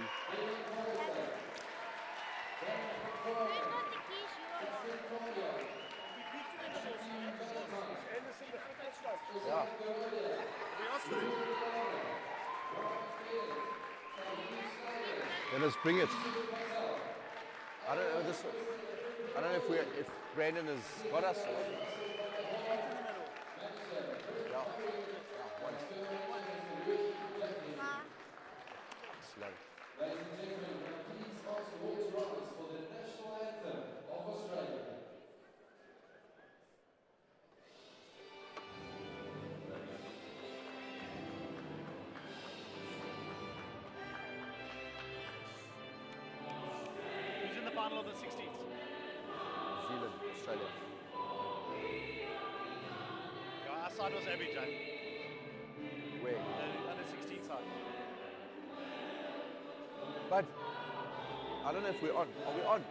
Yeah. Let us bring it. I don't know this. I don't know if Brandon has got us. Or... Yeah. One. Slow. Ladies and gentlemen, please ask the hall to rise for the national anthem of Australia. Who's in the final of the 16th? New Zealand, Australia. Yeah, our side was Abidjan. Where? The under 16 side. But I don't know if we're on. Are we on?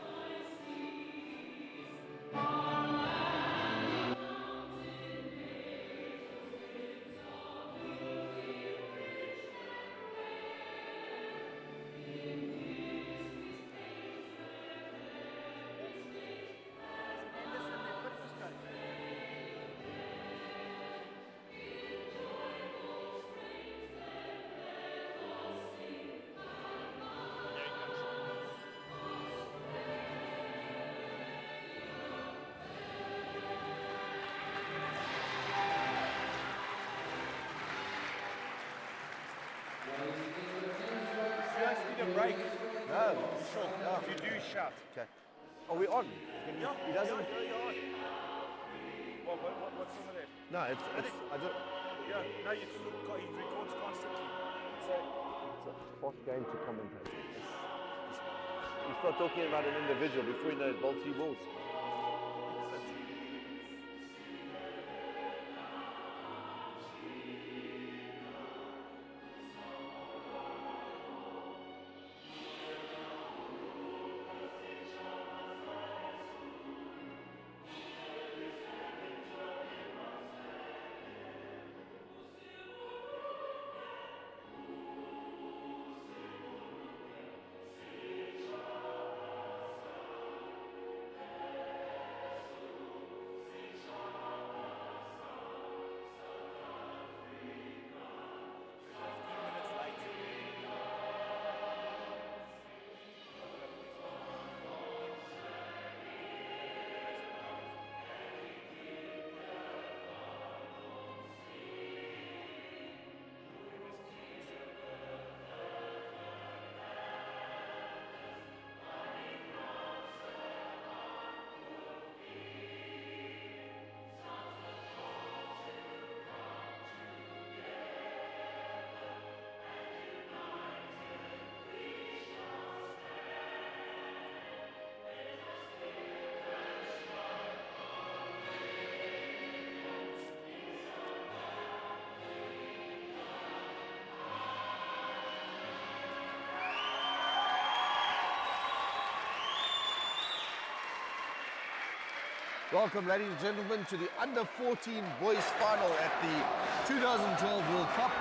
Break. No. Sure. No. If you do, shout. Okay. Are we on? Yeah. He doesn't. Yeah. What's some of that? No, it's I don't. Yeah. No, it records constantly. It's a fast game to commentate. You start talking about an individual before you know it's ball 3 balls. Welcome, ladies and gentlemen, to the under-14 boys final at the 2012 World Cup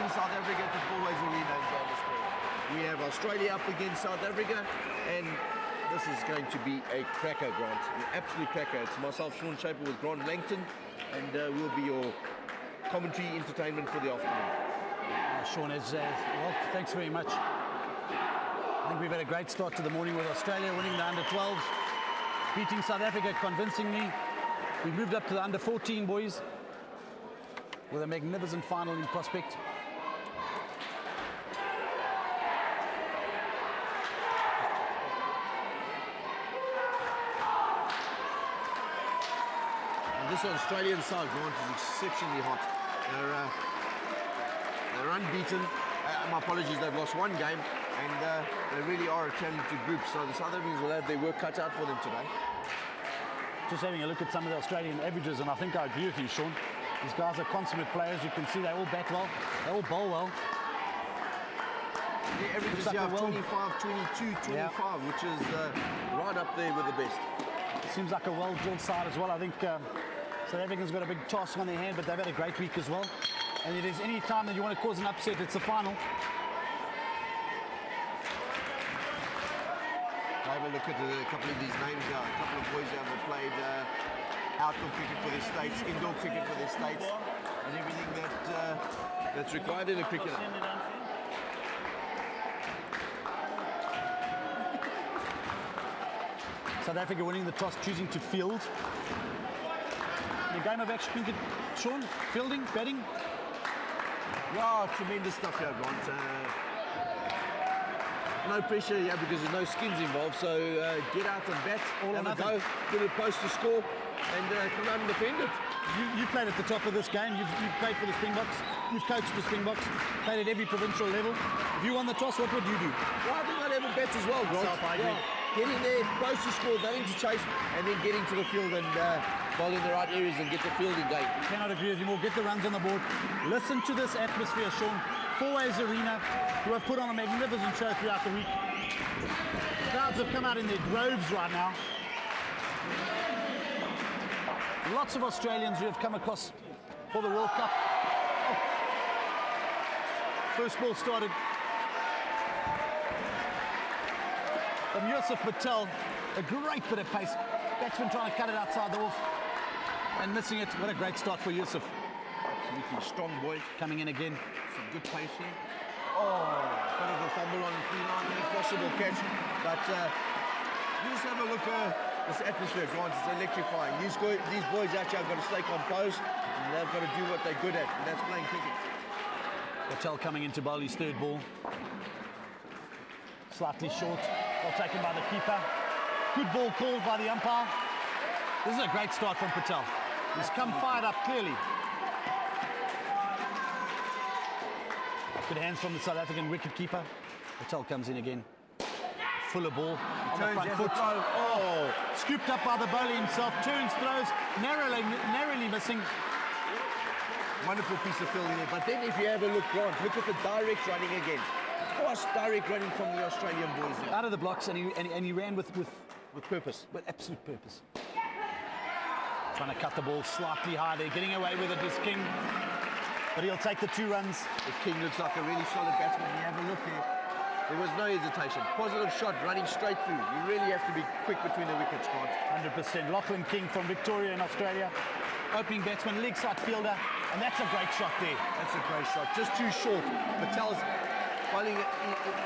in South Africa at the Fourways Arena in Johannesburg. We have Australia up against South Africa, and this is going to be a cracker, Grant, an absolute cracker. It's myself, Sean Shaper, with Grant Langton, and we'll be your commentary entertainment for the afternoon. Sean, well, thanks very much. I think we've had a great start to the morning with Australia winning the under-12s. Beating South Africa convincingly. We moved up to the under-14 boys with a magnificent final in prospect. And this Australian side, Grant, is exceptionally hot. They're unbeaten. My apologies, they've lost one game. And they really are a talented group, so the South Africans will have their work cut out for them today. Just having a look at some of the Australian averages, and I think I agree with you, Sean. These guys are consummate players. You can see they all bat well, they all bowl well. The averages here are 25, 22, 25, yeah, which is right up there with the best. Seems like a well-drilled side as well. I think South Africans got a big task on their hand, but they've had a great week as well. And if there's any time that you want to cause an upset, it's the final. a look at a couple of these names now. A couple of boys that have played outdoor cricket for their states, indoor cricket for their states, and everything that's required in a cricketer. South Africa winning the toss, choosing to field. The game of action, Sean, fielding, batting. Yeah, tremendous stuff here, Grant. No pressure here because there's no skins involved, so get out and bat, All or have a nothing. go, get a post to score, and come out and defend it. You played at the top of this game. You've played for the Springboks. You've coached the Springboks. Played at every provincial level. If you won the toss, what would you do? Well, I think I'd have a bet as well, Grant. Self, I agree. Get in there, post to score, nothing to chase, and then get into the field and bowl in the right areas and get the fielding going. Cannot agree with you more. Get the runs on the board. Listen to this atmosphere, Sean. 4Ways Arena, who have put on a magnificent show throughout the week. Crowds have come out in their droves right now. Lots of Australians who have come across for the World Cup. Oh. First ball started from Yusuf Patel. A great bit of pace. Batsman trying to cut it outside the off and missing it. What a great start for Yusuf. Absolutely strong boy. Coming in again. Some good pace here. Oh, bit of a fumble on the 3-9, impossible catch. But you just have a look at this atmosphere, Grant. It's electrifying. These boys actually have got to stay composed, and they've got to do what they're good at, and that's playing cricket. Patel coming into bowl his third ball. Slightly short. Well taken by the keeper. Good ball called by the umpire. This is a great start from Patel. He's come fired up clearly. Good hands from the South African wicket keeper. Patel comes in again. Fuller ball on the front foot. Oh, Scooped up by the bowler himself. Turns, throws, narrowly missing. wonderful piece of fielding there. But then if you have a look, Grant, look at the direct running again. Fast direct running from the Australian boys there. Out of the blocks, and he ran with purpose. with absolute purpose. Trying to cut the ball slightly high there, getting away with it is King. But he'll take the 2 runs. The King looks like a really solid batsman. You have a look there. There was no hesitation. Positive shot running straight through. You really have to be quick between the wickets, Grant. 100%. Lachlan King from Victoria in Australia. Opening batsman, leg side fielder. And that's a great shot there. That's a great shot. Just too short. Patel's bowling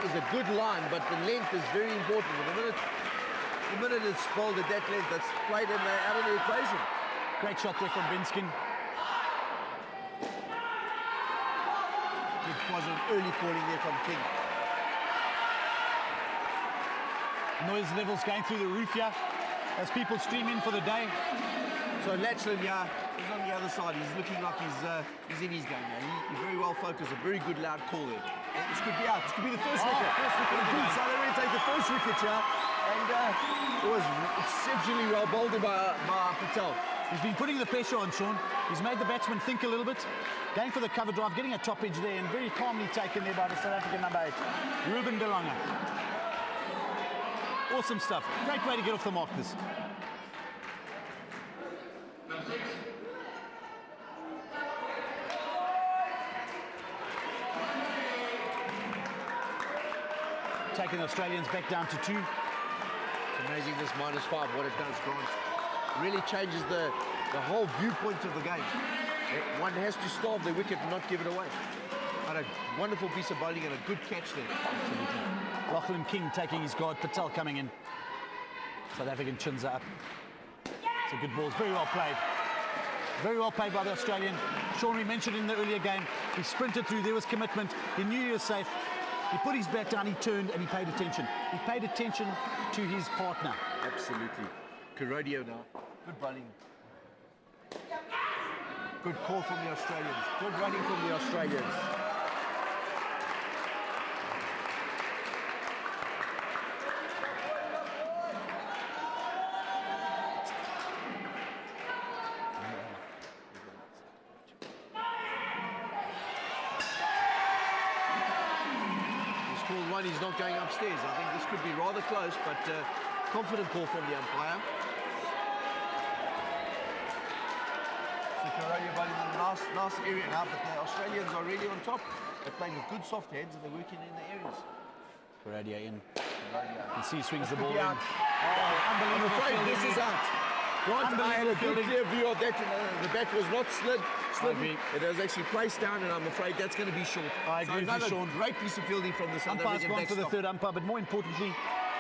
is a good line, but the length is very important. The minute it's bowled at that length, that's played out of the equation. Great shot there from Binskin. Good positive early calling there from King. Noise levels going through the roof here as people stream in for the day. So Latchland, yeah, he's on the other side. He's looking like he's in his game now. He's very well focused. A very good loud call there. And this could be out. This could be the first wicket. First wicket of the game. So they're going to take the first wicket here. And it was exceptionally well bowled by Patel. He's been putting the pressure on, Sean. He's made the batsman think a little bit. Going for the cover drive, getting a top edge there, and very calmly taken there by the South African number 8, Ruben De Lange. Awesome stuff. Great way to get off the mark this. Taking the Australians back down to 2. It's amazing this -5, what it does, Grant. Really changes the whole viewpoint of the game. One has to starve the wicket and not give it away. But a wonderful piece of bowling and a good catch there. Absolutely. Lachlan King taking his guard, Patel coming in. South African chins are up. It's a good ball. It's very well played. Very well played by the Australian. Sean, we mentioned in the earlier game, he sprinted through, there was commitment. He knew he was safe. He put his bat down, he turned, and he paid attention. He paid attention to his partner. Absolutely. Kurodio now. Good bowling. Good call from the Australians. Good running from the Australians. He's called one, he's not going upstairs. I think this could be rather close, but confident call from the umpire. Kurodio bowling in a nice area now, but the Australians are really on top. They're playing with good soft heads and they're working in the areas. Karadia in. Karadia. And see swings the ball in. Yeah. I'm Unbelievable afraid fielding this is there. out. Grant, I had a good Unbelievable clear view of that. The bat was not slidden. agree. It was actually placed down, and I'm afraid that's going to be short. I agree with you, another Sean. great piece of fielding from the South Umpire's African gone for the backstop. third umpire, but more importantly,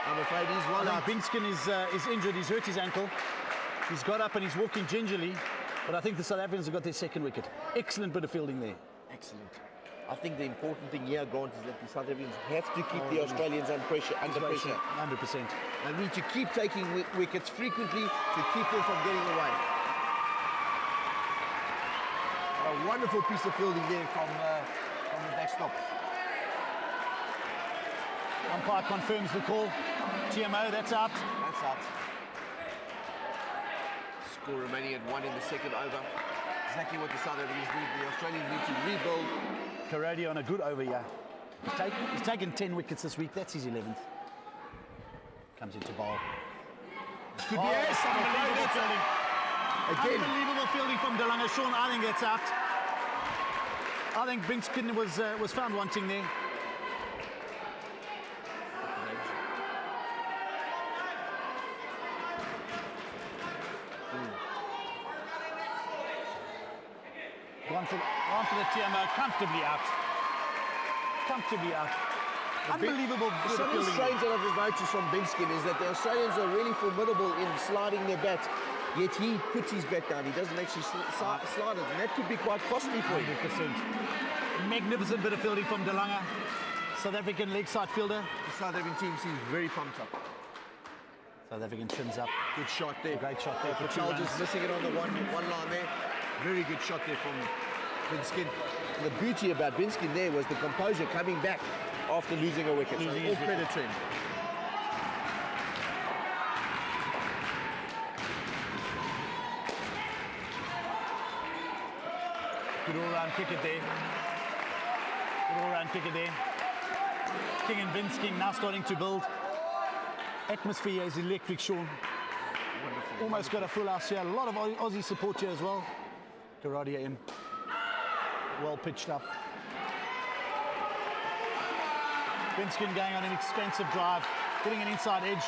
I'm afraid he's one I out. think Binskin is injured. He's hurt his ankle. He's got up and he's walking gingerly. But I think the South Africans have got their second wicket. Excellent bit of fielding there. Excellent. I think the important thing here, Grant, is that the South Africans have to keep the Australians under pressure. 100%. They need to keep taking wickets frequently to keep them from getting away. A wonderful piece of fielding there from the backstop. Umpire confirms the call. TMO, that's out. That's out. Score remaining at 1 in the second over. Exactly what the South Africans need. The Australians need to rebuild. Karadia on a good over here. He's taken 10 wickets this week. That's his 11th. Comes into bowl. Could be yes, Unbelievable fielding. again. Unbelievable fielding from Delanga. Sean, I think that's out. I think Binskin was found wanting there. Gone for the TMO, comfortably out. Comfortably out. Unbelievable bit of Some of the fielding. strains that I've just noticed from Binskin is that the Australians are really formidable in sliding their bat, yet he puts his bat down. He doesn't actually slide it, and that could be quite costly for him. 100%. Magnificent bit of fielding from Delanga. South African leg side fielder. The South African team seems very pumped up. South African trims up. Good shot there. Great shot there for 2 Patel runs. just missing it on the one line there. Very good shot there from Binskin. The beauty about Binskin there was the composure coming back after losing a wicket. Losing So his all credit to him. Good all-round cricket there. Good all-round cricket there. King and Vince King now starting to build. Atmosphere is electric, Sean. Wonderful. Almost got a full house here. A lot of Aussie support here as well. Karadia in. Well pitched up. Binskin going on an expensive drive, getting an inside edge.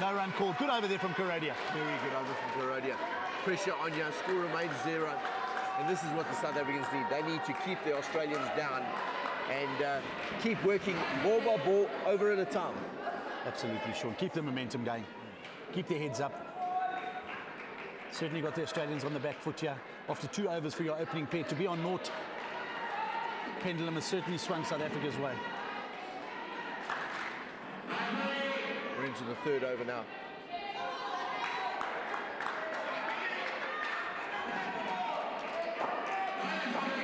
No run called. Good over there from Karadia. Very good over from Karadia. Pressure on you. Score remains 0. And this is what the South Africans need. They need to keep the Australians down and keep working ball by ball over at a time. Absolutely, Sean. Keep the momentum going. Keep their heads up. Certainly got the Australians on the back foot here. After 2 overs for your opening pair, to be on naught, pendulum has certainly swung South Africa's way. We're into the 3rd over now.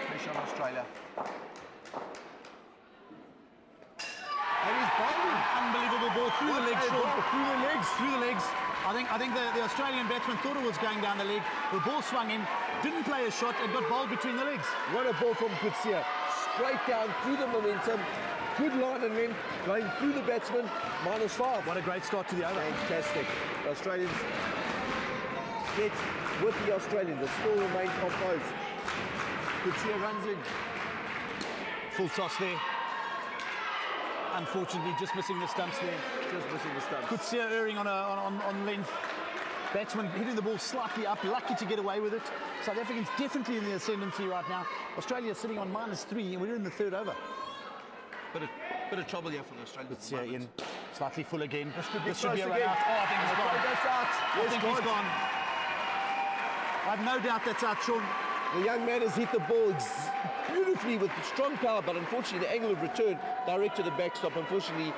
Pressure on Australia. And he's bowling. Unbelievable ball through the legs, a Sean. ball through the legs. Through the legs. I think the Australian batsman thought it was going down the leg. The ball swung in, didn't play a shot, and got bowled between the legs. What a ball from Kutsia. Straight down through the momentum. Good line and length. Going through the batsman. -5. What a great start to the over. Fantastic. The Australians get with the Australians. They still remain composed. Kutsia runs in. Full toss there. Unfortunately, just missing the stumps there. Just missing the stumps. Kutsia erring on length. Batsman hitting the ball slightly up, lucky to get away with it. South Africans definitely in the ascendancy right now. Australia sitting on -3, and we're in the 3rd over. Bit of trouble here for the Australians. Kutsia in, slightly full again. This should close be a run again. out. Oh, I think he's gone. That's out. I think he's gone. I've no doubt that's out, Sean. The young man has hit the ball beautifully with strong power, but unfortunately the angle of return direct to the backstop, unfortunately,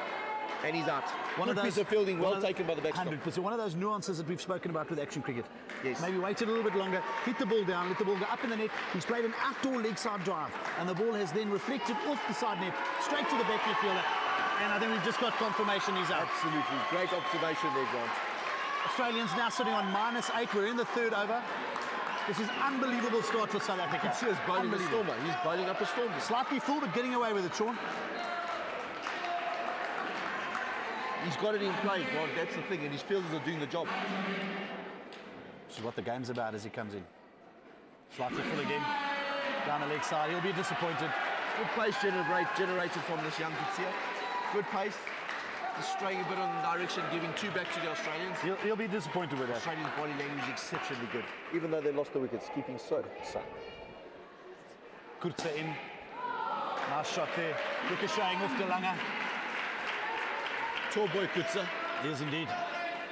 and he's out. Good piece of fielding, well taken by the backstop. 100%. One of those nuances that we've spoken about with action cricket. Yes. Maybe waited a little bit longer, hit the ball down, let the ball go up in the net. He's played an outdoor leg side drive, and the ball has then reflected off the side net, straight to the back net fielder. And I think we've just got confirmation he's out. Absolutely. Great observation there, Grant. Australians now sitting on -8. We're in the 3rd over. This is unbelievable start for South Africa. Kutsia's bowling a stormer. He's bowling up a storm. Slightly full, but getting away with it, Sean. He's got it in play, Grant. That's the thing, and his fielders are doing the job. This is what the game's about as he comes in. Slightly full again. Down the leg side. He'll be disappointed. Good place generated from this young Kutsia. Good pace. Just straying a bit on the direction, giving 2 back to the Australians. He'll be disappointed with that. Australians' body language is exceptionally good. Even though they lost the wickets, keeping so. Kurtza in. Nice shot there. Ricocheting off Delanga. Tall boy Kutsa. He is indeed.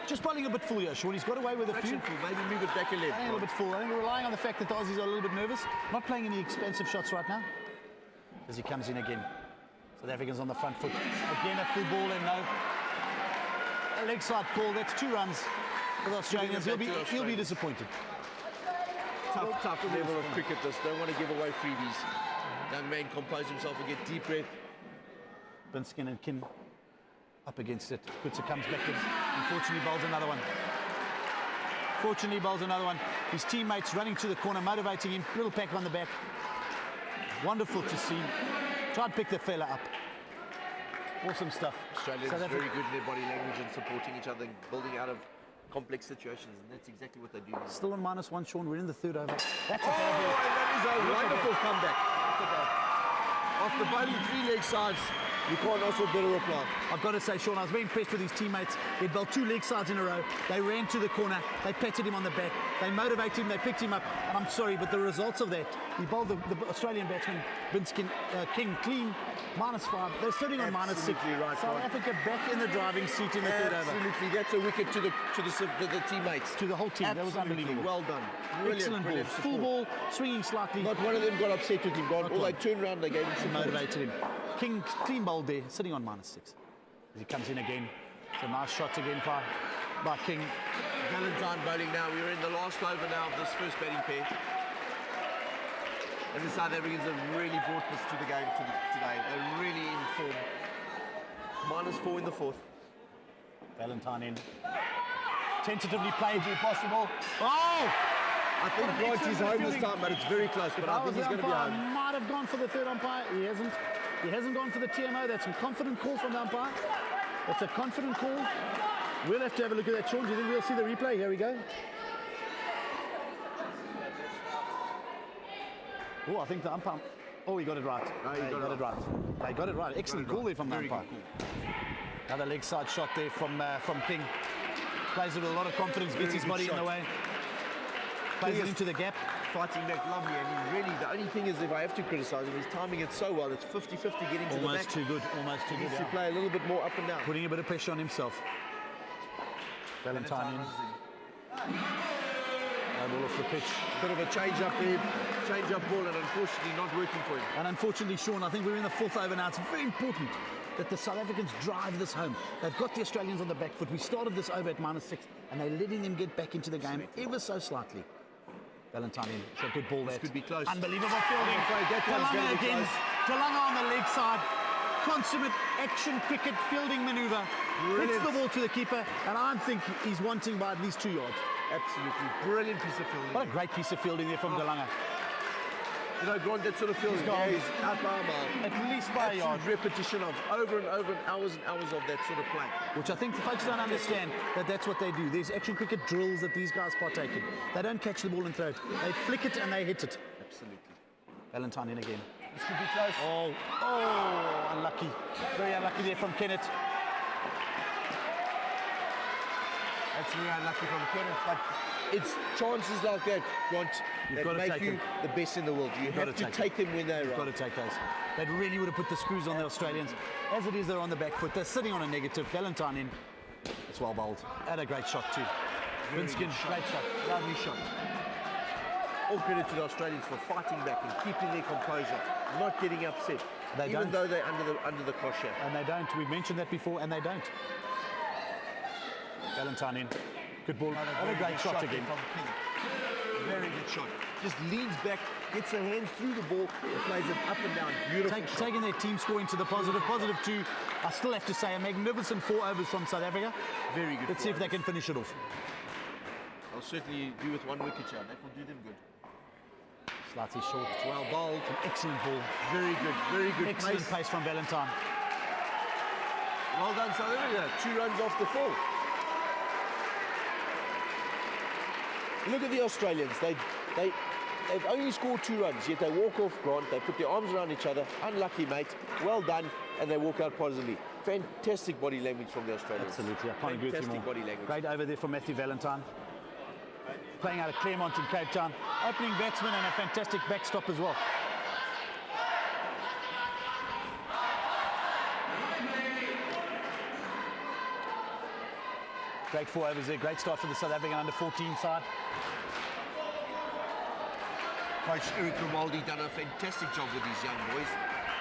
Just bowling a bit full here, Sean. He's got away with a few. Maybe move it back a little. Playing a little bit full. I think we're relying on the fact that the Aussies are a little bit nervous. Not playing any expensive shots right now. As he comes in again. South Africans on the front foot. Again a full ball and no. A leg side call. That's 2 runs for the Australians. He'll be disappointed. Tough level of cricket this. Don't want to give away freebies. Young man compose himself and get deep breath. Binskin and Kin up against it. Kutsa comes back in. Unfortunately bowls another one. His teammates running to the corner, motivating him. Little pack on the back. Wonderful to see. Try and pick the fella up. Awesome stuff. Australians very good in their body language and supporting each other, building out of complex situations, and that's exactly what they do. Still on -1, Sean. We're in the 3rd over. That's a and that is a wonderful comeback. After bowling 3 leg sides, you can't ask for a better reply. I've got to say, Sean, I was very impressed with his teammates. He bowled 2 leg sides in a row. They ran to the corner. They patted him on the back. They motivated him. They picked him up. And I'm sorry, but the results of that, he bowled the Australian batsman, Binskin, King, clean, -5. They're sitting on -6. Right, South Africa back in the driving seat in the 3rd over. Absolutely. That's a wicket to the teammates. To the whole team. Absolutely. That was unbelievable. Well done. Excellent ball. Full ball, swinging slightly. Not one of them got upset with him. All they turned around, they gave him some motivated him. King clean bowled there, sitting on -6. As he comes in again. It's a nice shot again by King. Valentine bowling now. We're in the last over now of this first batting pair. And the South Africans have really brought this to the game today. They're really in form. -4 in the 4th. Valentine in. Tentatively played, if possible. Oh! I think Bronte's home this time, but it's very close. But I think he's going to be home. Might have gone for the 3rd umpire. He hasn't. He hasn't gone for the TMO. That's a confident call from the umpire. That's a confident call. We'll have to have a look at that, Sean. Do you think we'll see the replay? Here we go. Oh, I think the umpire. Oh, he got it right. No, he got it right. They got it right. Excellent call there from the umpire. Another leg side shot there from King. Plays it with a lot of confidence. Gets his body in the way. Plays it into the gap. Fighting back lovely, and he really, the only thing is, if I have to criticise him, he's timing it so well. It's 50-50 getting to the back. Almost too good. He needs to play a little bit more up and down. Putting a bit of pressure on himself. Valentine in. No ball off the pitch. Bit of a change up there, ball, and unfortunately not working for him. And unfortunately, Sean, I think we're in the 4th over now. It's very important that the South Africans drive this home. They've got the Australians on the back foot. We started this over at -6, and they're letting them get back into the game ever so slightly. Valentine in. It's a good ball there. This could be close. Unbelievable fielding. Delanga again. Delanga on the leg side. Consummate action cricket fielding manoeuvre. Hits the ball to the keeper, and I think he's wanting by at least 2 yards. Absolutely brilliant piece of fielding. What a great piece of fielding there from Delanga. You know, Grant, that sort of fielding. He's out by a mile. At least by a yard. Repetition of over and over and hours of that sort of play. Which I think the folks don't understand that that's what they do. There's action cricket drills that these guys partake in. They don't catch the ball and throw it. They flick it and they hit it. Absolutely. Valentine in again. This could be close. Oh, unlucky. Very unlucky there from Kenneth. That's very unlucky from Kenneth, but it's chances like that, Grant, that make you the best in the world. You have to take them when they're right. You've got to take those. That really would have put the screws on the Australians. As it is, they're on the back foot. They're sitting on a negative. Valentine in. It's well bowled. And a great shot too. Binskin, great shot. Lovely shot. All credit to the Australians for fighting back and keeping their composure, not getting upset, even though they're under the cosh here. And they don't. We've mentioned that before, and they don't. Valentine in. Good ball. And a great shot again. From King. Very good shot. Just leans back, gets her hands through the ball, and plays it up and down. Beautiful shot. Taking their team score into the positive. Positive 2. I still have to say a magnificent 4 overs from South Africa. Very good. Let's see if they can finish it off. I'll certainly do with 1 wicket shot. That will do them good. Slightly short. Well bowled. An excellent ball. Very good. Very good. Excellent pace from Valentine. Well done, South Africa. 2 runs off the 4. Look at the Australians. They they've only scored 2 runs, yet they walk off Grant, they put their arms around each other. Unlucky, mate. Well done. And they walk out positively. Fantastic body language from the Australians. Absolutely, I can't agree with you more. Fantastic body language. Great over there for Matthew Valentine. Playing out of Claremont in Cape Town. Opening batsman and a fantastic backstop as well. Great 4 overs there. Great start for the South African under-14 side. Coach Eric Grimaldi done a fantastic job with these young boys.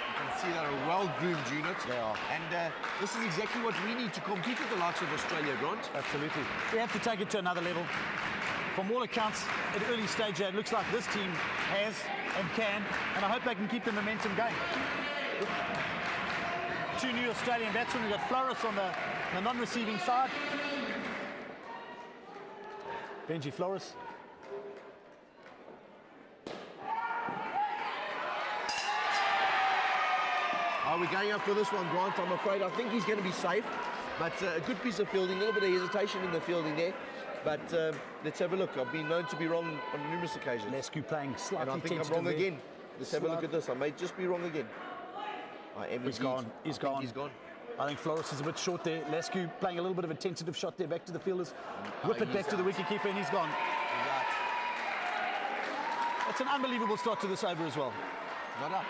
You can see they're a well-groomed unit. They are. And this is exactly what we need to compete with the likes of Australia, Grant. Absolutely. We have to take it to another level. From all accounts, at early stage, it looks like this team has and can, and I hope they can keep the momentum going. 2 new Australian batsmen. We've got Flores on the non-receiving side. Benji Flores. Are we going up for this one, Grant? I'm afraid. I think he's going to be safe, but a good piece of fielding. A little bit of hesitation in the fielding there, but let's have a look. I've been known to be wrong on numerous occasions. Lescu playing slightly And I think I'm tentative wrong there. again. Let's have a look at this. I may just be wrong again. I am He's indeed. gone. He's I think gone. He's gone. I think Flores is a bit short there. Lescu playing a little bit of a tentative shot there back to the fielders. Whip it back he's to the out. wicketkeeper and he's gone. He's out. It's an unbelievable start to this over as well. Not out.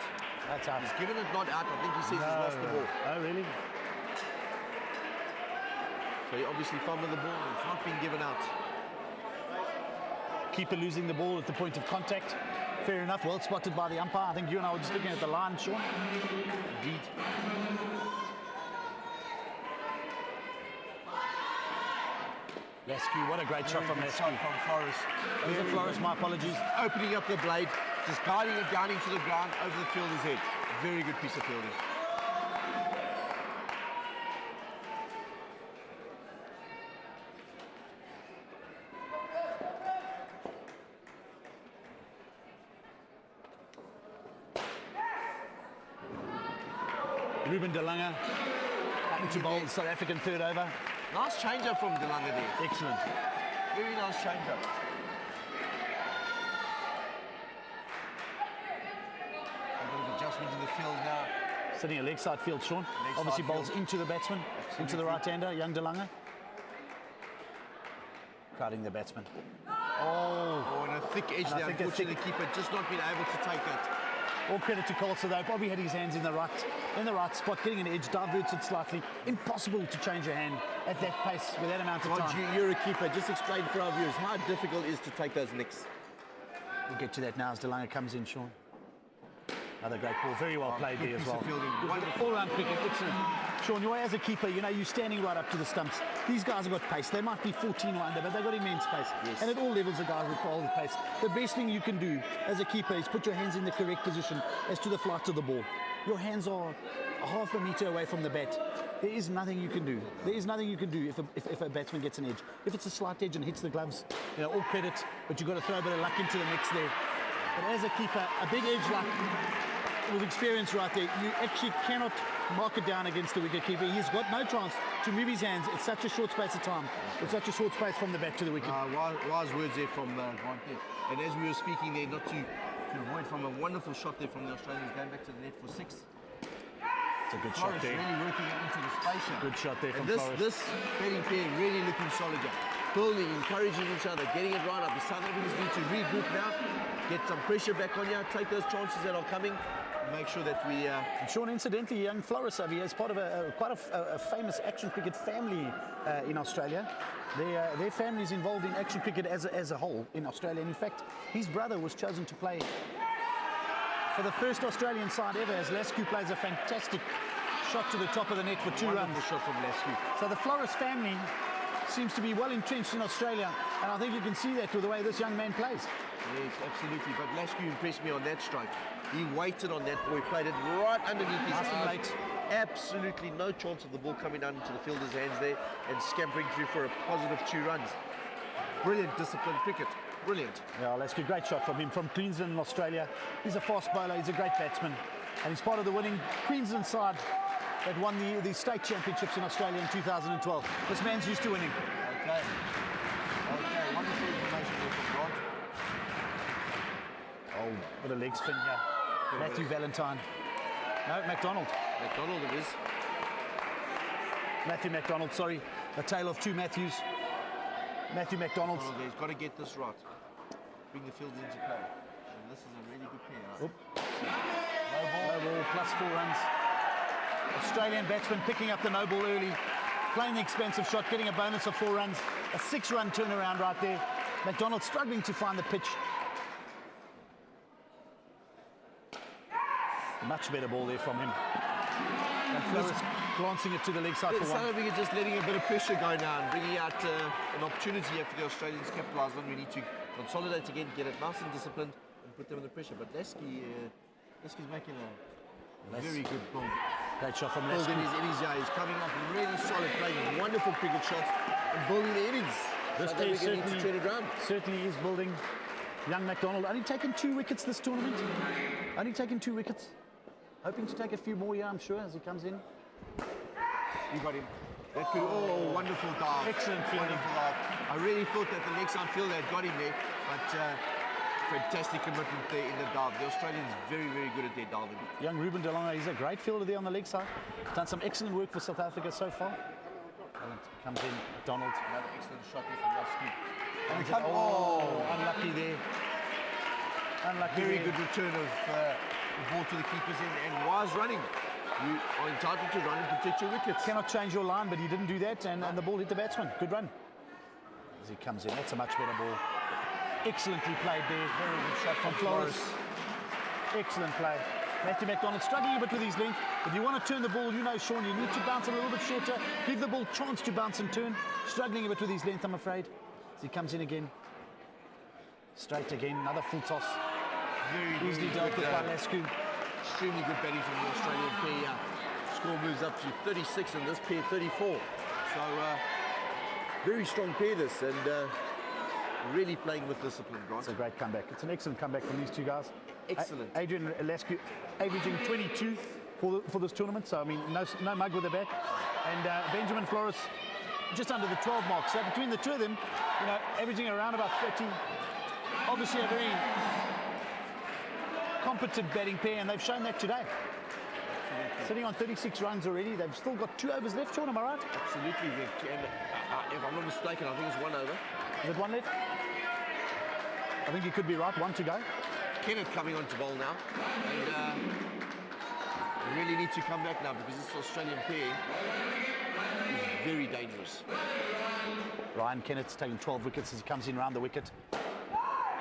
That's out. He's given it not out. I think he says he's lost the ball. Oh, really? So he obviously fumbled the ball. It's not been given out. Keeper losing the ball at the point of contact. Fair enough, well spotted by the umpire. I think you and I were just looking at the line, Sean. Indeed. Lescu, what a great shot from Lescu. From Flores. Those are Flores, my apologies. Opening up the blade, just guiding it down into the ground over the fielder's head. Very good piece of fielding. Ruben De Lange into bowl, South African third over. Nice change-up from De Lange there. Excellent. Very nice change-up. A bit of adjustment in the field now. Sitting a leg side field, Sean. Leg Obviously side bowls field. into the batsman, into the right-hander, young De Lange. Crowding the batsman. Oh, and a thick edge And I there. think a Unfortunately, the keeper just not been able to take it. All credit to Colster though. Bobby had his hands in the right spot, getting an edge, diverts it slightly. Impossible to change your hand at that pace with that amount of Rod, time. you're a keeper. Just explain for our viewers how difficult it is to take those nicks. We'll get to that now as De Lange comes in, Sean. Another great ball, very well played good there as piece of well. fielding. Good Wonderful. all-round cricket, excellent. Sean, you are as a keeper, you know, you're standing right up to the stumps. These guys have got pace. They might be 14 or under, but they've got immense pace. Yes. And at all levels, the guys will hold the pace. The best thing you can do as a keeper is put your hands in the correct position as to the flight of the ball. Your hands are a half a metre away from the bat. There is nothing you can do. There is nothing you can do if a batsman gets an edge. If it's a slight edge and hits the gloves, you know, all credit, but you've got to throw a bit of luck into the mix there. But as a keeper, a big edge like with experience right there, you actually cannot mark it down against the wicket keeper. He's got no chance to move his hands at such a short space of time, with such a short space from the bat to the wicket. Wise words there from Grant there. And as we were speaking there, not to avoid from a wonderful shot there from the Australians going back to the net for 6. It's a good shot Flores there. really working it into the space here. Good shot there from And Flores. this batting pair really looking solid here. Building, encouraging each other, getting it right up. The South Africans need to regroup now, get some pressure back on you, take those chances that are coming, and make sure that we... And Sean, incidentally, young Flores over here is part of quite a famous action cricket family in Australia. Their family is involved in action cricket as a whole in Australia. And in fact, his brother was chosen to play for the first Australian side ever, as Lescu plays a fantastic shot to the top of the net for 2 runs. wonderful shot from Lescu. So the Flores family seems to be well entrenched in Australia, and I think you can see that with the way this young man plays. Yes, absolutely. But Lescu impressed me on that strike. He waited on that ball. He played it right underneath his Nice and eyes. late. Absolutely no chance of the ball coming down into the fielder's hands there and scampering through for a positive 2 runs. Brilliant disciplined cricket. Brilliant. Yeah, that's a great shot from him, from Queensland in Australia. He's a fast bowler, he's a great batsman, and he's part of the winning Queensland side that won the state championships in Australia in 2012. This man's used to winning. Okay. Okay, wonderful information there from Rod. Oh, what a leg spin here. Matthew Valentine. No, McDonald. McDonald it is. Matthew McDonald, sorry. A tale of two Matthews. Matthew McDonald's. McDonald, he's got to get this right. Bring the fields into play. And this is a really good pair. No ball, plus 4 runs. Australian batsman picking up the no ball early, playing the expensive shot, getting a bonus of 4 runs. A 6-run turnaround right there. McDonald struggling to find the pitch. A much better ball there from him. And Flores glancing it to the leg side for South one. Africa just letting a bit of pressure go now and bringing out an opportunity here for the Australians to capitalise on. We need to consolidate again, get it nice and disciplined, and put them under pressure. But Lasky's making a very good ball. Great shot from Building Lasky. his innings here. He's coming up really solid, playing wonderful cricket shots and building the innings. This South day Africa need to turn it around. certainly is building. Young McDonald only taken 2 wickets this tournament. Only taken 2 wickets. Hoping to take a few more here, I'm sure, as he comes in. You got him. That could, wonderful dive. Excellent fielding. Wonderful dive. I really thought that the leg side fielder had got him there, but fantastic commitment there in the dive. The Australians very, very good at their diving. Young Ruben De Lange, he's a great fielder there on the leg side. Done some excellent work for South Africa so far. And it comes in, McDonald. Another excellent shot there from Lasky. And it Unlucky there. Unlucky very there. good return of the ball to the keeper's end, and wise running. You are entitled to run and protect your wickets. Cannot change your line, but he didn't do that, and the ball hit the batsman. Good run. As he comes in, that's a much better ball. Excellently played there. Very good shot from Flores. Excellent play. Matthew McDonald struggling a bit with his length. If you want to turn the ball, you know, Sean, you need to bounce a little bit shorter. Give the ball chance to bounce and turn. Struggling a bit with his length, I'm afraid. As he comes in again. Straight again, another full toss. Very Easily good, dealt with by Lasky. extremely good batting from the Australian pair. Score moves up to 36 and this pair 34. So very strong pair this, and really playing with discipline, Grant. It's a great comeback. It's an excellent comeback from these two guys. Excellent. Adrian Lasky averaging 22 for this tournament, so I mean no mug with the bat. And Benjamin Flores just under the 12 mark. So between the two of them, you know, averaging around about 30. Obviously a very competent batting pair, and they've shown that today. Absolutely. Sitting on 36 runs already. They've still got 2 overs left, Sean, am I right? Absolutely. And, if I'm not mistaken, I think it's 1 over. Is it 1 left? I think you could be right. 1 to go. Kenneth coming on to bowl now, and we really need to come back now because this Australian pair is very dangerous. Ryan Kennett's taking 12 wickets as he comes in round the wicket.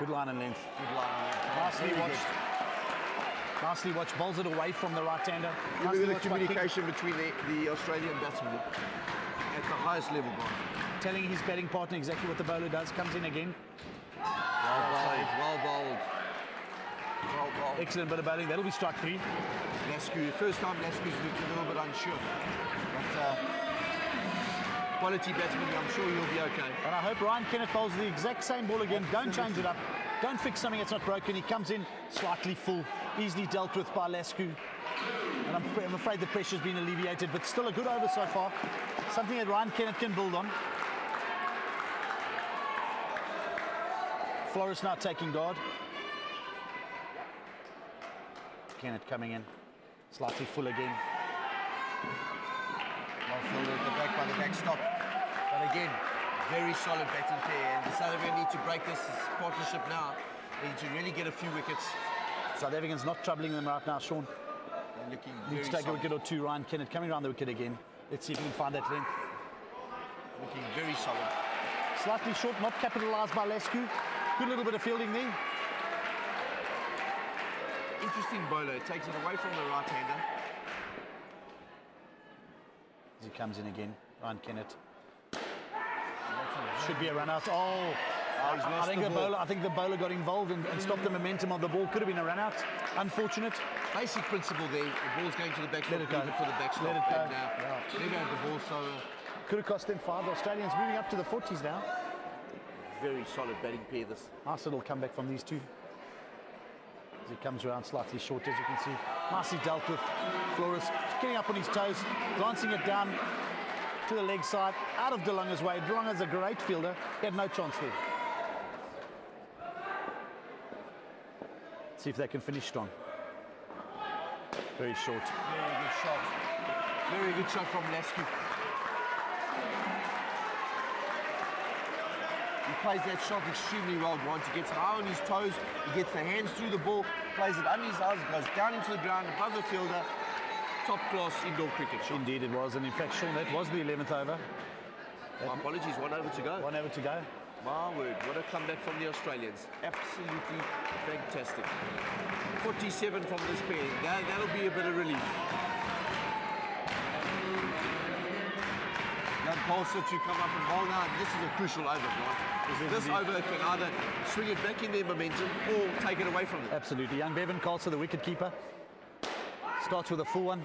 Good line and length. Good line. Nicely Very watched. good. Nicely watched. Bowls it away from the right-hander. Look Nicely at the watched by King, communication between the Australian batsmen at the highest level, Grant. telling his batting partner exactly what the bowler does. Comes in again. Well bowled, well bowled. Well bowled. Excellent bit of bowling. That'll be strike 3. Lasky, first time Lasky's looked a little bit unsure. But quality batsman, I'm sure he'll be okay. And I hope Ryan Kennett bowls the exact same ball again. Don't change it up. Don't fix something that's not broken. He comes in slightly full, easily dealt with by Lasky. And I'm afraid the pressure's been alleviated, but still a good over so far. Something that Ryan Kennett can build on. Flores now taking guard. Kennett coming in, slightly full again. Well fielded at the back by the backstop. But again, very solid batting pair. And the South Africans need to break this partnership now. They need to really get a few wickets. South Africans not troubling them right now, Sean. They're looking Need very to take a solid. wicket or 2. Ryan Kennett coming around the wicket again. Let's see if he can find that length. Looking very solid. Slightly short, not capitalised by Lasky. Good little bit of fielding there. Interesting bowler. Takes it away from the right-hander. As he comes in again, Ryan Kennett. Should be a run out. Oh, He's lost I think the ball. I think the bowler got involved and stopped the momentum of the ball. Could have been a run out. Unfortunate. Basic principle there. The ball's going to the backstop. Let it go. Leave it for the backstop. Let it go. And, never had the ball, so Could have cost them 5. The Australians moving up to the 40s now. very solid batting pair this. Nice little comeback from these two. As he comes around slightly short, as you can see. Nicely dealt with. Flores getting up on his toes, glancing it down to the leg side, out of De Lange's way. De Lange's a great fielder. He had no chance there. See if they can finish strong. Very short. Very good shot. Very good shot from Lasky. He plays that shot extremely well, Grant. He gets high on his toes, he gets the hands through the ball, plays it under his eyes, goes down into the ground, above the fielder. Top class indoor cricket shot. Indeed it was, and in fact, Sean, that was the 11th over. My apologies, 1 over to go. 1 over to go. My word, what a comeback from the Australians. Absolutely fantastic. 47 from this pair. That'll be a bit of relief. Young Colser to come up and bowl now. This is a crucial over, Grant. This over can either swing it back in their momentum or take it away from them. Absolutely. Young Bevan Colser, the wicket keeper, starts with a full one.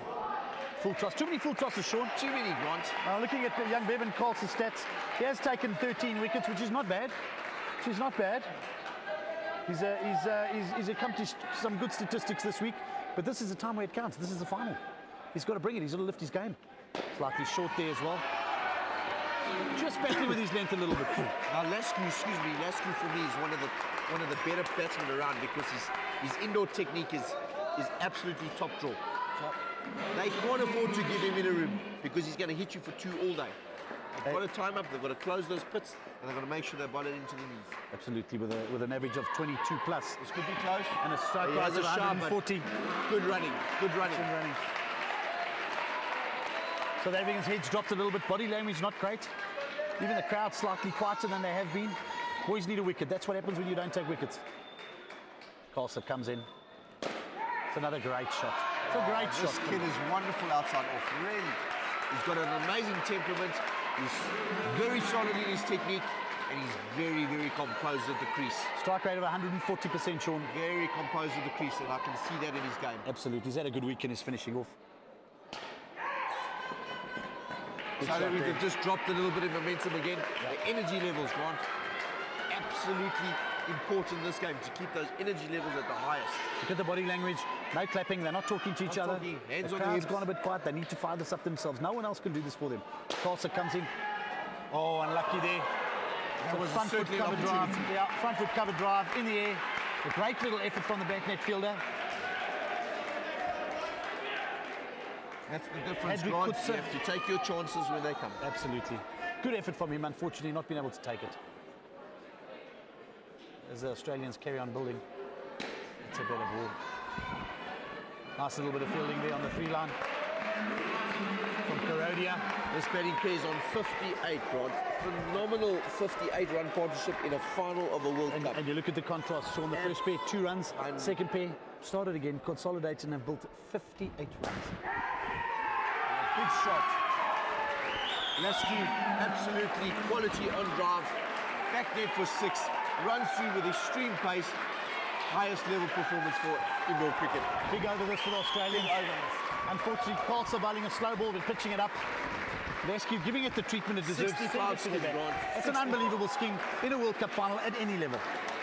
Full toss. Too many full tosses, Sean. Too many, Grant. Looking at young Bevan Colser's stats, he has taken 13 wickets, which is not bad. Which is not bad. He's accomplished some good statistics this week, but this is the time where it counts. This is the final. He's got to bring it. He's got to lift his game. Slightly short there as well. Just battling with his length a little bit. Now Lasky for me is one of the better batsmen around because his indoor technique is absolutely top draw. They can't afford to give him in a room because he's going to hit you for 2 all day. They've got to time up, they've got to close those pits, and they've got to make sure they bowl it into the knees. Absolutely, with an average of 22 plus. This could be close. And a strike He price has of a shot, 140. Good running, good running. So the Africans' heads dropped a little bit. Body language not great. Even the crowd slightly quieter than they have been. Boys need a wicket. That's what happens when you don't take wickets. Colser comes in. It's another great shot. It's a great shot. This kid is wonderful outside off, really. He's got an amazing temperament. He's very solid in his technique, and he's very, very composed at the crease. Strike rate of 140%, Sean. Very composed at the crease, and I can see that in his game. Absolutely. He's had a good week in his finishing off. So that we've just dropped a little bit of momentum again. The energy levels, Grant, absolutely important in this game to keep those energy levels at the highest. Look at the body language. No clapping. They're not talking to each other. Talking, hands the on the crowd's hips. gone a bit quiet. They need to fire this up themselves. No one else can do this for them. Colser comes in. Oh, unlucky there. That was front foot certainly an cover drive. opportunity. Yeah, front foot cover drive in the air. A great little effort from the back net fielder. That's the difference, Edric Grant. Kutzer. You have to take your chances when they come. Absolutely. Good effort from him, unfortunately not been able to take it. As the Australians carry on building, it's a better ball. Nice little bit of fielding there on the 3 line from Karodia. This batting pair is on 58, Grant. Phenomenal 58-run partnership in a final of a World Cup. And you look at the contrast, Sean, the first pair, 2 runs, second pair, started again, consolidated and have built 58 runs. Big shot. Lasky, absolutely quality on drive. Back net for 6. Runs through with extreme pace. Highest level performance for indoor cricket. Big over this for the Australians. Unfortunately, Colser bowling a slow ball, but pitching it up. Lasky giving it the treatment it deserves. 65 Send it to the skin, back. Grant. That's an unbelievable skin in a World Cup final at any level.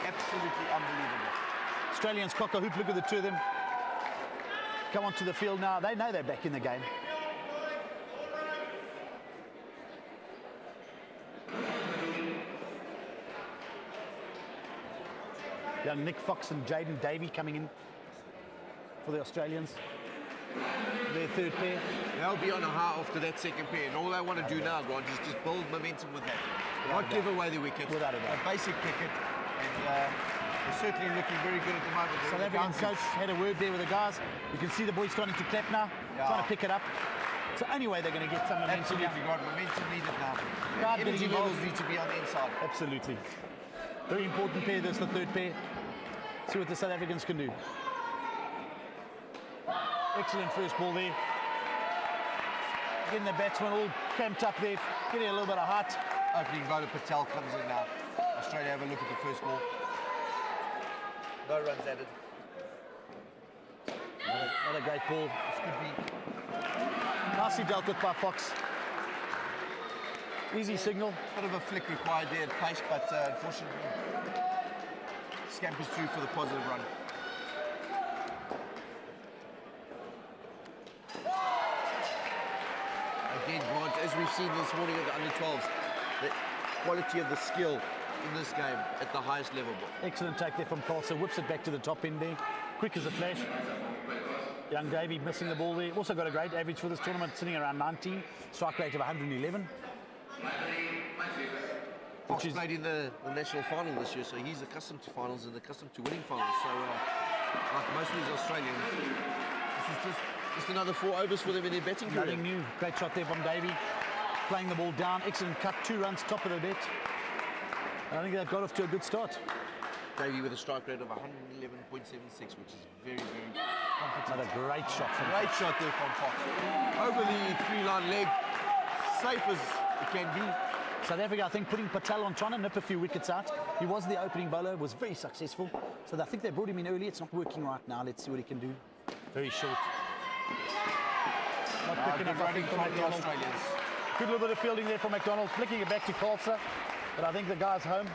Absolutely unbelievable. Australians cock a hoop. Look at the 2 of them. Come onto the field now. They know they're back in the game. Young Nick Fox and Jaden Davey coming in for the Australians. Their 3rd pair. They'll be on a high after that second pair, and all they want to do now, Grant, is just build momentum with that. Not give away the wickets. Without a doubt. Basic cricket, and they're certainly looking very good at the moment. South African coach had a word there with the guys. You can see the boys starting to clap now, trying to pick it up. It's the only way they're going to get some momentum. Absolutely, Grant. Momentum needed now. Crowd Energy getting levels involved. need to be on the inside. Absolutely. Very important pair, this the 3rd pair. See what the South Africans can do. Excellent first ball there. Getting the batsman all camped up there, getting a little bit of height. Opening bowler Patel comes in now. Australia have a look at the first ball. No runs added. Not a great ball. This could be Nicely dealt with by Fox. Easy signal. a bit of a flick required there at pace, but unfortunately scampers through for the positive run. Again, Grant, as we've seen this morning at the under-12s, the quality of the skill in this game at the highest level. Excellent take there from Colser. Whips it back to the top end there. quick as a flash. Young Davey missing the ball there. Also got a great average for this tournament, sitting around 19. Strike rate of 111. Fox played in the national final this year, so he's accustomed to finals and accustomed to winning finals. So, like most of these Australians, this is just another 4 overs for them in their betting career. Nothing new. Great shot there from Davey. Playing the ball down. Excellent cut. 2 runs, top of the bet. I think they've got off to a good start. Davey with a strike rate of 111.76, which is very, very competent. Another great shot from Great shot there from Fox. Over the 3-line leg. Safe as it can be. South Africa, I think, putting Patel on, trying to nip a few wickets out. He was the opening bowler, was very successful. So I think they brought him in early. It's not working right now. Let's see what he can do. Very short. Not quick enough, I think, for from the McDonald. Australians. Good little bit of fielding there for McDonald. Flicking it back to Khalsa. But I think the guy's home.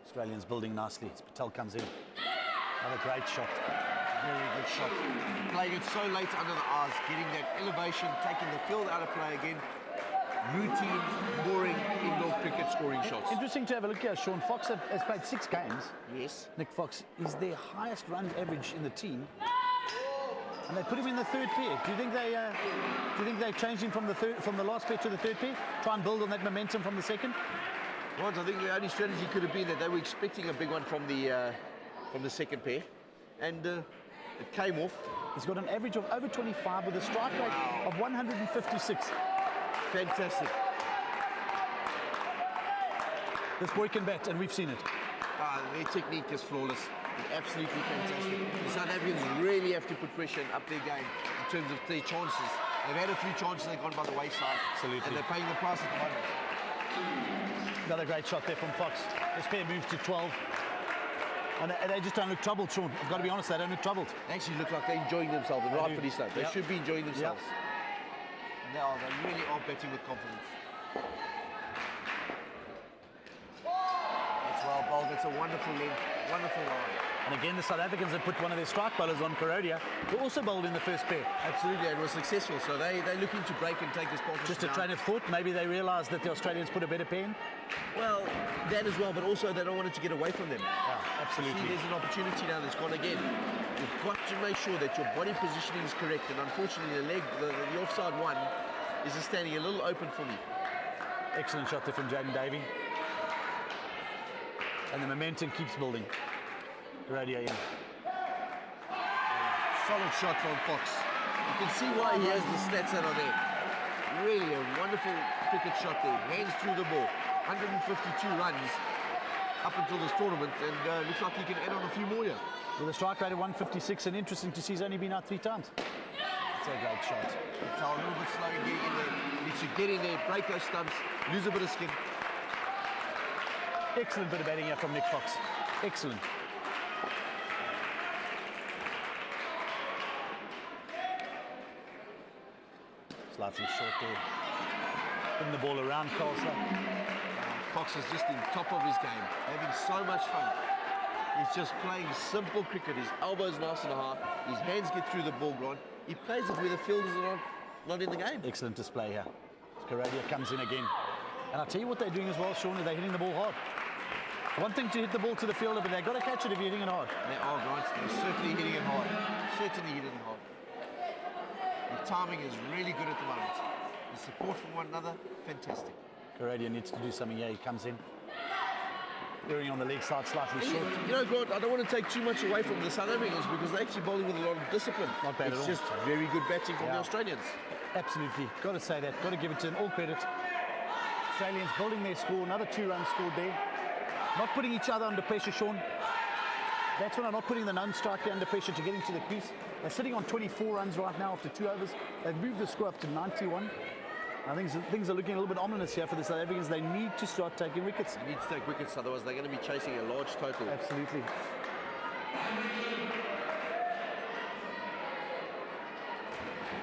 Australians building nicely as Patel comes in. Another great shot. Very good shot. Playing it so late under the eyes, getting that elevation, taking the field out of play again. Routine, boring indoor cricket scoring shots. Interesting to have a look here. Sean Fox has played 6 games. Yes. Nick Fox is their highest run average in the team, and they put him in the 3rd pair. Do you think they changed him from the last pair to the 3rd pair? Try and build on that momentum from the 2nd. Rod, I think the only strategy could have been that they were expecting a big one from the 2nd pair, and it came off. He's got an average of over 25 with a strike rate of 156. Fantastic. This boy can bat, and we've seen it. Their technique is flawless. It's absolutely fantastic. The South Africans really have to put pressure and up their game in terms of their chances. They've had a few chances that have gone by the wayside. Absolutely. And they're paying the price at the moment. Another great shot there from Fox. This pair moves to 12. And they just don't look troubled, Sean. I've got to be honest, they don't look troubled. They actually look like they're enjoying themselves, and rightfully so. They should be enjoying themselves. They really are betting with confidence. That's well bowled. That's a wonderful length, wonderful line. And again, the South Africans have put one of their strike bowlers on Korodia, who also bowled in the 1st pair. Absolutely, and was successful. So they're looking to break and take this partnership. Just a train of thought. Maybe they realised that the Australians put a better pair in. Well, that as well, but also they don't want it to get away from them. Yeah, absolutely. See, there's an opportunity now that's gone again. You've got to make sure that your body positioning is correct, and unfortunately the offside one is just standing a little open for me. Excellent shot there from Jaden Davey. And the momentum keeps building. Radio in. Solid shot from Fox. You can see why he has the stats that are there. Really a wonderful cricket shot there. Hands through the ball. 152 runs up until this tournament, and looks like he can add on a few more here. With a strike rate of 156, and interesting to see he's only been out 3 times. It's a great shot. It's a little bit slow in there. He should get in there, break those stumps, lose a bit of skin. Excellent bit of batting here from Nick Fox. Excellent. Slightly short there. Putting the ball around Khalsa. Fox is just in top of his game, having so much fun. He's just playing simple cricket. His elbows nice and high. His hands get through the ball ground. He plays it where the fielders are not in the game. Excellent display here. Karadia comes in again. And I'll tell you what they're doing as well, Sean, is they're hitting the ball hard. One thing to hit the ball to the fielder, but they've got to catch it if you're hitting it hard. They are, Grant. They're certainly hitting it hard. Certainly hitting it hard. The timing is really good at the moment. The support from one another, fantastic. Karadia needs to do something here. He comes in. Veering on the leg side, slightly short. You know, Grant, I don't want to take too much away from the South Africans because they're actually bowling with a lot of discipline. Not bad at all. It's just very good batting from the Australians. Absolutely. Got to say that. Got to give it to them. All credit. Australians building their score. Another 2 runs scored there. Not putting each other under pressure, Sean. That's when I'm not putting the non-striker under pressure to get into the crease. They're sitting on 24 runs right now after 2 overs. They've moved the score up to 91. I think things are looking a little bit ominous here for the South Africans. They need to start taking wickets. They need to take wickets, otherwise they're going to be chasing a large total. Absolutely.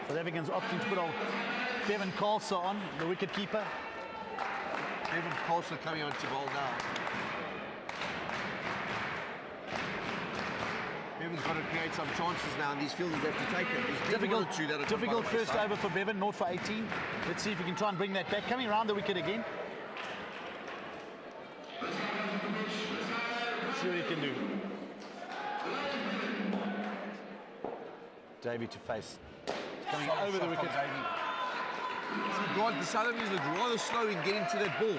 South Africans opting to put old Bevan Khalsa on, the wicket keeper. Bevan Khalsa coming on to bowl now. Bevan's Africa's got to create some chances now, and these fielders have to take it. Difficult first over for Bevan, 0 for 18. Let's see if he can try and bring that back. Coming around the wicket again. Let's see what he can do. Davey to face. It's coming Solid over the shot from wicket. Davey. See, Grant, the South Africans look rather slow in getting to that ball.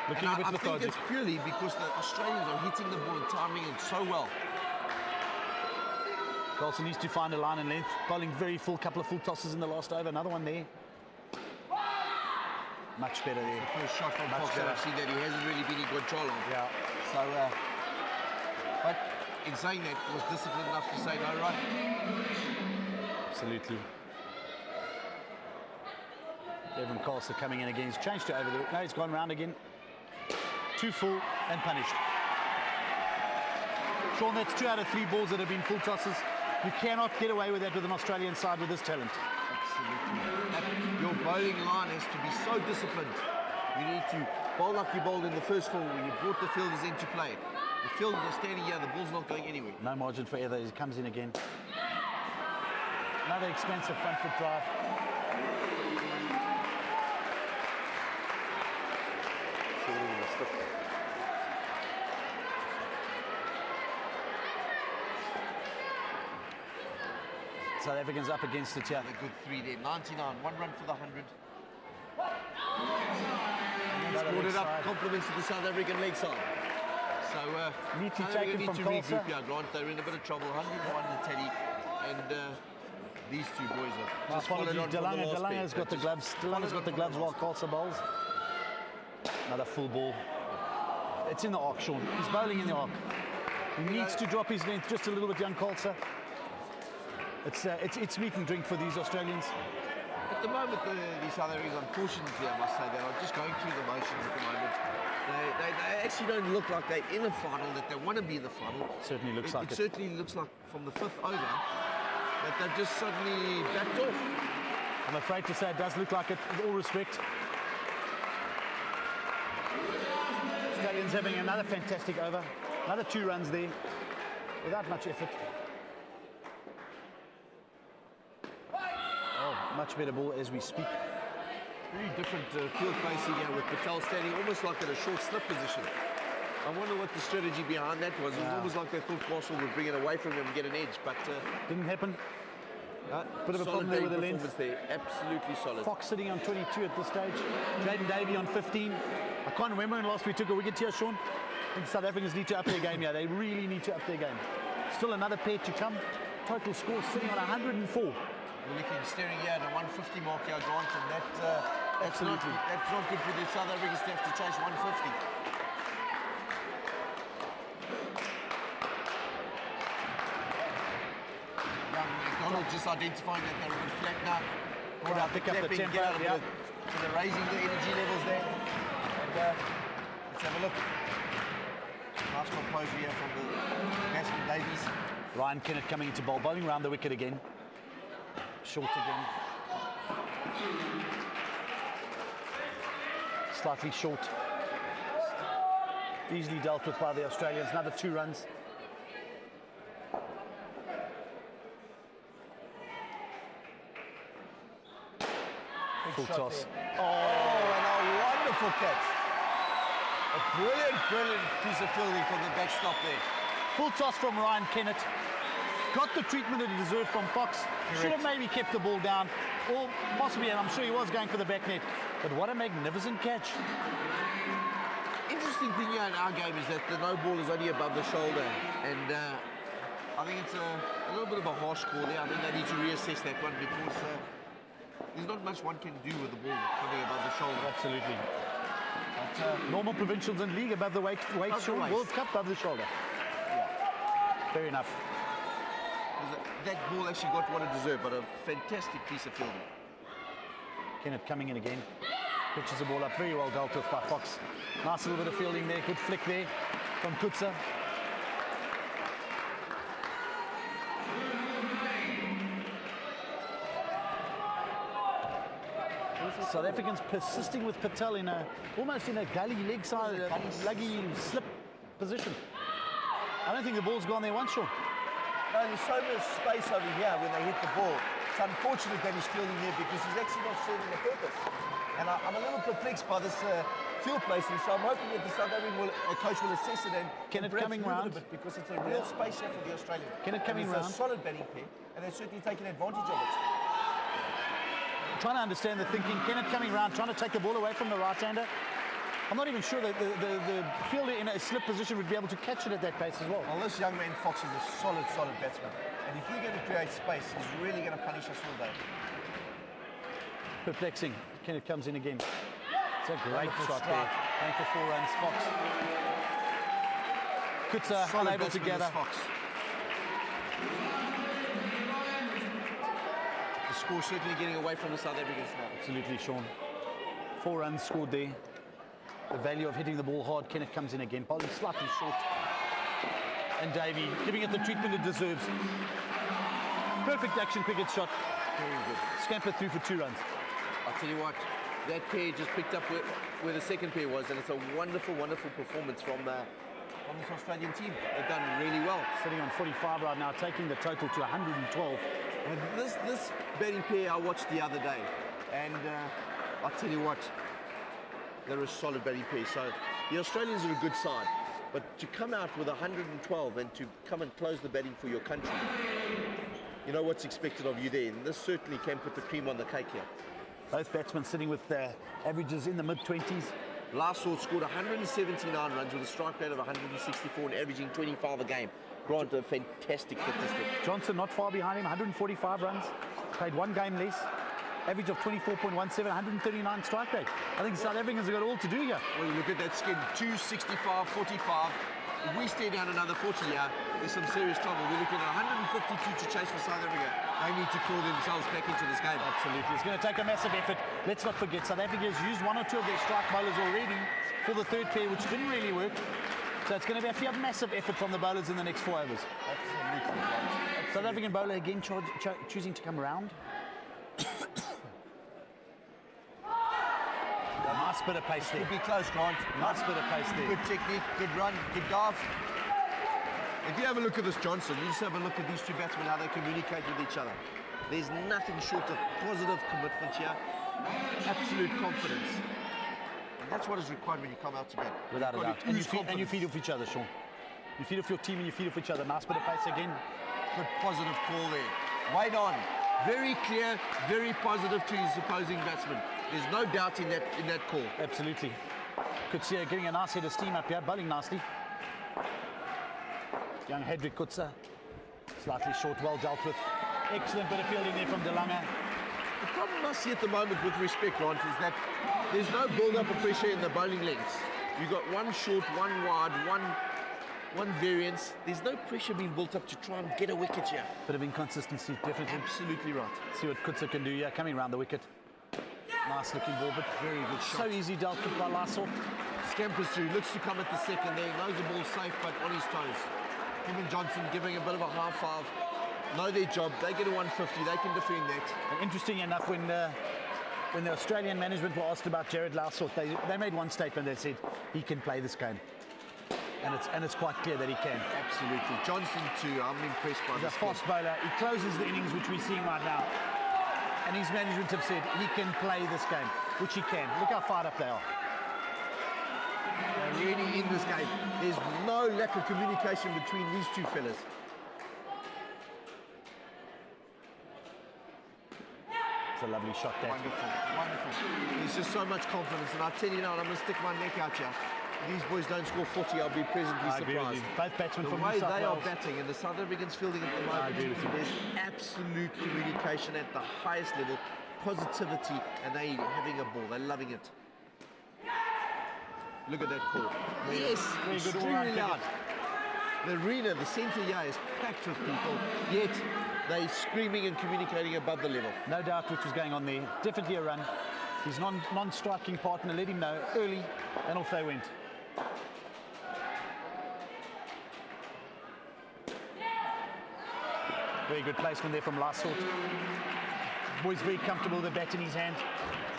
Looking And a bit I think lethargic. it's purely because the Australians are hitting the ball and timing it so well. Carlson needs to find a line and length. Bowling very full, couple of full tosses in the last over. Another one there. Much better there. The first shot from Much Fox that better. I've seen that he hasn't really been in control of. Yeah. So, but in saying that, he was disciplined enough to say no run. Absolutely. Evan Carlson coming in again. He's changed to over the... No, he's gone round again. 2 full and punished. Sean, that's 2 out of 3 balls that have been full tosses. You cannot get away with that with an Australian side with this talent. Absolutely. Your bowling line has to be so disciplined. You need to bowl like you bowled in the first 4 when you brought the fielders into play. The fielders are standing here, the ball's not going anywhere. No margin for error. He comes in again. Another expensive front foot drive. South Africans up against it here. A good 3 there. 99, 1 run for the 100. Another Scored leg it up, side. compliments to the South African leg side. So, Neatly South taken Africa from need to Carlson. regroup here, Grant. They're in a bit of trouble. 101 the Teddy, and these 2 boys are just followed on from the last Delanga's pair. got the gloves. Delanga's got the gloves while Carlson bowls. Another full ball. It's in the arc, Sean. He's bowling in the arc. He needs to drop his length just a little bit, young Carlson. It's meat and drink for these Australians. At the moment, the South Africans, unfortunately, I must say, they are just going through the motions at the moment. They actually don't look like they're in a final, that they want to be in the final. Certainly looks like it. it. Certainly looks like from the 5th over that they've just suddenly backed off. I'm afraid to say it does look like it, with all respect. Australians having another fantastic over. Another 2 runs there, without much effort. Oh, much better ball as we speak. Very different field facing here with Patel standing almost like in a short slip position. I wonder what the strategy behind that was. It was almost like they thought Marshall would bring it away from him and get an edge, but Didn't happen. Bit of a solid problem there with the performance length. there. Absolutely solid. Fox sitting on 22 at this stage. Jaden Davey on 15. I can't remember when last we took a wicket here, Sean. I think South Africans need to up their game here. They really need to up their game. Still another pair to come. Total score sitting on 104. We're looking, staring here at a 150 mark here, Grant, and that's not good for the South Africans to have to chase 150. Young McDonald just identifying that they're a bit flat now. Brought out the Pick up the clapping, tempo, get out a bit yeah. so they're raising the energy levels there. And let's have a look. Nice composure here from the batsman Davies. Ryan Kennett coming into bowl, bowling round the wicket again. Short again. Slightly short. Easily dealt with by the Australians. Another 2 runs. Full toss. Oh, and a wonderful catch. A brilliant piece of fielding from the backstop there. Full toss from Ryan Kennett. Got the treatment that he deserved from Fox. Should have maybe kept the ball down. Or possibly, and I'm sure he was going for the back net. But what a magnificent catch. Interesting thing here in our game is that the no ball is only above the shoulder. And I think it's a little bit of a harsh call there. I think they need to reassess that one because there's not much one can do with the ball coming above the shoulder. Absolutely. But, normal provincials and league above the weight Above the Sean, waist. World Cup above the shoulder. Fair enough. That ball actually got what it deserved, but a fantastic piece of fielding. Kennett coming in again. Pitches the ball up, very well dealt with by Fox. Nice little bit of fielding there, good flick there from Kutsa. South Africans persisting with Patel in almost in a gully leg side, leggy slip position. I don't think the ball's gone there once, Sean. No, there's so much space over here when they hit the ball. It's unfortunate that he's fielding there because he's actually not serving the purpose. And I'm a little perplexed by this field placing, so I'm hoping that the South African coach will assess it and Kenneth perhaps coming move it round. a bit because it's a real space here for the Australians. Kenneth coming and it's round. a solid batting pair, and they're certainly taking advantage of it. Trying to understand the thinking. Kenneth coming round, trying to take the ball away from the right-hander. I'm not even sure that the fielder in a slip position would be able to catch it at that pace as well. Well, this young man Fox is a solid batsman. And if you're going to create space, he's really going to punish us all day. Perplexing. Kenneth comes in again. It's a great Wonderful shot strike. there. Going for 4 runs, Fox. Kutsa Solid unable to batsman, this gather. Fox. The score certainly getting away from the South Africans now. Absolutely, Sean. 4 runs scored there. The value of hitting the ball hard. Kenneth comes in again, bowling slightly short. And Davey giving it the treatment it deserves. Perfect action cricket shot. Very good. Scampered through for 2 runs. I'll tell you what, that pair just picked up where the second pair was, and it's a wonderful performance from this Australian team. They've done really well. Sitting on 45 right now, taking the total to 112. And this batting pair I watched the other day, and I'll tell you what, they're a solid batting pair. So the Australians are a good side, but to come out with 112 and to come and close the batting for your country, you know what's expected of you there. And this certainly can put the cream on the cake here. Both batsmen sitting with averages in the mid-20s. Lassor scored 179 runs with a strike rate of 164 and averaging 25 a game. Grant, a fantastic statistic. Johnson not far behind him, 145 runs. Played 1 game less. Average of 24.17, 139 strike rate. I think the South Africans have got all to do here. Well, you look at that skin, 265, 45. If we stay down another 40 here, there's some serious trouble. We're looking at 152 to chase for South Africa. They need to claw themselves back into this game. Absolutely. It's going to take a massive effort. Let's not forget, South Africa has used 1 or 2 of their strike bowlers already for the third pair, which didn't really work. So it's going to be a massive effort from the bowlers in the next 4 overs. Absolutely. South African bowler again choosing to come around. Nice bit of pace there. Could be close, Grant. Nice bit of pace there. Good technique, good run, good dive. If you have a look at this Johnson, you just have a look at these two batsmen, how they communicate with each other. There's nothing short of positive commitment here, absolute confidence. And that's what is required when you come out to bat. Without a You've got doubt. to And ooze you feed confidence. off each other, Sean. You feed off your team and you feed off each other. Nice bit of pace again. Good positive call there. Wait on. Very clear, very positive to his opposing batsman. There's no doubt in that call. Absolutely. Kutsa getting a nice head of steam up here, bowling nicely. Young Hedrick Kutsa. Slightly short, well dealt with. Excellent bit of fielding there from DeLange. The problem I see at the moment with respect, Grant, is that there's no build-up of pressure in the bowling lengths. You've got 1 short, 1 wide, one variance. There's no pressure being built up to try and get a wicket here. Bit of inconsistency, definitely. Absolutely right. See what Kutsa can do here, coming around the wicket. Nice looking ball, but Very good shot. so easy dealt with by Lassor. Scampers through, looks to come at the second there, knows the ball's safe but on his toes. Him and Johnson giving a bit of a half five. Know their job, they get a 150, they can defend that. And interesting enough, when the Australian management were asked about Jared Lassor, they made one statement. They said he can play this game, and it's quite clear that he can. Absolutely. Johnson too, I'm impressed by He's a this fast kid. bowler. He closes the innings, which we're seeing right now. And his management have said he can play this game, which he can. Look how fired up they are. They're really in this game. There's no lack of communication between these two fellas. It's a lovely shot there. Wonderful, wonderful. There's just so much confidence, and I tell you now, and I'm going to stick my neck out here. If these boys don't score 40, I'll be pleasantly I agree with surprised. you. Both batsmen The from way New South they are Wales. batting and the South Africans fielding at the I agree moment, with you. there's absolute communication at the highest level, positivity, and they having a ball. They're loving it. Look at that call. Yes, very good extremely all-round loud. The arena, the centre here is packed with people, yet they're screaming and communicating above the level. No doubt which was going on there. Definitely a run. His non-striking partner let him know early, and off they went. Very good placement there from Lassor. Boy's very comfortable with the bat in his hand.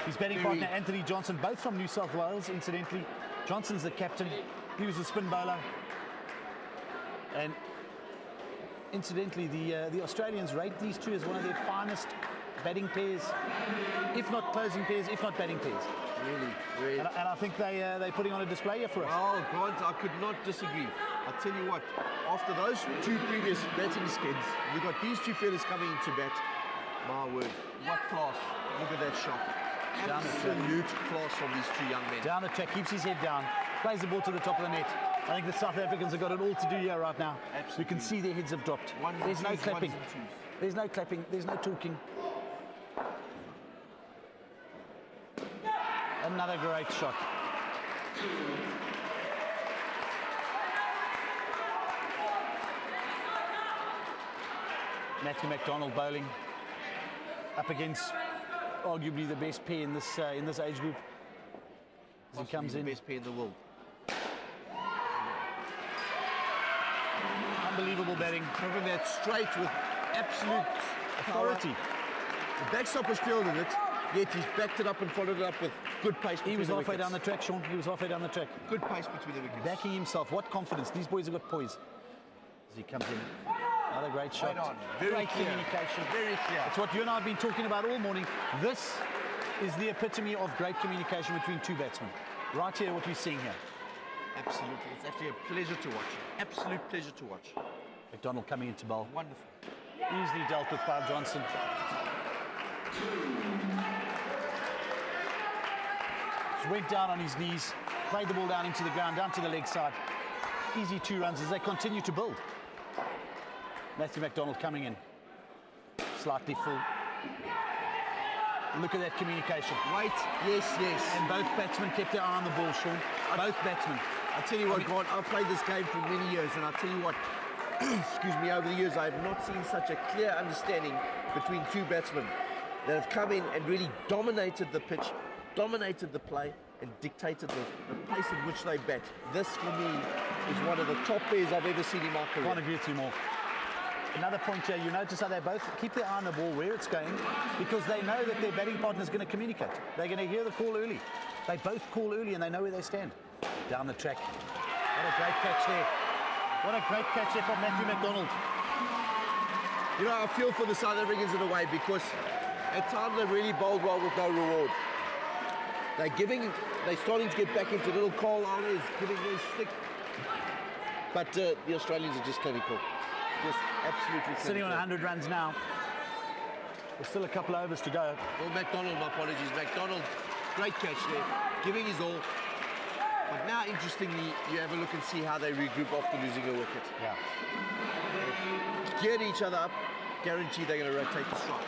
His batting Very. partner, Anthony Johnson, both from New South Wales, incidentally. Johnson's the captain. He was a spin bowler. And Incidentally, the Australians rate these two as one of their finest batting pairs, if not closing pairs, if not batting pairs. Really. And I think they're putting on a display here for us. Well, Grant, I could not disagree. I'll tell you what, after those two previous batting skids, we got these two fellas coming into bat. My word, what class. Look at that shot. Down the track. Absolute class from these two young men. Down the track, keeps his head down, plays the ball to the top of the net. I think the South Africans have got it all to do here right now. Absolutely. You can see their heads have dropped. There's no clapping. There's no clapping. There's no talking. Another great shot. Matthew McDonald bowling up against arguably the best pair in this age group. As he comes the in, best pair in the world. unbelievable batting. Covering that straight with absolute Authority. The backstopper's fielded it, yet he's backed it up and followed it up with good pace between He was the halfway wickets. down the track, Sean. He was halfway down the track. Good pace between the wickets. Backing himself. What confidence. These boys have got poise. As he comes in. Another great shot. Right on. Very Great clear. communication. Very clear. It's what you and I have been talking about all morning. This is the epitome of great communication between two batsmen. Right here, what we're seeing here. Absolutely. It's actually a pleasure to watch. Absolute pleasure to watch. McDonald coming into bowl. Wonderful. Easily dealt with by Johnson. Just went down on his knees, played the ball down into the ground, down to the leg side. Easy 2 runs as they continue to build. Matthew McDonald coming in. Slightly full. Look at that communication. Wait, yes. And both batsmen kept their eye on the ball, Sean. Both batsmen. I tell you what, Grant, I've played this game for many years, and I tell you what, excuse me, over the years, I have not seen such a clear understanding between two batsmen that have come in and really dominated the pitch, dominated the play, and dictated the pace at which they bat. This, for me, is one of the top pairs I've ever seen in my career. Can't agree with you more. Another point here, you notice how they both keep their eye on the ball where it's going because they know that their batting partner is going to communicate. They're going to hear the call early. They both call early and they know where they stand. Down the track. What a great catch there. What a great catch there from Matthew McDonald. You know, I feel for the South Africans in a way because at times they really bowled well with no reward. They're starting to get back into little coal hours, giving their stick. But the Australians are just clinical. Just absolutely clinical. Sitting on 100 runs now. There's still a couple of overs to go. Well, McDonald, my apologies. McDonald, great catch there, giving his all. But now, interestingly, you have a look and see how they regroup after losing a wicket. Yeah. Geared each other up, guarantee they're going to rotate the strike.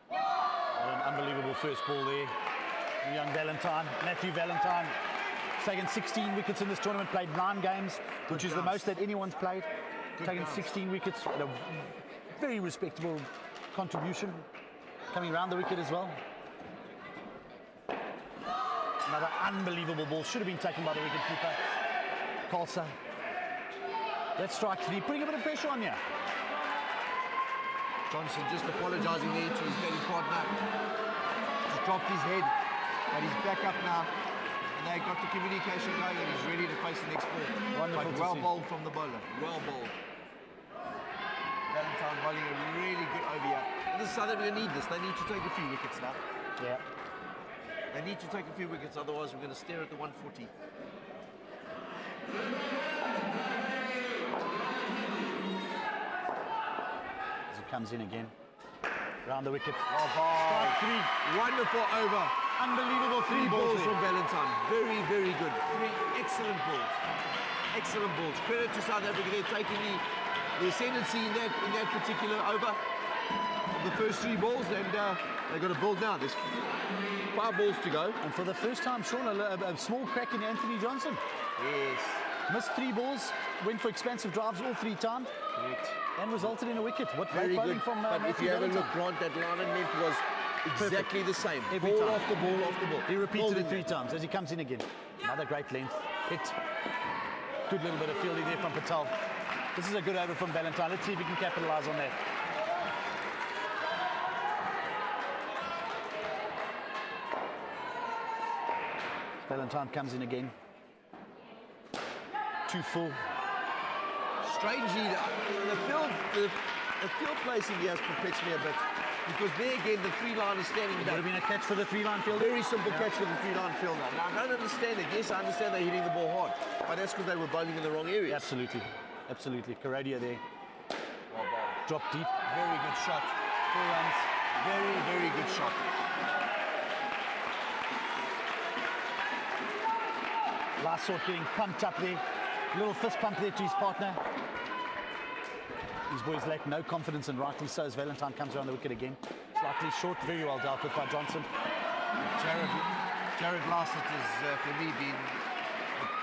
What an unbelievable first ball there. Young Valentine, Matthew Valentine. Taken 16 wickets in this tournament, played 9 games, which is the most that anyone's played. Taken 16 wickets, a very respectable contribution. Coming around the wicket as well. Another unbelievable ball, should have been taken by the wicketkeeper. Khalsa. That's strike 3, putting a bit of pressure on you. Johnson just apologising there to his batting partner. He's dropped his head, but he's back up now. And they got the communication going and he's ready to face the next ball. Wonderful But to well see. bowled from the bowler, well bowled. Valentine bowling a really good over here. And the South Africa need this, they need to take a few wickets now. Yeah. They need to take a few wickets, otherwise we're going to stare at the 140. As he comes in again. Round the wicket. Oh, Strike 3. wonderful over. Unbelievable 3 balls Balls there. from Valentine. Very, very good. 3 excellent balls. Excellent balls. Credit to South Africa. They're taking the ascendancy in that particular over. The first 3 balls, and they've got to build now. There's 5 balls to go. And for the first time, Sean, a small crack in Anthony Johnson. Yes. Missed 3 balls, went for expansive drives all 3 times, Correct. and resulted in a wicket. What Very great bowling good. from But if Matthew you have a Valentine. look, Grant, that line and length was exactly the same. Every ball time. after ball after ball. He repeated Holding it 3 that. times as he comes in again. Another great length. Hit. Good little bit of fielding there from Patel. This is a good over from Valentine. Let's see if he can capitalise on that. Valentine comes in again. Too full. Strangely, the field placing here has perplexed me a bit. Because there again, the three line is standing Would back. have been a catch for the 3-line fielder. Very simple catch for the three line fielder. Now, I don't understand it. Yes, I understand they're hitting the ball hard. But that's because they were bowling in the wrong area. Absolutely. Absolutely. Karadia there. Well bowled. Drop deep. Very good shot. 4 runs. Very, very good shot. Last sort getting pumped up there. Little fist pump there to his partner. These boys lack no confidence, and rightly so, as Valentine comes around the wicket again. Slightly short, very well dealt with by Johnson. Jared Lassett has, for me, been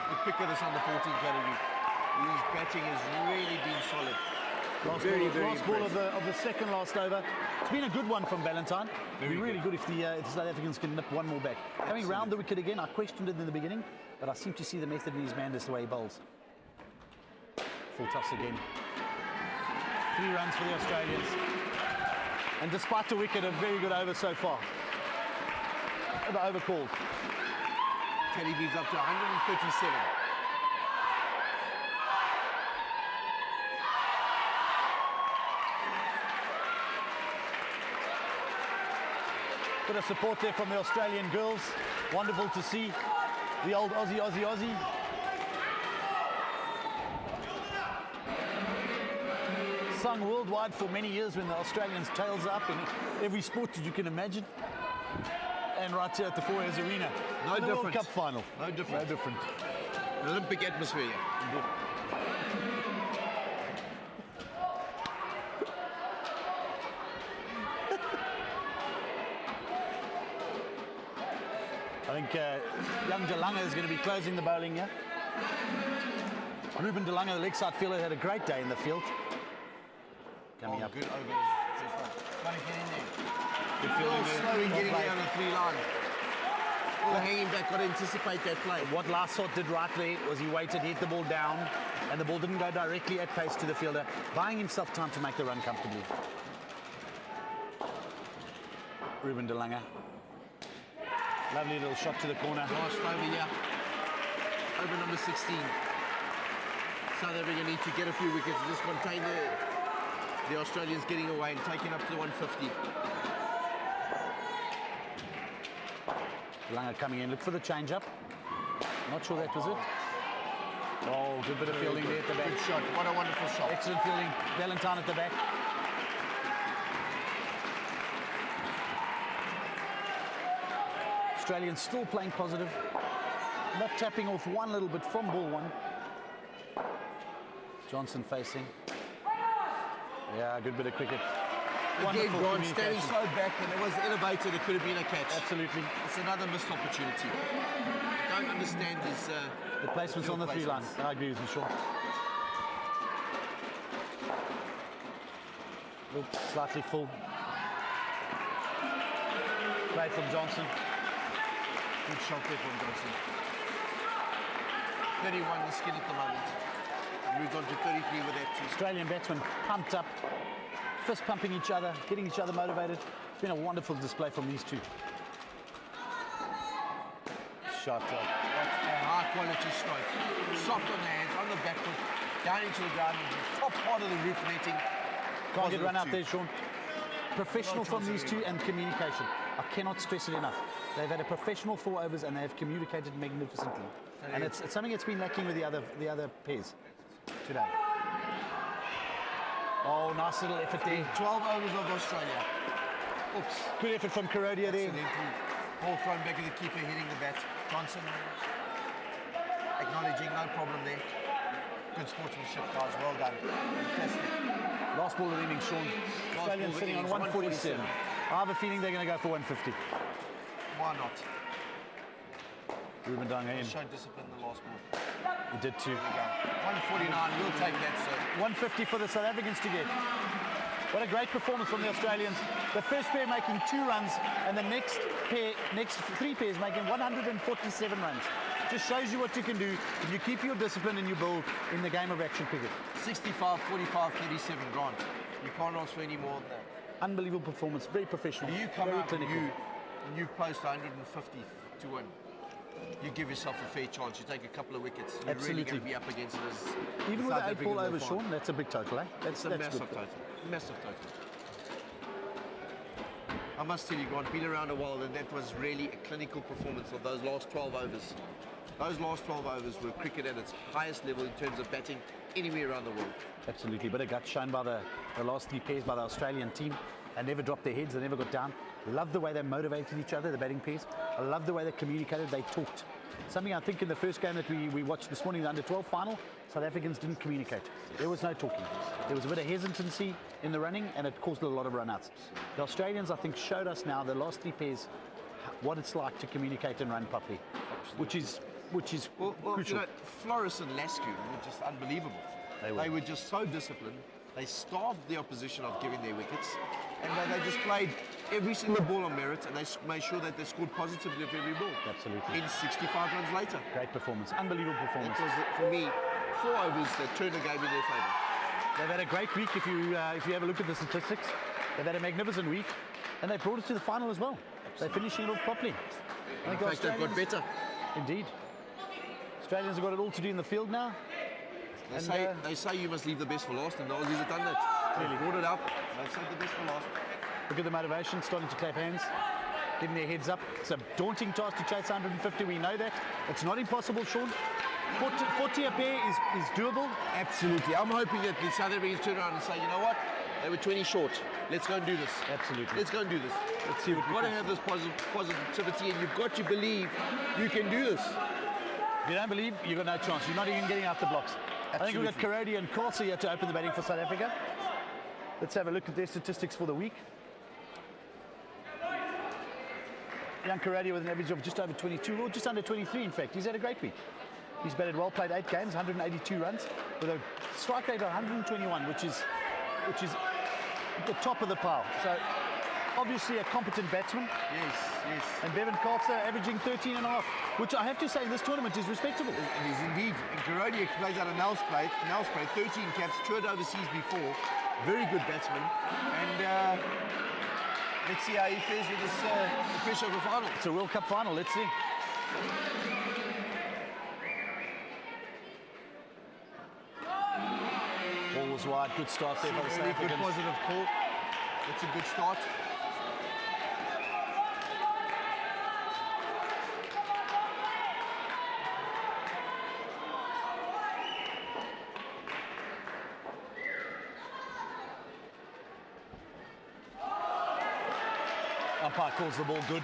the pick of this under 14 category. His batting has really been solid. Last ball of the second last over. It's been a good one from Valentine. It'd be really good if the South Africans can nip one more back. Coming round the wicket again, I questioned it in the beginning, but I seem to see the method in his madness the way he bowls. Full toss again. 3 runs for the Australians. And despite the wicket, a very good over so far. The over called. Teddy moves up to 137. Bit of support there from the Australian girls. Wonderful to see. The old Aussie. Sung worldwide for many years when the Australians' tails are up in every sport that you can imagine. And right here at the 4S Arena. No in the World different. Cup final. No different. No different. An Olympic atmosphere here. Indeed. I think young DeLange is going to be closing the bowling here. Ruben DeLange, the leg side fielder, had a great day in the field. Coming up. Good over. Trying to get in there. Good Still fielding there. slow in Well getting played. there on the 3 line. Still hanging back, got to anticipate that play. What last sort did rightly was he waited, hit the ball down, and the ball didn't go directly at pace to the fielder, buying himself time to make the run comfortably. Ruben DeLange. Lovely little shot to the corner. Last over here. Over number 16. South Africa need to get a few wickets to just contain the Australians getting away and taking up to the 150. DeLange coming in, look for the change up. Not sure that was it. Oh, good bit of fielding there at the back. Good shot. What a wonderful shot. Excellent fielding. Valentine at the back. Australians still playing positive. Not tapping off one little bit from ball one. Johnson facing. Yeah, good bit of cricket. Again, Wonderful Grant standing communication. so back and it was elevated, it could have been a catch. Absolutely. It's another missed opportunity. Don't understand his... The placements on the 3 line. I agree with you, Sean. Oops, slightly full. Play from Johnson. Good shot there from Johnson. 31 the skin at the moment. Moved on to 33 with that too. Australian batsmen pumped up, fist pumping each other, getting each other motivated. It's been a wonderful display from these two. Shot. What a high quality stroke. Soft on the hands, on the back foot, down into the ground, the top part of the roof netting. Can't get run out Positive there, Sean. Professional from these two and communication. I cannot stress it enough. They've had a professional 4 overs and they have communicated magnificently. And it's something that's been lacking with the other pairs today. Oh, nice little effort there. 12 overs of Australia. Oops. Good effort from Karadia there. Accidentally. Ball thrown back at the keeper, hitting the bat. Johnson acknowledging, no problem there. Good sportsmanship, guys. Well done. Fantastic. Last ball of the innings, Sean. Australians ball of sitting on innings, 147. I have a feeling they're going to go for 150. Why not? Ruben Dunga in. Showed discipline in the last ball. He did too. There we go. 149, we'll take that, sir. 150 for the South Africans to get. What a great performance from the Australians. The first pair making 2 runs and the next 3 pairs making 147 runs. Just shows you what you can do if you keep your discipline and you build in the game of action cricket. 65, 45, 37, Grant. You can't ask for any more than that. Unbelievable performance, very professional, You come very out and clinical. you post 150 to win. you give yourself a fair chance. You take a couple of wickets. You're really Absolutely. going to be up against it as Even with South the 8 African ball over, will find. Sean, that's a big total, eh? It's a that's massive good. total. Massive total. I must tell you, Grant, been around a while, and that was really a clinical performance of those last 12 overs. Those last 12 overs were cricket at its highest level in terms of batting anywhere around the world. Absolutely, but a gut shown by the last 3 pairs by the Australian team. They never dropped their heads, they never got down. Love the way they motivated each other, the batting pairs. I love the way they communicated, they talked. Something I think in the first game that we watched this morning, the under-12 final, South Africans didn't communicate. There was no talking. There was a bit of hesitancy in the running, and it caused a lot of run-outs. The Australians, I think, showed us now, the last 3 pairs, what it's like to communicate and run properly, which is Well, crucial. you know, Floris and Laskew were just unbelievable. They were just so disciplined. They starved the opposition of giving their wickets, and they just played every single ball on merit, and they made sure that they scored positively of every ball. Absolutely. In 65 runs later. Great performance, unbelievable performance. That was, for me, 4 overs that turned the game in their favour. They've had a great week if you have a look at the statistics. They've had a magnificent week, and they brought it to the final as well. They're finishing it off properly. I In think fact, they've got better. Indeed. Australians have got it all to do in the field now. They say you must leave the best for last, and the Aussies have done that. Really brought it up. They've said the best for last. Look at the motivation, starting to clap hands, giving their heads up. It's a daunting task to chase 150, we know that. It's not impossible, Sean. 40 a pair is doable. Absolutely. I'm hoping that the South Africans turn around and say, you know what? They were 20 short. Let's go and do this. Absolutely. Let's go and do this. Let's see what You've got to have this positivity, and you've got to believe you can do this. If you don't believe, you've got no chance. You're not even getting out the blocks. I think we've got Karodi and Corsa here to open the batting for South Africa. Let's have a look at their statistics for the week. Young Karodi with an average of just over 22, or just under 23 in fact. He's had a great week. He's batted well, played 8 games, 182 runs, with a strike rate of 121, which is the top of the pile. So obviously a competent batsman. Yes, yes. And Bevan Carter averaging 13.5, which I have to say in this tournament is respectable. It is indeed. And Karodi plays out of Nelspruit, 13 caps, toured overseas before. Very good batsman. And let's see how he fares with this the pressure of the final. It's a World Cup final, let's see. Ball was wide, good start there by the South Very good Africans. positive call. That's a good start. Umpire calls the ball good.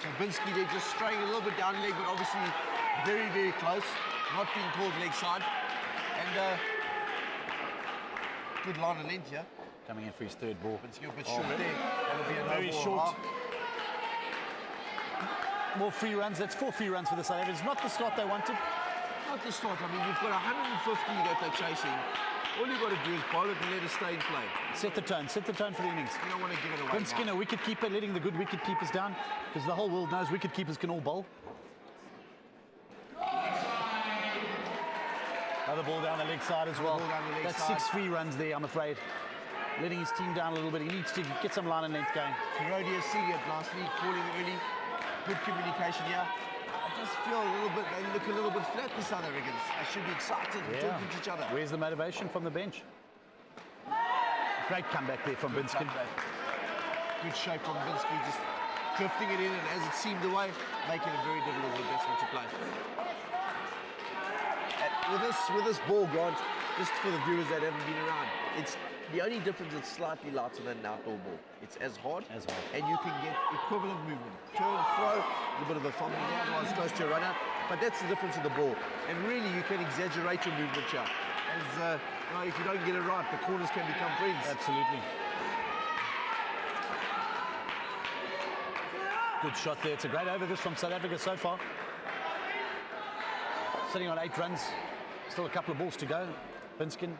So Binsky, they're just straying a little bit down leg, but obviously very, very close. Not being called leg side. And good line of length here. Coming in for his 3rd ball. Binsky a bit short there. That'll be a Very no ball short. half. More free runs. That's 4 free runs for the South Africans. Not the start they wanted. Not the start. I mean, you've got 150 that they're chasing. All you've got to do is bowl it and let it stay in play. Set the tone for the innings. You don't want to give it away. Bin Skinner, wicket keeper, letting the good wicket keepers down, because the whole world knows wicket keepers can all bowl. Another ball down the leg side as well. Ball down the leg That's side. 6 free runs there, I'm afraid. Letting his team down a little bit. He needs to get some line and length going. Karodi has seen it last week, falling early. Good communication here. I just feel a little bit, they look a little bit flat, the South Africans. They should be excited and talking to each other. Where's the motivation from the bench? Great comeback there from Binskin. Good shape from Binsky, just drifting it in, and as it seemed away, making it very difficult for the batsman to play. With this ball, Grant, just for the viewers that haven't been around, it's the only difference is slightly lighter than an outdoor ball. It's as hard, and you can get equivalent movement. Turn, throw, a little bit of a fumble there, otherwise close to a runner, but that's the difference of the ball. And really, you can exaggerate your movement here. As, you know, if you don't get it right, the corners can become friends. Absolutely. Good shot there. It's a great over this from South Africa so far. Sitting on 8 runs. Still a couple of balls to go. Binskin.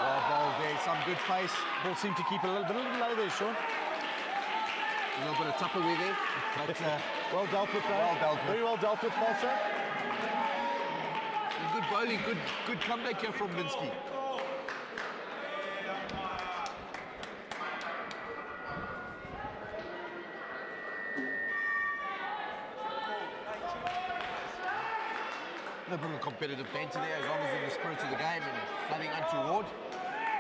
Well bowled there, some good pace. Ball seemed to keep it a little low there, Sean. A little bit of Tupperware there. But, Well dealt with, though. Well dealt with. Very well dealt with, Balsa. good bowling, good comeback here from Binsky. A bit of competitive banter there, as long as in the spirit of the game and nothing untoward.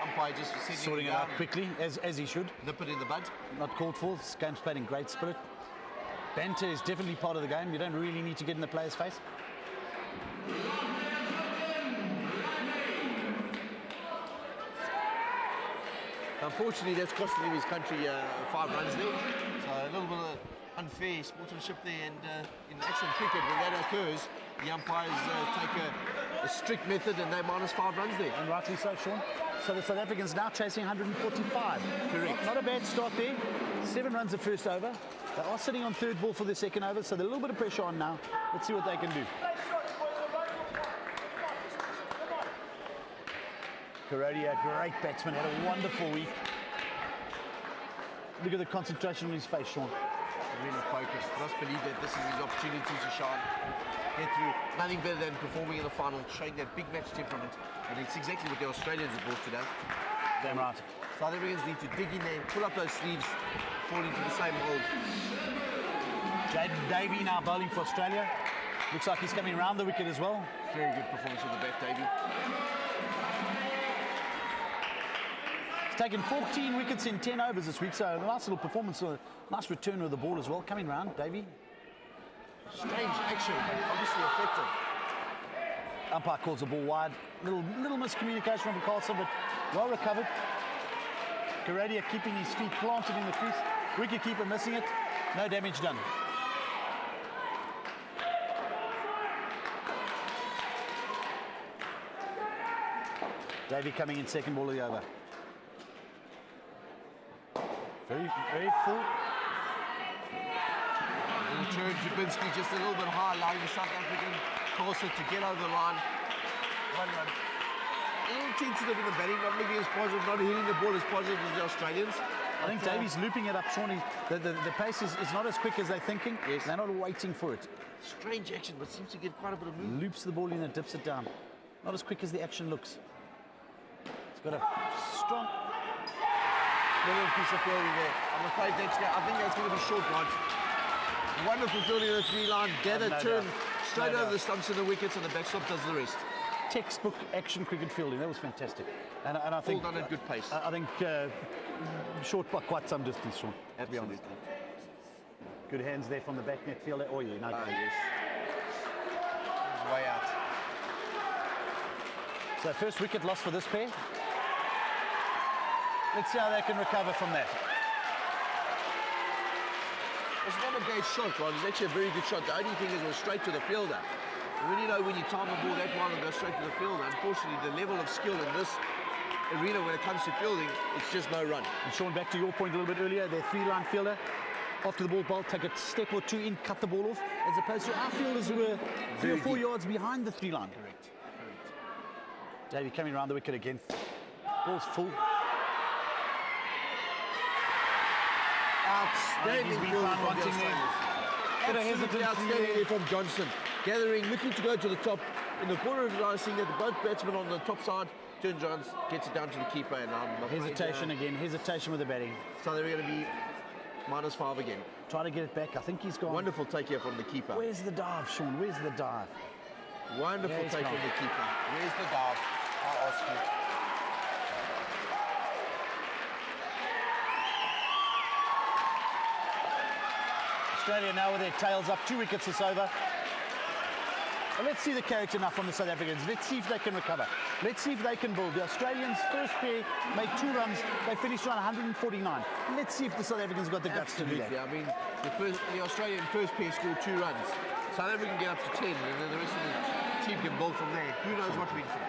Umpire just Sorting it out quickly, as he should. Nip it in the bud. Not called for. This game's played in great spirit. Banter is definitely part of the game. You don't really need to get in the player's face. Unfortunately, that's costing him his country 5 runs there. So a little bit of unfair sportsmanship there. And in action cricket, when that occurs, the umpires take a strict method and they minus 5 runs there. And rightly so, Sean. So the South Africans now chasing 145. Correct. Not a bad start there. 7 runs the first over. They are sitting on third ball for the second over, so there's a little bit of pressure on now. Let's see what they can do. Karodia, great batsman, had a wonderful week. Look at the concentration on his face, Sean. Really focused. Must believe that this is his opportunity to shine. Get through. Nothing better than performing in the final, showing that big match temperament. And it's exactly what the Australians have brought today. Damn right. South Africans need to dig in there, pull up those sleeves, fall into the same mold. Jaden Davey now bowling for Australia. Looks like he's coming round the wicket as well. Very good performance with the bat, Davey. He's taken 14 wickets in 10 overs this week, so a nice little performance, a nice return with the ball as well. Coming round, Davey. Strange action, but obviously effective. Umpire calls the ball wide. Little miscommunication from Carlson, but well recovered. Karodia keeping his feet planted in the crease. Wicketkeeper missing it. No damage done. Davey coming in second ball of the over. Very full. Return Jabinski just a little bit high, allowing the South African Carlson to get over the line. 1 run. A little tentative in the batting, not looking as positive, not hitting the ball as positive as the Australians. I think Davey's looping it up, Shawnee. The pace is not as quick as they're thinking. Yes. They're not waiting for it. Strange action, but seems to get quite a bit of movement. Loops the ball in and dips it down. Not as quick as the action looks. It's got a strong... Brilliant piece of fielding there. I'm afraid I think that's going to be short one. Wonderful fielding of the 3-line. Gather, turn, straight over the stumps and the wickets, and the backstop does the rest. Textbook action cricket fielding. That was fantastic. And I think... All done at good pace. I think short by quite some distance, Sean. To be honest. Good hands there from the back net fielder. Oh, yeah. No, Yes. He's way out. So first wicket lost for this pair. Let's see how they can recover from that. It's not a great shot, Ron. It's actually a very good shot. The only thing is it was straight to the fielder. And when you time the ball that well and go straight to the fielder, unfortunately, the level of skill in this arena when it comes to fielding, it's just no run. And Sean, back to your point a little bit earlier, their 3-line fielder, after the ball bowled, take a step or two in, cut the ball off, as opposed to our fielders who were 3 or 4 yards behind the 3-line. Correct. Davey coming around the wicket again. Ball's full. Outstanding He's been fielding found from the wanting there. Australians. Bit of Absolutely hesitancy outstanding there. there from Johnson. Gathering, looking to go to the top. In the corner of his eye, seeing that the both batsmen on the top side, turns around, gets it down to the keeper. And I'm afraid, Hesitation again, hesitation with the batting. So they're going to be -5 again. Try to get it back. I think he's gone. Wonderful take here from the keeper. Where's the dive, Sean? Where's the dive? Wonderful Yeah, he's take gone. from the keeper. Where's the dive? I ask you. Australia now with their tails up, 2 wickets this over. Well, let's see the character now from the South Africans. Let's see if they can recover. Let's see if they can build. The Australians' first pair made 2 runs. They finished on 149. Let's see if the South Africans got the guts to do Absolutely. that. I mean, the Australian first pair scored 2 runs. South Africa can get up to 10, and then the rest of the team can build from there. Who knows what we're in for?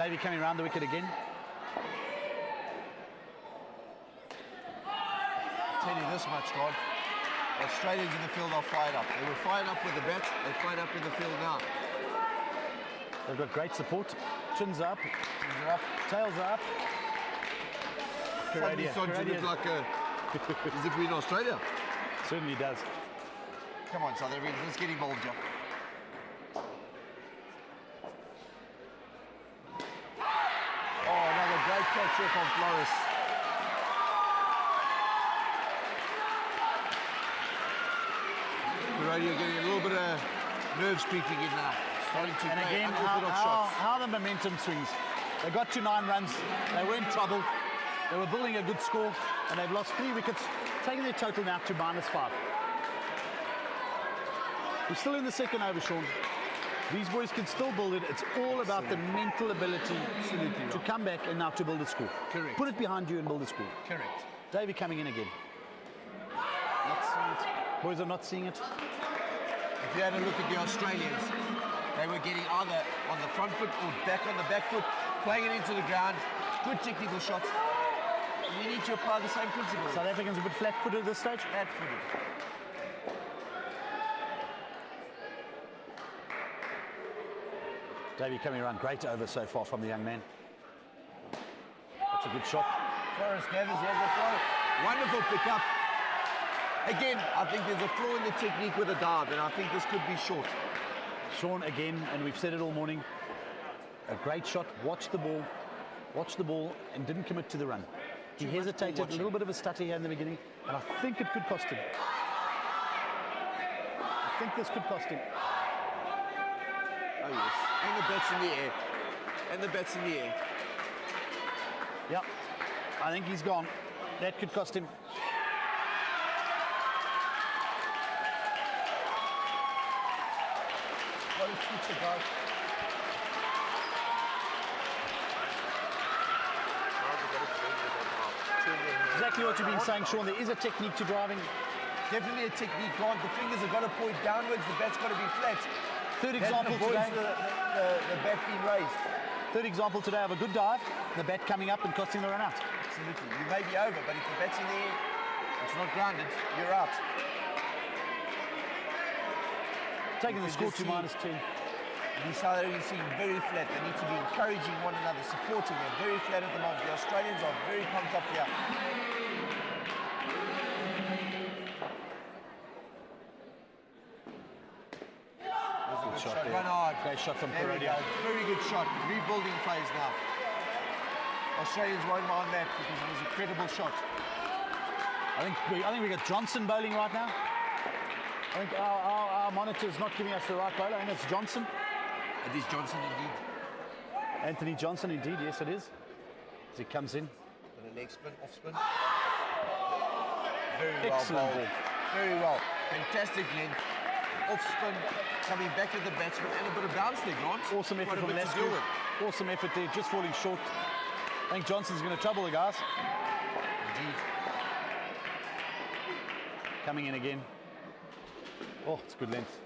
Davey coming around the wicket again. Tell you this much, God. Australians in the field are fired up. They were fired up with the bat. They're fired up in the field now. They've got great support. Chins up, They're up. tails are up. Suddenly starting to look like as if we're in Australia. Certainly does. Come on, South Africans, let's get involved here. Oh, another great catch here from Flores. Karodia getting a little bit of nerves creeping in now. Starting to And play again, unorthodox shots. how the momentum swings. They got to 9 runs. They were in trouble. They were building a good score, and they've lost 3 wickets, taking their total now to -5. We're still in the second over, Sean. These boys can still build it. It's all about the mental ability to come back and now to build a score. Correct. Put it behind you and build a score. Correct. Davey coming in again. Let's see it. Boys are not seeing it. If you had a look at the Australians, they were getting either on the front foot or back on the back foot, playing it into the ground. Good technical shots. We need to apply the same principle. South Africans a bit flat-footed at this stage. Flat-footed. Davey coming around, great over so far from the young man. That's a good shot. Forrest gathers, he has a throw. Wonderful pickup. Again, I think there's a flaw in the technique with a dive, and I think this could be short. Sean again, and we've said it all morning, a great shot, watched the ball, and didn't commit to the run. He Too much hesitated, ball a little bit of a stutter here in the beginning, and I think it could cost him. I think this could cost him. Oh yes, and the bat's in the air. And the bat's in the air. Yep, I think he's gone. That could cost him. What a future guy. Exactly what you've been saying, Sean. There is a technique to driving. Definitely a technique, Grant. The fingers have got to point downwards, the bat's got to be flat. Third That example avoids today. the bat being raised. Third example today of a good dive, the bat coming up and costing the run out. Absolutely. You may be over, but if the bat's in the air, it's not grounded, you're out. Taking the You score just to see- -10. These South Africans seem very flat. They need to be encouraging one another, supporting. They're very flat at the moment. The Australians are very pumped up here. Good shot there. Run hard. Great shot from There we Pereira. go. Very good shot. Rebuilding phase now. Australians won't mind that because it was a credible shot. I think we got Johnson bowling right now. I think our monitor is not giving us the right bowler, and it's Johnson. It is Johnson indeed. Anthony Johnson, indeed, yes it is. As he comes in. And a leg spin, off spin. Very well Excellent bowled. ball. Very well. Fantastic length. Off spin, coming back at the batsman, and a bit of bounce there, Grant. Awesome effort Quite a from bit to Leslie. deal with. Awesome effort there, just falling short. I think Johnson's going to trouble the guys. Indeed. Coming in again. Oh, it's good length.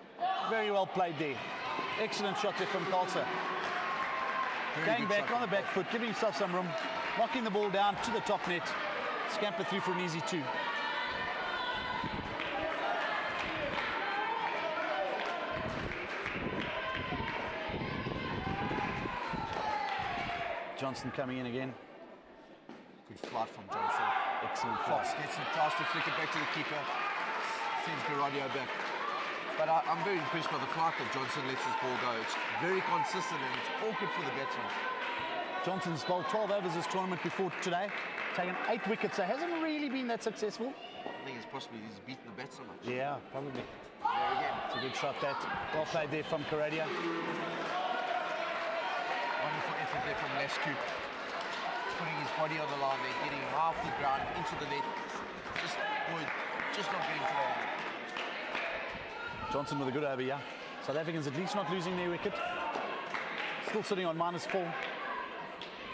Very well played there. Excellent shot there from Khalsa. Very Going good back shot on the from back foot, giving himself some room, knocking the ball down to the top net. Scamper through for an easy 2. Johnson coming in again. Good flight from Johnson. Excellent Fox flight. gets it, tries to flick it back to the keeper. Sends Garadio back. But I'm very impressed by the flight that Johnson lets his ball go. It's very consistent and it's awkward for the batsman. Johnson's bowled 12 overs this tournament before today, taken 8 wickets, so hasn't really been that successful. I think it's possibly he's beaten the bat so much. Yeah, probably. There again. It's a good shot that. Well played there from Karadia. Wonderful effort there from Lescu. Putting his body on the line there, getting him off the ground, into the net. Just not getting to that. Johnson with a good over, yeah. South Africans at least not losing their wicket. Still sitting on -4.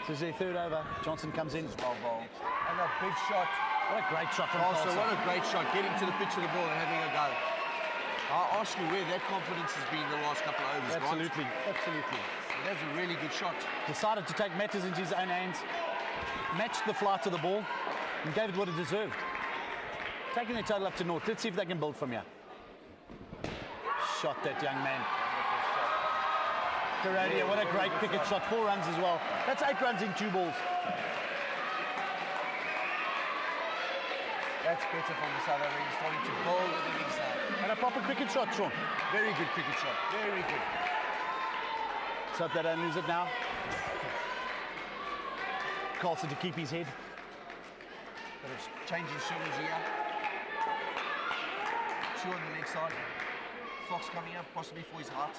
This is their third over. Johnson comes in. Well bowled. And a big shot. What a great shot from Also, Khalsa. what a great shot, getting to the pitch of the ball and having a go. I ask you where that confidence has been the last couple of overs. Grant. Absolutely, absolutely. That's a really good shot. Decided to take matters into his own hands, matched the flight of the ball, and gave it what it deserved. Taking the total up to 0. Let's see if they can build from here. Shot that young man. Karadia, what a great cricket shot. 4 runs as well. That's 8 runs in 2 balls. That's better from the South Africans, starting to bowl at the leg side. And a proper cricket shot, Sean. Very good cricket shot, very good. Let's hope they don't lose it now. Carlson to keep his head. Bit of changing strategy here. 2 on the leg side. Fox coming up, possibly for his heart.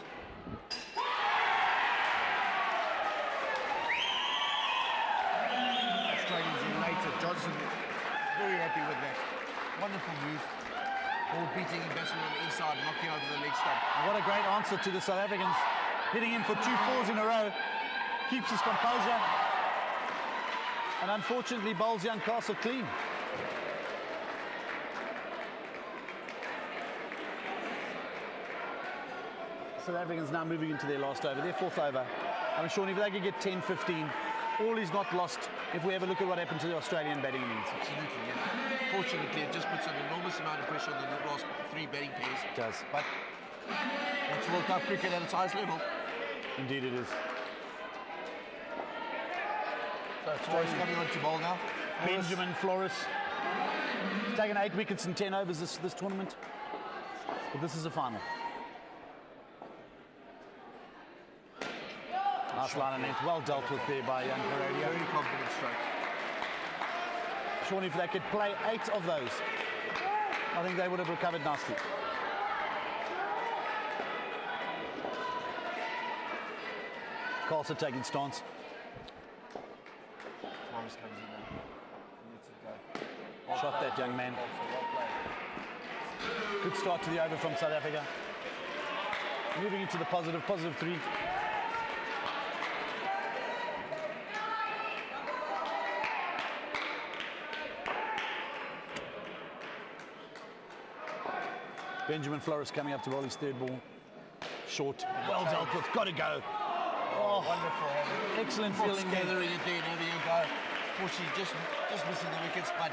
Johnson, very happy with that. Wonderful move. Ball beating batsman on the inside, knocking over the leg stump. And what a great answer to the South Africans. Hitting in for 2 4s in a row. Keeps his composure. And unfortunately bowls young Castle clean. South Africans now moving into their last over, their 4th over. I'm sure if they could get 10, 15, all is not lost if we have a look at what happened to the Australian batting innings. Absolutely, yeah. Fortunately, it just puts an enormous amount of pressure on the last 3 batting pairs. It does. But that's World Cup cricket at its highest level. Indeed it is. So Australia's coming on to bowl now. Benjamin Flores. He's taken 8 wickets in 10 overs this tournament. But this is a final. Nice line and length, well dealt with there by young Karadia. Very confident stroke. Shawnee, if they could play 8 of those, I think they would have recovered nicely. Carlson taking stance. Morris comes in now. He lets it go. Shot that young man. Good start to the over from South Africa. Moving into the positive 3. Benjamin Flores coming up to bowl his 3rd ball. Short, well dealt with, got to go. Oh, wonderful. Excellent feeling there. Gathering it there and having a go. Fortunately, just missing the wickets, but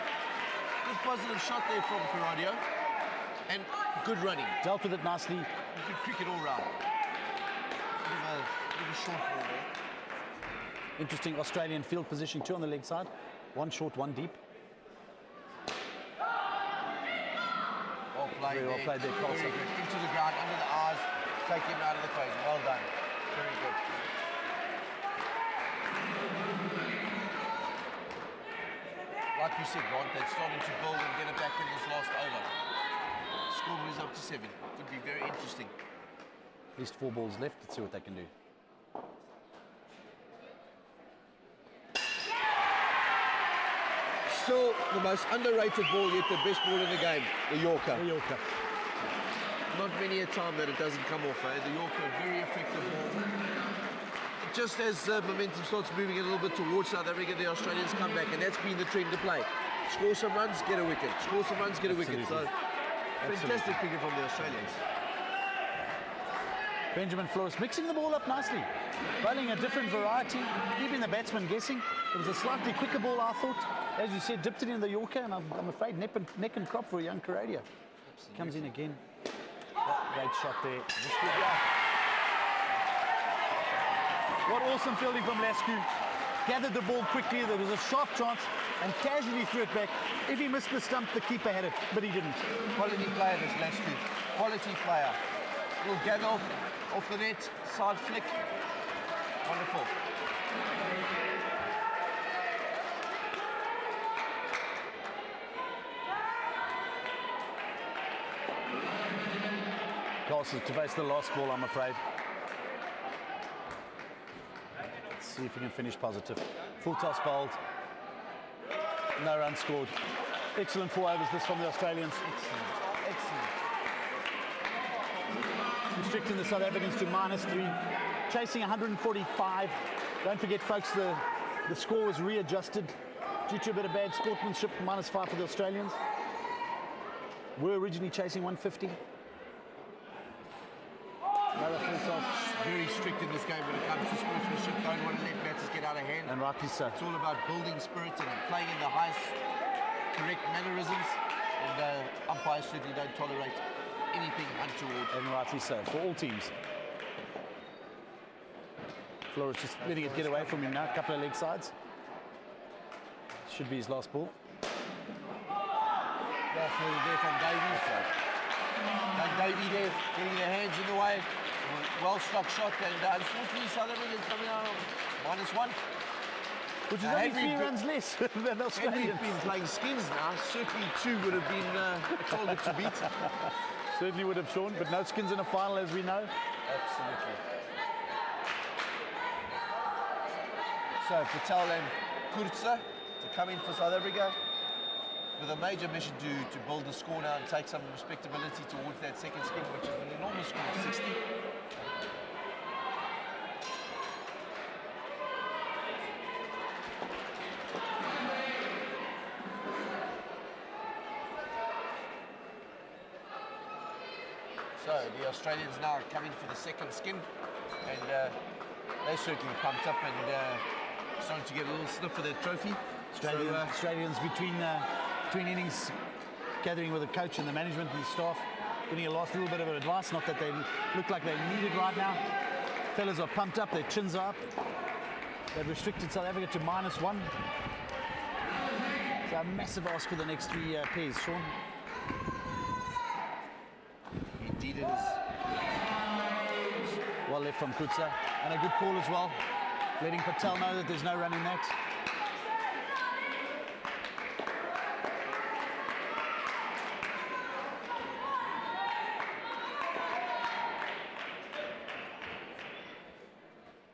good positive shot there from Karadia. And good running. Dealt with it nicely. Good cricket all round. Bit of a short ball there. Interesting Australian field position, 2 on the leg side. 1 short, 1 deep. Very well played there, Carlson. Very good. Into the ground, under the eyes, take him out of the equation. Well done. Very good. Like you said, Grant, they're starting to build and get it back in this last over. Score moves up to 7. Could be very interesting. At least 4 balls left. Let's see what they can do. Still the most underrated ball yet, the best ball in the game, the Yorker. The Yorker. Not many a time that it doesn't come off, eh? The Yorker, very effective ball. Just as momentum starts moving a little bit towards South Africa, the Australians come back, and that's been the trend to play. Score some runs, get a wicket. Score some runs, get a wicket. So, fantastic cricket from the Australians. Benjamin Flores mixing the ball up nicely. Bowling a different variety, keeping the batsman guessing. It was a slightly quicker ball, I thought. As you said, dipped it in the Yorker, and I'm afraid neck and crop for a young Karadia. Comes in again. Great shot there. What awesome fielding from Lascu. Gathered the ball quickly, there was a sharp chance, and casually threw it back. If he missed the stump, the keeper had it, but he didn't. Quality player, this Lascu. Quality player. Little gather off the net, side flick. Wonderful. Carlson to face the last ball, I'm afraid. Let's see if we can finish positive. Full toss bowled. No runs scored. Excellent 4 overs this from the Australians. Excellent. Restricting the South Africans to -3. Chasing 145. Don't forget, folks, the score was readjusted due to a bit of bad sportsmanship. -5 for the Australians. Were originally chasing 150. Another full toss. Very strict in this game when it comes to sportsmanship. Don't want to let batters get out of hand. And rightly so. It's all about building spirit and playing in the highest correct mannerisms. And umpires certainly don't tolerate anything untoward. And rightly so, for all teams. Flores just letting it get away from him now. A couple of leg sides. Should be his last ball. Well fielded there from Davies. And Davey there getting their hands in the way. Well struck shot, and unfortunately South Africa is coming out on -1. Which is only 3 runs less than Had we Australians. been playing skins now, certainly 2 would have been a target to beat. Certainly would have shown, but no skins in a final, as we know. Absolutely. So Patel and Kurtza to come in for South Africa with a major mission to build the score now and take some respectability towards that second skin, which is an enormous score of 60. So the Australians now are coming for the second skin, and they're certainly pumped up and starting to get a little sniff for their trophy. Australians between innings, gathering with the coach and the management and the staff, getting a last little bit of advice. Not that they look like they need it right now. Fellas are pumped up, their chins are up. They've restricted South Africa to -1. So a massive ask for the next 3 pairs, Sean. Indeed it is. Well left from Kutsa, and a good call as well, letting Patel know that there's no run in that.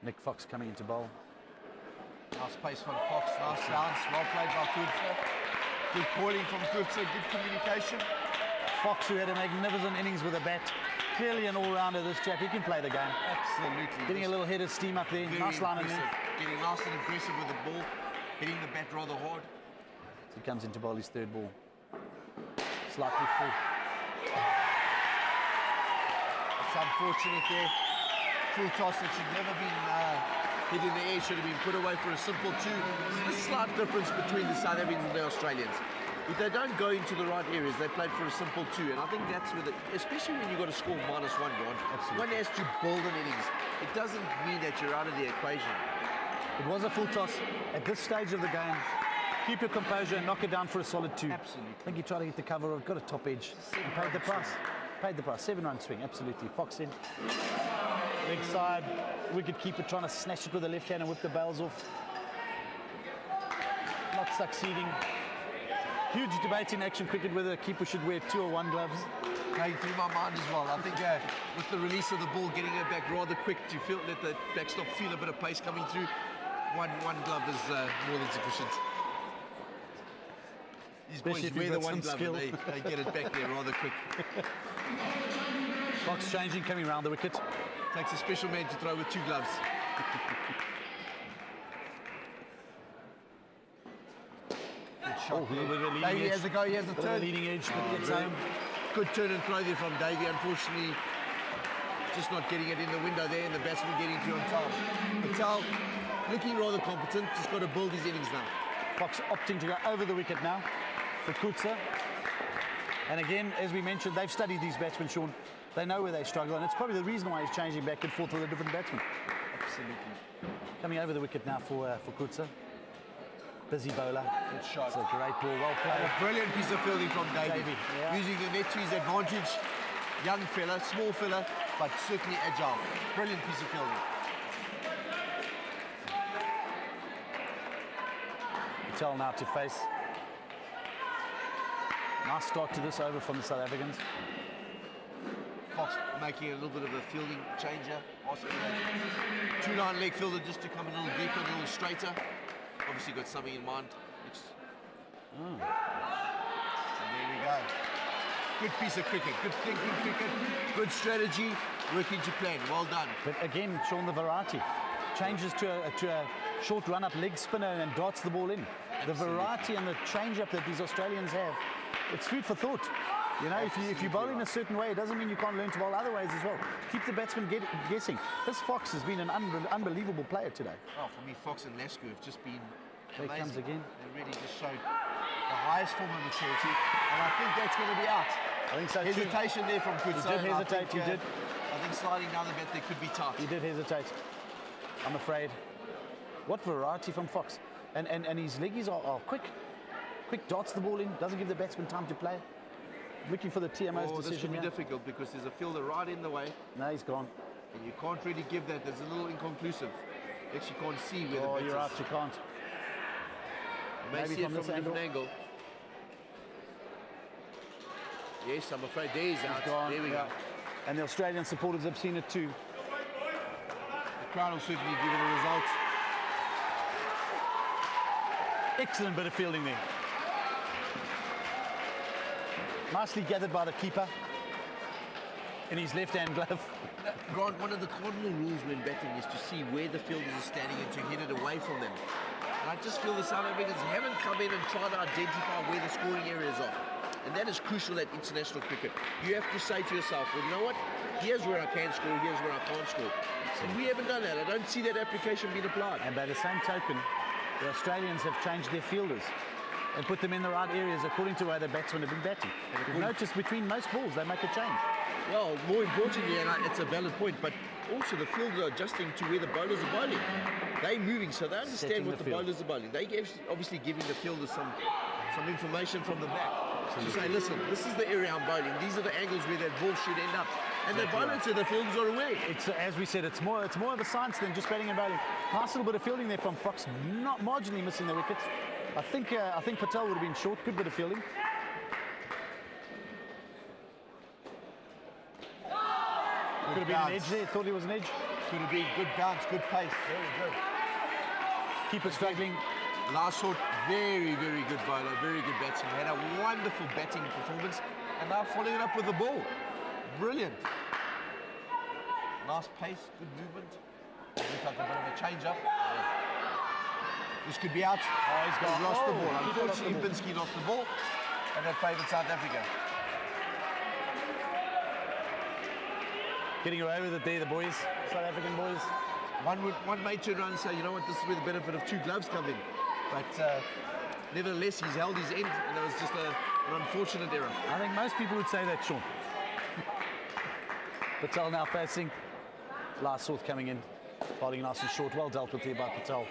Nick Fox coming into bowl. Nice pace from Fox, nice bounce, well played by Kutsa. Good calling from Kutsa, good communication. Fox, who had a magnificent innings with a bat. Clearly an all-rounder, this chap. He can play the game. Absolutely. Getting a little head of steam up there. Very Nice line in impressive. there. Getting nice and aggressive with the ball, hitting the bat rather hard. So he comes into bowl his third ball. Slightly full. It's unfortunate there. Full toss that should never been hit in the air, should have been put away for a simple 2. There's a slight difference between the South Africans and the Australians. If they don't go into the right areas, they played for a simple 2, and I think that's with it, especially when you've got to score -1, Grant. Absolutely. One has to build an innings. It doesn't mean that you're out of the equation. It was a full toss. At this stage of the game, keep your composure and knock it down for a solid 2. Absolutely. I think he tried to get the cover of, got a top edge, and paid the price. Paid the price. 7-run swing, absolutely. Fox in. Leg side, wicket keeper trying to snatch it with the left hand and whip the bails off. Not succeeding. Huge debate in action cricket whether a keeper should wear 2 or 1 gloves. Going through my mind as well. I think with the release of the ball, getting it back rather quick to feel let the backstop feel a bit of pace coming through. One glove is more than sufficient. These Especially boys if wear you've the got one some glove and skill. they get it back there rather quick. Fox changing, coming round the wicket. Takes a special man to throw with 2 gloves. Good shot. Oh, a little bit of a leading Davey edge. has a go, he has a Bit of a turn. leading edge, but gets Very home. Good turn and throw there from Davey. Unfortunately, just not getting it in the window there, and the batsman getting through on time. Patel looking rather competent, just got to build his innings now. Fox opting to go over the wicket now for Kutsa. And again, as we mentioned, they've studied these batsmen, Sean. They know where they struggle, and it's probably the reason why he's changing back and forth with a different batsman. Absolutely. Coming over the wicket now for Kutsa. Busy bowler. Good shot. It's a great ball, well And played. a brilliant piece of fielding from Davey. Davey, yeah. Using the net to his advantage. Young fella, small fella, but certainly agile. Brilliant piece of fielding. Patel now to face. Nice start to this over from the South Africans. Fox making a little bit of a fielding changer. Asking a 2-line leg fielder just to come a little deeper, a little straighter. Obviously got something in mind. And there we go. Good piece of cricket, good thinking cricket, good strategy, working to plan. Well done. But again, Sean, the variety. Changes to a short run-up leg spinner and darts the ball in. The variety and the change-up that these Australians have, it's food for thought. You know, if you bowl in a certain way, it doesn't mean you can't learn to bowl other ways as well. Keep the batsman guessing. This Fox has been an unbelievable player today. Oh, for me, Fox and Lasco have just been There amazing. comes again. They really just showed the highest form of maturity, and I think that's going to be out. I think so too. Hesitation there from Kutsa. He did and I hesitate, think, he did. I think sliding down the bat there could be tight. He did hesitate, I'm afraid. What variety from Fox. And his leggies are quick. Quick darts the ball in, doesn't give the batsman time to play. Looking for the TMO's Oh, this could decision be here. difficult because there's a fielder right in the way, No, he's gone. and you can't really give that. There's a little inconclusive. You actually can't see where the Oh, bat you're is. right, you can't. You may Maybe see it from from this a different angle. Yes, I'm afraid there he's out. Gone, There we yeah. go. And the Australian supporters have seen it too. The crowd will certainly give it a result. Excellent bit of fielding there. Nicely gathered by the keeper in his left-hand glove. Grant, one of the cardinal rules when batting is to see where the fielders are standing and to hit it away from them. And I just feel the South Africans haven't come in and tried to identify where the scoring areas are. And that is crucial at international cricket. You have to say to yourself, well, you know what? Here's where I can score, here's where I can't score. And we haven't done that. I don't see that application being applied. And by the same token, the Australians have changed their fielders and put them in the right areas according to where the batsmen have been batting. You've noticed between most balls, they make a change. Well, more importantly, and it's a valid point, but also the fielders are adjusting to where the bowlers are bowling. They're moving, so they understand Setting what the the field. bowlers are bowling. They obviously giving the fielders some information from the back to say, listen, this is the area I'm bowling. These are the angles where that ball should end up. And they bowl it so the fielders are aware. It's as we said, it's more of a science than just batting and bowling. Nice little bit of fielding there from Fox, not marginally missing the wickets. I think Patel would have been short. Good bit of fielding. Could have been an edge there. Thought he was an edge. Could have been good bounce, good pace. Very good. Keeper struggling. Last shot, very, very good bowler, very good batsman. Had a wonderful batting performance, and now following it up with the ball. Brilliant. Nice pace, good movement. Looks like a bit of a change-up. This could be out. Oh, he's lost the ball. Keeper lost the Unfortunately, ball. Binsky lost the ball, and that favoured South Africa. Getting away with it there, the boys, South African boys. One may turn around and say, you know what, this is where the benefit of two gloves come in. But nevertheless, he's held his end, and it was just an unfortunate error. I think most people would say that, Sean. Patel now facing. Last South coming in. Bowling nice and short. Well dealt with here by Patel.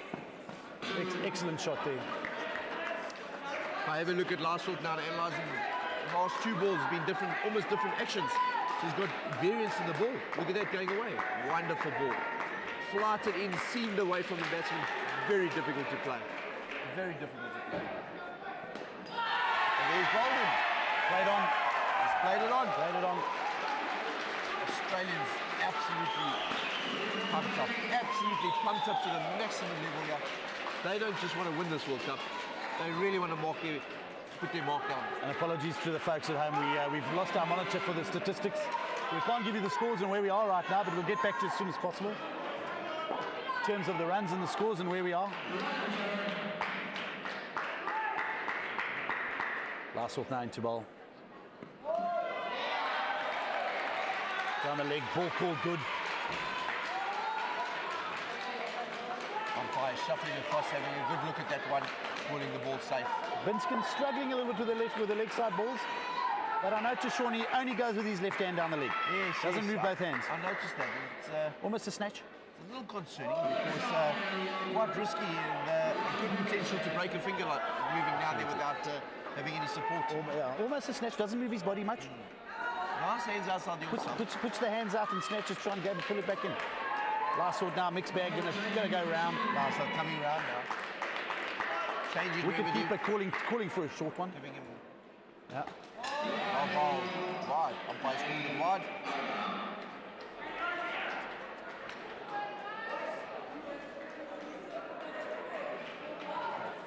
Excellent shot there. If I have a look at last shot now, analysing the last two balls, have been different, almost different actions. So he's got variance in the ball. Look at that going away. Wonderful ball. Flighted in, seamed away from the batsman. Very difficult to play. Very difficult to play. And there's Bolden. Played on. He's played it on. Played it on. Australians absolutely pumped up. Absolutely pumped up to the maximum level here. They don't just want to win this World Cup. They really want to put their mark down. And apologies to the folks at home. We've lost our monitor for the statistics. We can't give you the scores and where we are right now, but we'll get back to you as soon as possible. In terms of the runs and the scores and where we are. Last off now into bowl. Down the leg, ball called good. Umpire shuffling across, having a good look at that one, calling the ball safe. Binskin struggling a little bit with the leg side balls. But I noticed Sean, he only goes with his left hand down the leg. Yes, Doesn't move both hands. I noticed that. It's Almost a snatch. a little concerning because quite risky and good potential to break a finger like moving down there without having any support. Almost a snatch. Doesn't move his body much. Nice hands outside the offside. Puts the hands out and snatches, try and go and pull it back in. Last sword now, mixed bag, gonna go round. Nice, they're coming round now. Changing Wicket revenue. keeper calling for a short one. Giving him Yeah. ball wide. Umpire's calling it wide.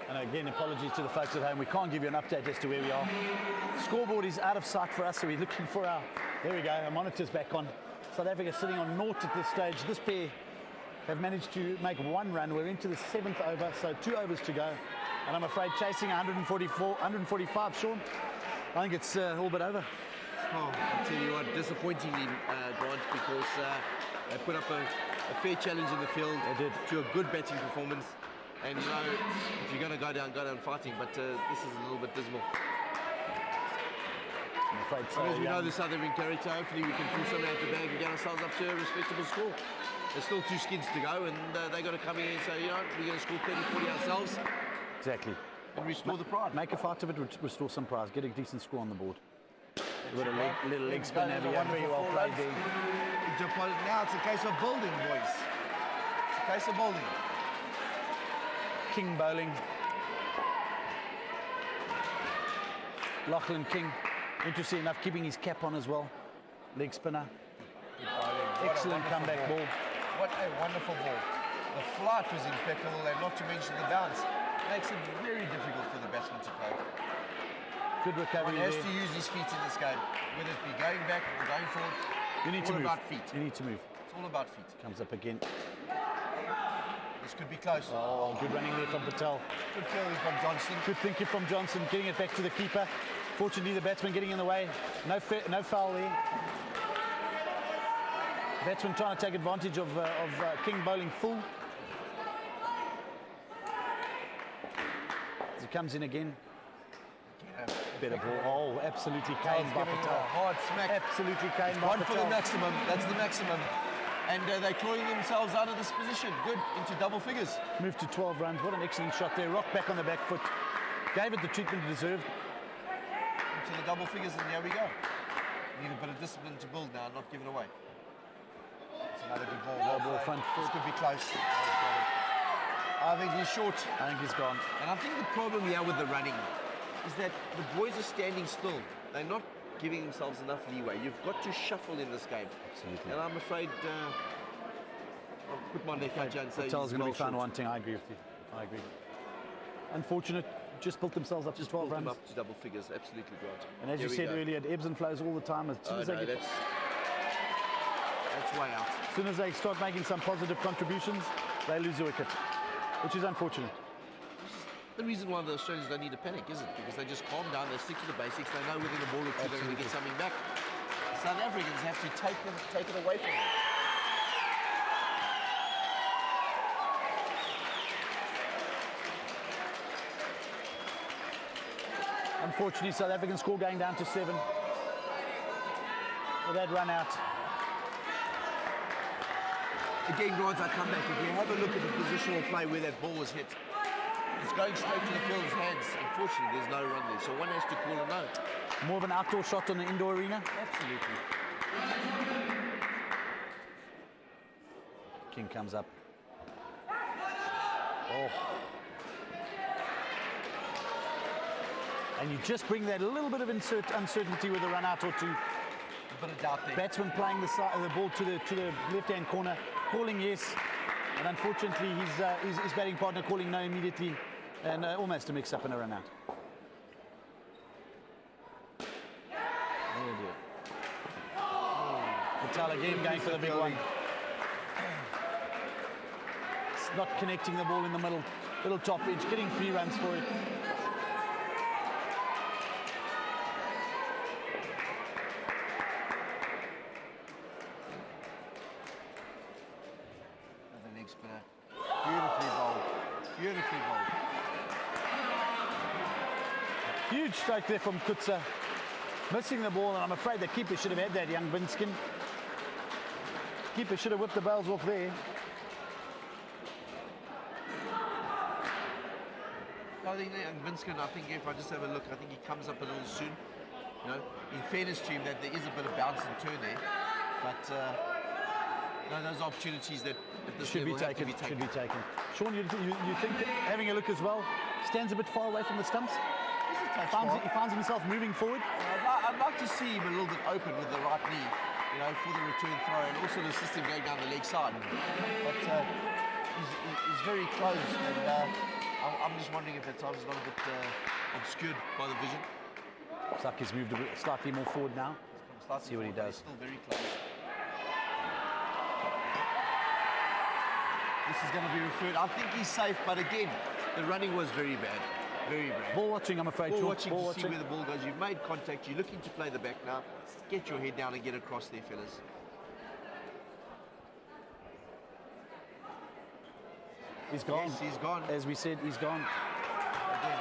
And again, apologies to the folks at home. We can't give you an update as to where we are. Scoreboard is out of sight for us, so we're looking for our... There we go, our monitor's back on. South Africa sitting on naught at this stage. This pair have managed to make one run. We're into the 7th over, so 2 overs to go. And I'm afraid chasing 145, Sean, I think it's all but over. Oh, I'll tell you what, disappointingly, Grant, because they put up a fair challenge in the field. They did. To a good batting performance. And you know, if you're going to go down fighting, but this is a little bit dismal. I'm afraid so. As we know the South African character, hopefully we can pull something out the bag and get ourselves up to a respectable score. There's still 2 skins to go, and they got to come in and say, you know, we're going to score 30, 40 ourselves. Exactly. And restore the pride. Make a fight of it, restore some prize, get a decent score on the board. With a little leg spin, very well played there. Now it's a case of building, boys. It's a case of building. King bowling. Lachlan King, interesting enough, keeping his cap on as well. Leg spinner. Excellent comeback ball. What a wonderful ball. The flight was impeccable, and not to mention the bounce. Makes it very difficult for the batsman to play. Good recovery One has there. to use his feet in this game, whether it be going back or going forward. You need It's to all move. about feet. You need to move. It's all about feet. Comes up again. This could be close. Oh, good running there from Patel. Good fielding from Johnson. Good thinking from Johnson, getting it back to the keeper. Fortunately, the batsman getting in the way. No foul there. Batsman trying to take advantage of King bowling full. As he comes in again. Better ball. Oh, absolutely caned by Giving it Patel. a hard smack. Absolutely caned by One for the Patel. maximum. That's the maximum. And they're clawing themselves out of this position. Good, into double figures. Moved to 12 runs. What an excellent shot there. Rocked back on the back foot. Gave it the treatment it deserved. Into the double figures, and there we go. Need a bit of discipline to build now, not give it away. It's another good ball. No ball front This foot. could be close. I think he's short. I think he's gone. And I think the problem here with the running is that the boys are standing still. They're not giving themselves enough leeway. You've got to shuffle in this game. Absolutely. And I'm afraid I'll put my neck out and say Patel's he's going to well be found short. wanting. I agree with you. I agree. Unfortunate. Just built themselves up to 12 Pulled them runs. up to double figures. Absolutely right. And as Here you we said go. earlier, it ebbs and flows all the time. As soon, Oh, as, they no, get, that's way out. as soon as they start making some positive contributions, they lose a wicket, which is unfortunate. The reason why the Australians don't need to panic, is it? Because they just calm down, they stick to the basics, they know within a ball or two they're going to get something back. South Africans have to take it away from them. Unfortunately, South African score going down to 7. With that run out. Again, Grant, I come back. If you have a look at the positional play where that ball was hit, it's going straight to the fielder's hands. Unfortunately, there's no run there, so one has to call a no. More of an outdoor shot on the indoor arena. Absolutely. King comes up. Oh. And you just bring that little bit of uncertainty with a run out or two. A bit of doubt there. Batsman playing the ball to the left-hand corner, calling yes, and unfortunately his batting partner calling no immediately, and almost a mix-up and a run out. Oh dear. Patel again going for the big one. It's not connecting the ball in the middle, little top edge, getting 3 runs for it. Spinner. Beautifully bowled. Beautifully bowled. Huge strike there from Kutsa. Missing the ball, and I'm afraid the keeper should have had that, young Binskin. Keeper should have whipped the bails off there. I think Binskin, I think if I just have a look, I think he comes up a little soon. You know, in fairness to him, that there is a bit of bounce and turn there. But no, those opportunities that at this Should be level have to taken. be taken. Should be taken. Sean, you think that having a look as well, stands a bit far away from the stumps. He finds himself moving forward. I'd like to see him a little bit open with the right knee, you know, for the return throw, and also the system going down the leg side. But he's very close, and I'm just wondering if at times he's not a bit obscured by the vision. Looks like he's moved a bit, slightly more forward now. See what he does. He's still very close. This is going to be referred. I think he's safe, but again, the running was very bad. Very bad. Ball watching, I'm afraid. Ball Sean. watching Ball to watching. see where the ball goes. You've made contact. You're looking to play the back now. Get your head down and get across there, fellas. He's gone. Yes, he's gone. As we said, he's gone. Again.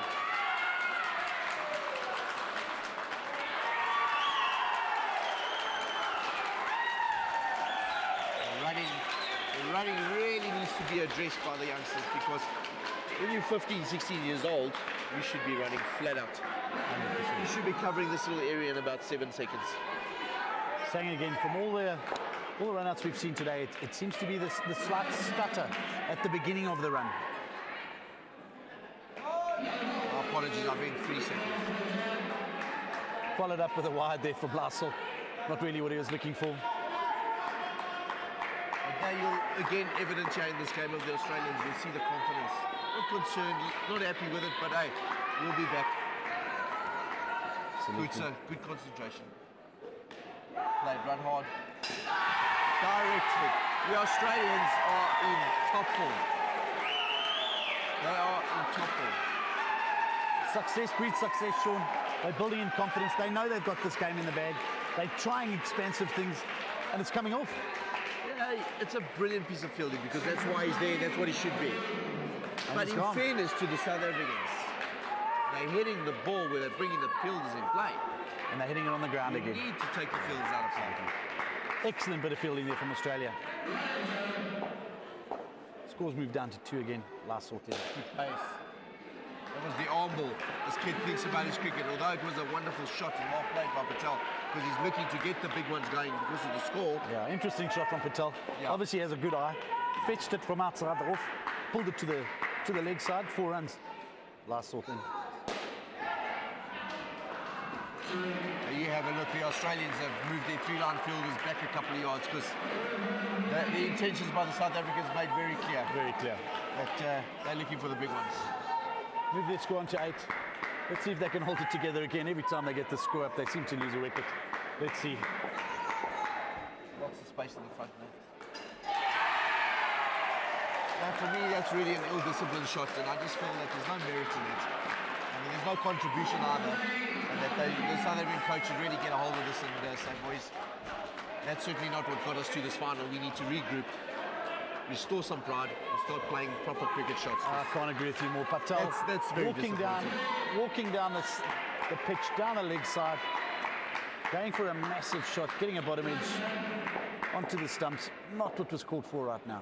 The running really needs to be addressed by the youngsters, because when you're 15, 16 years old, you should be running flat out. 100%. You should be covering this little area in about 7 seconds. Saying again, from all the run-outs we've seen today, it seems to be the slight stutter at the beginning of the run. My apologies, I've been 3 seconds. Followed up with a wide there for Blassel. Not really what he was looking for. you'll again evidence here in this game of the Australians. You'll see the confidence. Not concerned, not happy with it, but hey, we'll be back. Good, sir. Good concentration. Played, run hard. Direct hit. The Australians are in top form. They are in top form. Success breeds success, Sean. They're building in confidence. They know they've got this game in the bag. They're trying expansive things, and it's coming off. Yeah, it's a brilliant piece of fielding because that's why he's there. That's what he should be. But in fairness to the South Africans, they're hitting the ball where they're bringing the fielders in play. And they're hitting it on the ground You again. need to take the fielders out of play. Excellent bit of fielding there from Australia. Scores moved down to 2 again. Last sorted. Good pace. That was the arm ball. This kid thinks about his cricket, although it was a wonderful shot and well played by Patel because he's looking to get the big ones going because of the score. Yeah, interesting shot from Patel. Yeah. Obviously has a good eye. Fetched it from outside off, pulled it to the leg side. 4 runs. Last sort in. There you have a look. The Australians have moved their 3-line fielders back a couple of yards because the intentions by the South Africans made very clear. Very clear. That they're looking for the big ones. Move their score on to 8. Let's see if they can hold it together again. Every time they get the score up, they seem to lose a wicket. Let's see. Lots of space in the front now. Now for me, that's really an ill-disciplined shot, and I just feel that there's no merit in it. I mean, there's no contribution either, and that the South African coach should really get a hold of this and say, boys, that's certainly not what got us to this final. We need to regroup, restore some pride, and start playing proper cricket shots. I can't agree with you more. Patel That's very walking down the pitch, down the leg side, going for a massive shot, getting a bottom edge onto the stumps. Not what was called for right now.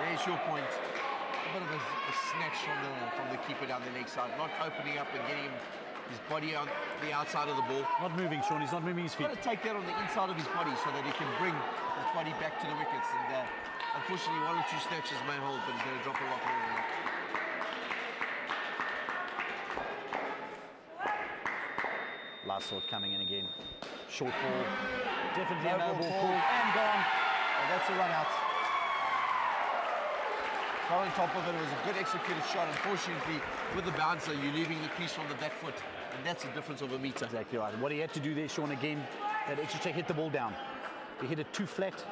There's your point. A bit of a snatch from the keeper down the leg side, not opening up and getting his body on the outside of the ball. Not moving, Sean. He's not moving his feet. Got to take that on the inside of his body so that he can bring his body back to the wickets. And unfortunately, 1 or 2 snatches may hold, but he's going to drop a lot more than that. Last sort coming in again. Short ball. Definitely a No no ball ball call. call. And gone. And that's a run out. On top of it, was a good executed shot. Unfortunately, with the bouncer, you're leaving the crease from the back foot, and that's the difference of a metre. Exactly right. What he had to do there, Sean, again, that extra check, hit the ball down. He hit it too flat.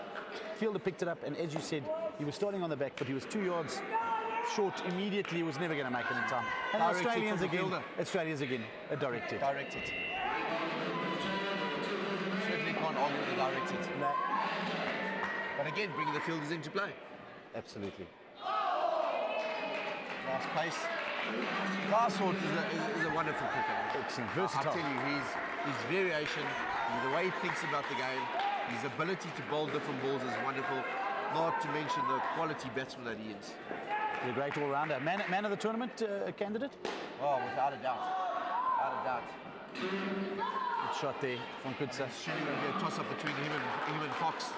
Fielder picked it up, and as you said, he was starting on the back foot. He was 2 yards short immediately. He was never going to make it in time. And Direct hit Australians from the again. fielder. Australians again. A direct hit. Direct hit. Certainly can't argue with a direct hit. No, But again, bringing the fielders into play. absolutely. Nice pace. Glasswort is a wonderful cricketer. Excellent. I Versatile. tell you, his variation, the way he thinks about the game, his ability to bowl different balls is wonderful. Not to mention the quality batsman that he is. He's a great all-rounder. Man of the tournament candidate. Oh, without a doubt. Without a doubt. Good shot there from Kutsa. It's surely going to be a toss-up between him and Fox.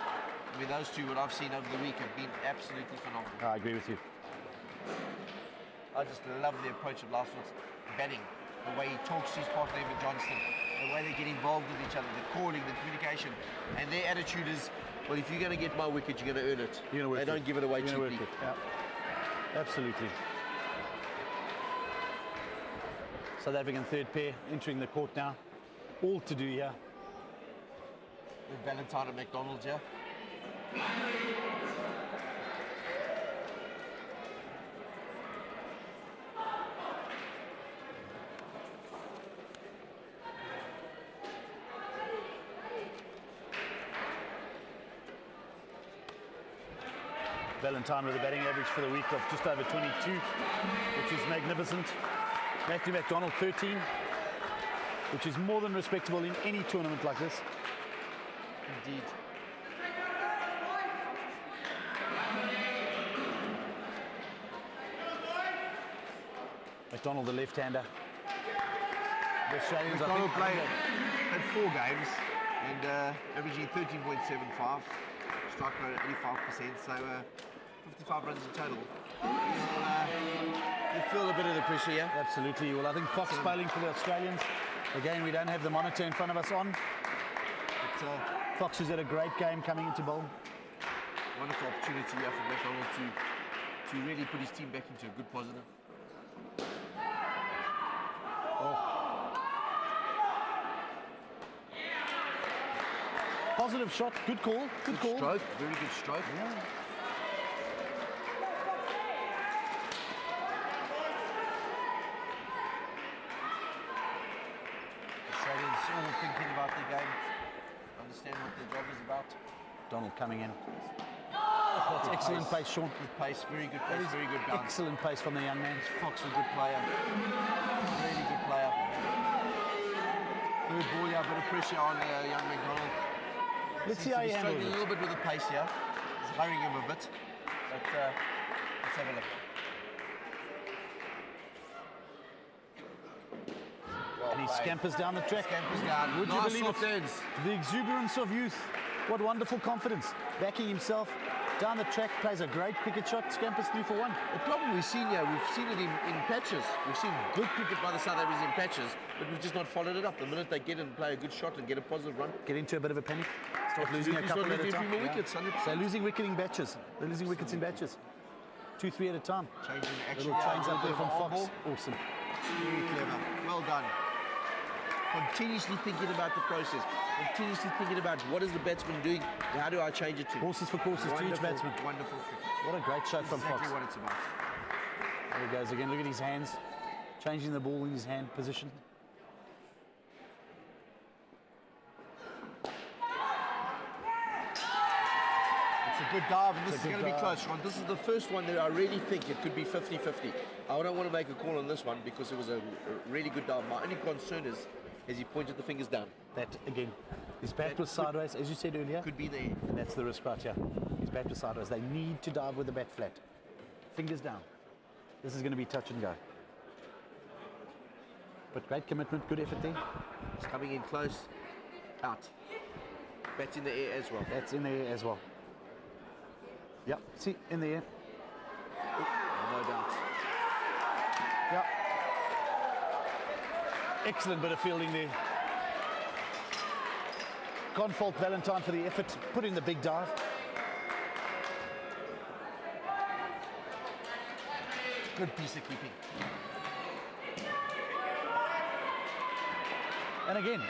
I mean, those two, what I've seen over the week, have been absolutely phenomenal. I agree with you. I just love the approach of Glasswort's batting, the way he talks to his partner, Evan Johnston, the way they get involved with each other, the calling, the communication, and their attitude is, well, if you're going to get my wicket, you're going to earn it. You're gonna work they don't it. give it away You're gonna cheaply. work it. Yeah. Absolutely. South African third pair entering the court now. All to do here. With Valentine and McDonald's, yeah. Valentine with a batting average for the week of just over 22, which is magnificent. Matthew McDonald 13, which is more than respectable in any tournament like this. Indeed. McDonald, the left-hander. The Australians, McDonald I think, had 4 games and averaging 13.75, strike rate at 85%, so 55 runs in total. You feel a bit of the pressure here. absolutely. Well, I think Fox bowling for the Australians. Again, we don't have the monitor in front of us on. But, Fox has had a great game coming into bowl. Wonderful opportunity here for McDonald to really put his team back into a good positive. Positive shot, good call, good call. Stroke, very good stroke. Yeah. Australians all thinking about their game, understand what their job is about. Donald coming in. That's excellent pace, Sean. Good pace, very good pace, very good bounce. Excellent pace from the young man. Fox, a good player. Really good player. Third ball here, a bit of pressure on young McDonald. Let's see how he handles struggling a it. little bit with the pace here. He's hurrying him a bit. But let's have a look. And he scampers down the track. Scampers down. Would you Nice believe soft it? ends. The exuberance of youth. What wonderful confidence. Backing himself down the track, plays a great cricket shot, scampers 3 for 1. The problem we've seen here, we've seen it in patches. We've seen good cricket by the South Africans in patches, but we've just not followed it up. The minute they get in and play a good shot and get a positive run, Get into a bit of a panic. Start losing a Absolutely, couple start at a losing a time. few more wickets, 100%. They're losing wicket in batches. They're losing wickets in batches. 2-3 at a time. changing action. Little change up there from Arm Fox. ball. Awesome. Very clever. Well done. Continuously thinking about the process. Continuously thinking about what is the batsman doing, and how do I change it to? Horses for courses to each Wonderful, batsman. wonderful cricket. What a great shot from Exactly Fox. what it's about. There he goes again. Look at his hands. Changing the ball in his hand position. It's a good dive, and this It's is a going good to be dive. close, Ron. This is the first one that I really think it could be 50-50. I don't want to make a call on this one because it was a really good dive. My only concern is he pointed the fingers down. That again. His bat was sideways, as you said earlier. Could be there. And that's the risk right here. His bat was sideways. They need to dive with the bat flat. Fingers down. This is going to be touch and go. But great commitment, good effort there. It's coming in close. Out. Bat in the air as well. That's in the air as well. Yep, see, in the air. No doubt. Yep. Excellent bit of fielding there. Can't fault Valentine for the effort, put in the big dive. Good piece of keeping. And again,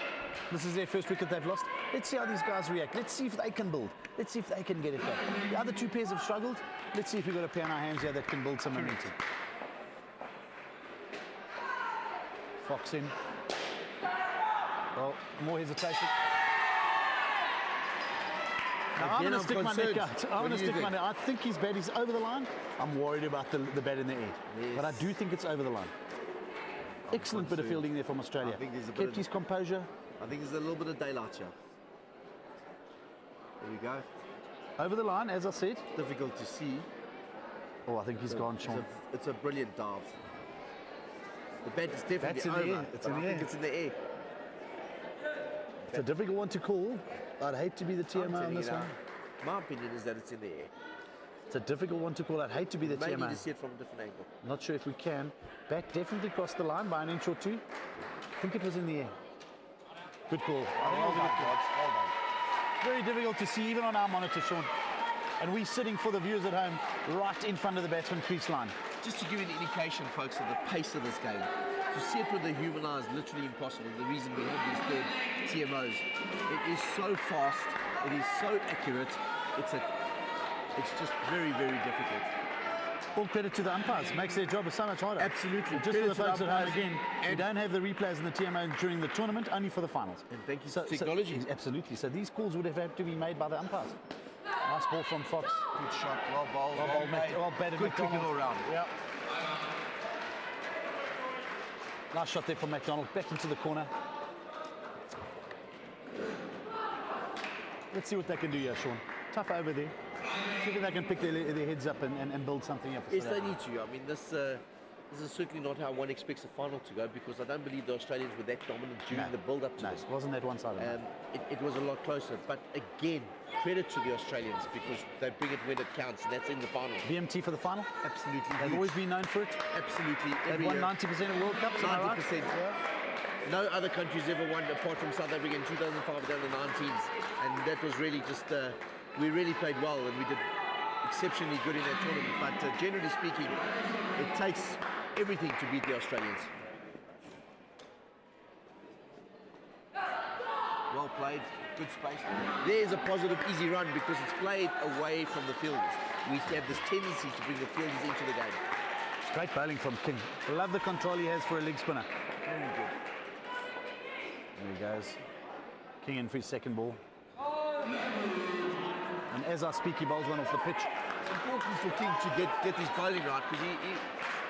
this is their first wicket they've lost. Let's see how these guys react. Let's see if they can build. Let's see if they can get it back. The other two pairs have struggled. Let's see if we've got a pair in our hands here that can build some momentum. Fox in. Well, more hesitation. Now, I'm Again, going to I'm stick my neck concerned. out. I'm What going to do you stick my think? neck. I think his bat is over the line. I'm worried about the bat in the air. Yes. But I do think it's over the line. Excellent bit of concerned. fielding there from Australia. I think there's a bit Kept of- his composure. I think there's a little bit of daylight here. There we go. Over the line, as I said. Difficult to see. Oh, I think he's gone, Sean. It's a brilliant dive. The bat is definitely That's in the over. air. It's in but the I think air. it's in the air. It's a difficult one to call. I'd hate to be the I'm TMO on telling this you one. now, my opinion is that it's in the air. It's a difficult one to call. I'd hate to be the Maybe TMO. to see it from a different angle. Not sure if we can. Bat definitely crossed the line by an inch or two. I think it was in the air. Good call. Well done, Gods. Well done. Very difficult to see even on our monitor, Sean. And we're sitting for the viewers at home right in front of the batsman crease line. Just to give you an indication, folks, of the pace of this game. To see it with the human eye is literally impossible. The reason we have these third TMOs. It is so fast. It is so accurate. It's just very, very difficult. All credit to the umpires. Makes their job so much harder. Absolutely. Just for Credit the to the folks at home umpires. again, we And- don't have the replays in the TMO during the tournament, only for the finals. And thank you to technology. Absolutely. So these calls would have had to be made by the umpires. Nice ball from Fox. Good shot. Well bowled. Well bowled, played. well batted Good cricket McDonald. all round. Yeah. Nice shot there from McDonald. Back into the corner. Let's see what they can do here, Sean. Tough over there. See if they can pick their heads up and build something up. for Yes, South they Africa. need to. I mean, this is certainly not how one expects a final to go, because I don't believe the Australians were that dominant during the build-up to No, this. it wasn't that one-sided. It was a lot closer. But again, credit to the Australians, because they bring it when it counts, and that's in the final. BMT for the final. Absolutely. They've huge. always been known for it. Absolutely. They've Every won year. 90% of World Cups. Am I right? 90%. No other country's ever won apart from South Africa in 2005 down the 19s, and that was really just we really played well, and we did exceptionally good in that tournament, but generally speaking, it takes everything to beat the Australians. Well played, good space. There's a positive, easy run because it's played away from the fielders. We have this tendency to bring the fielders into the game. It's great bowling from King. I love the control he has for a leg spinner. Very good. There he goes. King in for his second ball. And as I speak, he bowls one off the pitch. It's important for King to get his bowling right because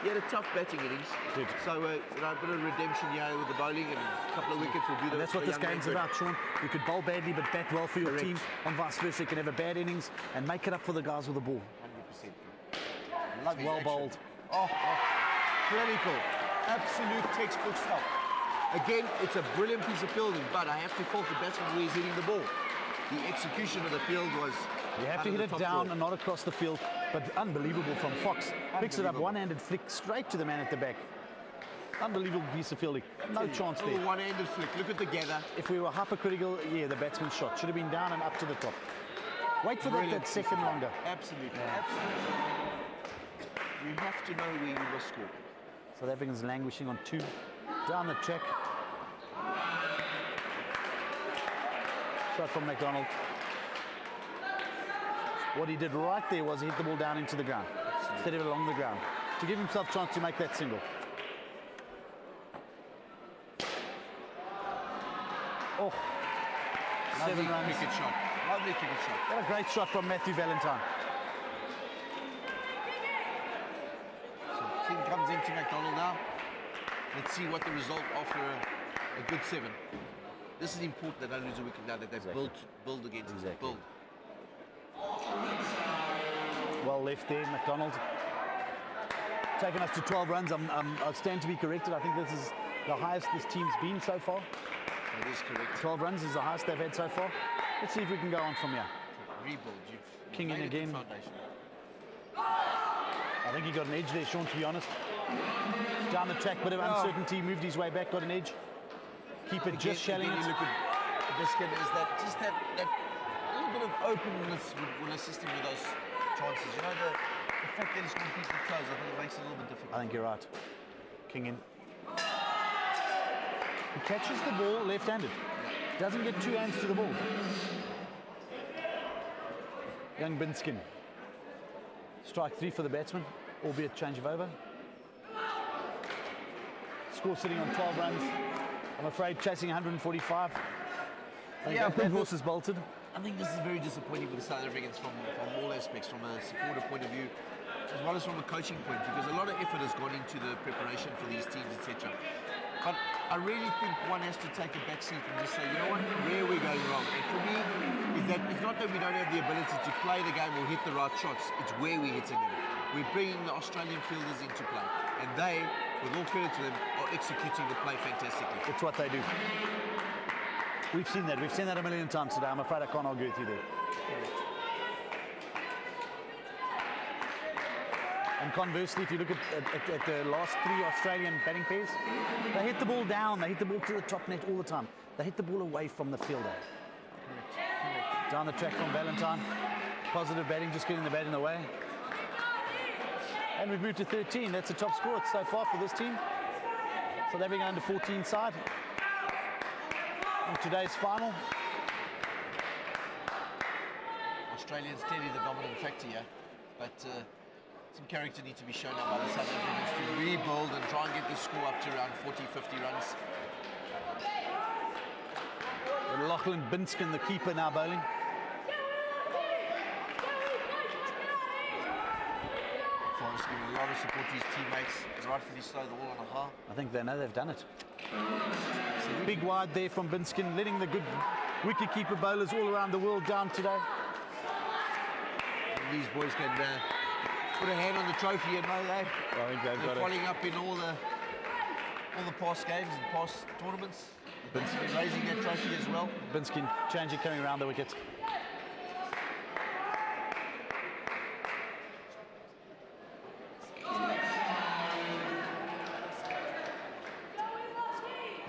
he had a tough batting innings. Good. So a bit of redemption here with the bowling and a couple of wickets will do that. And that's what this game's about, Sean. You could bowl badly but bat well for your Correct. team, and vice versa. You can have a bad innings and make it up for the guys with the ball. 100%. Love his Well action. bowled. Oh, clinical. Absolute textbook stuff. Again, it's a brilliant piece of fielding, but I have to fault the batsman where he's hitting the ball. The execution of the field was... You have to hit it down and not across the field, but unbelievable from Fox. Picks it up, one-handed flick straight to the man at the back. Unbelievable piece of fielding. No chance there. One-handed flick. Look at the gather. If we were hypercritical, yeah, the batsman's shot should have been down and up to the top. Wait for that second longer. Absolutely, absolutely. You have to know where you will score. South Africans languishing on 2. Down the track. Shot from McDonald. What he did right there was he hit the ball down into the ground instead of along the ground to give himself a chance to make that single. Oh, Lovely 7 runs. cricket shot. Lovely cricket shot. What a great shot from Matthew Valentine. So King comes into McDonald now. Let's see what the result after a good 7. This is important that they don't lose a wicket now that they've built against us. Build. Well left there, McDonald. Taking us to 12 runs. I stand to be corrected. I think this is the highest this team's been so far. That is correct. 12 runs is the highest they've had so far. Let's see if we can go on from here. Rebuild. You've King in made a good again. foundation. I think he got an edge there, Sean, to be honest. Down the track, bit of uncertainty, moved his way back, got an edge. Keep it just shelling Again, it. you look at Biscuit, is that just that little bit of openness will assist him with those chances. You know, the fact that he's going to keep it close, I think it makes it a little bit difficult. I think you're right. King in. He catches the ball left-handed. Doesn't get 2 hands to the ball. Young Binskin. Strike 3 for the batsman, albeit change of over. Score sitting on 12 runs. I'm afraid chasing 145. That horse is bolted. I think this is very disappointing for the South Africans from all aspects, from a supporter point of view, as well as from a coaching point, because a lot of effort has gone into the preparation for these teams, etc. But I really think one has to take a back seat and just say, you know what, where are we going wrong? And for me, is that it's not that we don't have the ability to play the game or hit the right shots, it's where we're hitting them. We're bringing the Australian fielders into play, and they, with all credit to them, are executing the play fantastically. It's what they do. We've seen that. We've seen that a million times today. I'm afraid I can't argue with you there. And conversely, if you look at the last 3 Australian batting pairs, they hit the ball down. They hit the ball to the top net all the time. They hit the ball away from the fielder. Down the track from Valentine. Positive batting, just getting the bat in the way. And we've moved to 13. That's the top score so far for this team. South Africa under 14 side. In today's final. Australians clearly the dominant factor here, but some character needs to be shown now by the South Africans to rebuild and try and get the score up to around 40, 50 runs. And Lachlan Binskin, the keeper, now bowling. Forrest giving a lot of support to his teammates, rightfully so, the all on a half. I think they know they've done it. Big wide there from Binskin, letting the good wicket-keeper bowlers all around the world down today. And these boys can put a hand on the trophy and know that. I think they've They're got following up in all the past games and past tournaments. Binskin raising that trophy as well. Binskin changing, coming around the wicket.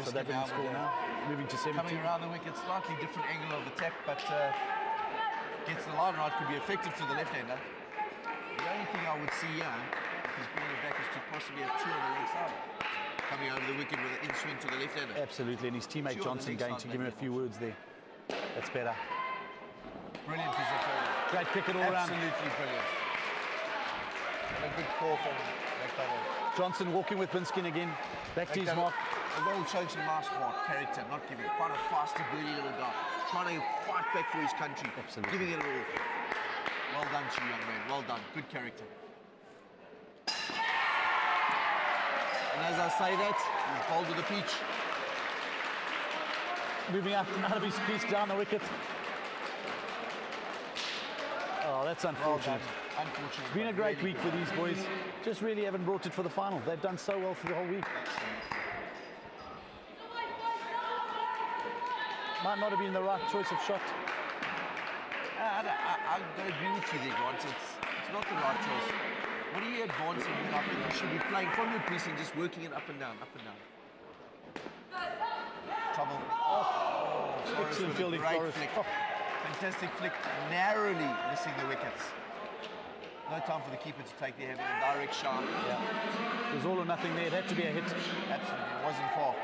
South African score now, moving to 17. Coming around the wicket, slightly different angle of the tap, but gets the line right, could be effective to the left-hander. The only thing I would see here, if he's bringing it back, is to possibly have two on the leg side. Coming over the wicket with an in-swing to the left-hander. Absolutely, and his teammate Two on the Johnson leg going side, to give him a maybe few words there. That's better. Brilliant piece of play. Great cricket all round. Absolutely brilliant. And a good call from McDonald. Johnson walking with Binskin again. Back to his mark. The goal showing some nice heart, character, not giving. Quite a fast, burly little guy. Trying to fight back for his country. Absolutely. Giving it all. Well done to you, young man. Well done. Good character. And as I say that, he's bowled to the peach. Moving up out of his crease down the wicket. Oh, that's Well unfortunate. done. Unfortunate. It's been a but great really week for these boys. Just really haven't brought it for the final. They've done so well for the whole week. Might not have been the right choice of shot. I agree with you there, Grant. It's not the right choice. What are you advancing with? I think you should be playing from your crease and just working it up and down, up and down. Trouble. Flores Excellent with a fielding, great Flores. flick. Oh. Fantastic flick, narrowly missing the wickets. No time for the keeper to take the having a direct shot. Yeah. It was all or nothing there. It had to be a hit. Absolutely, it wasn't far.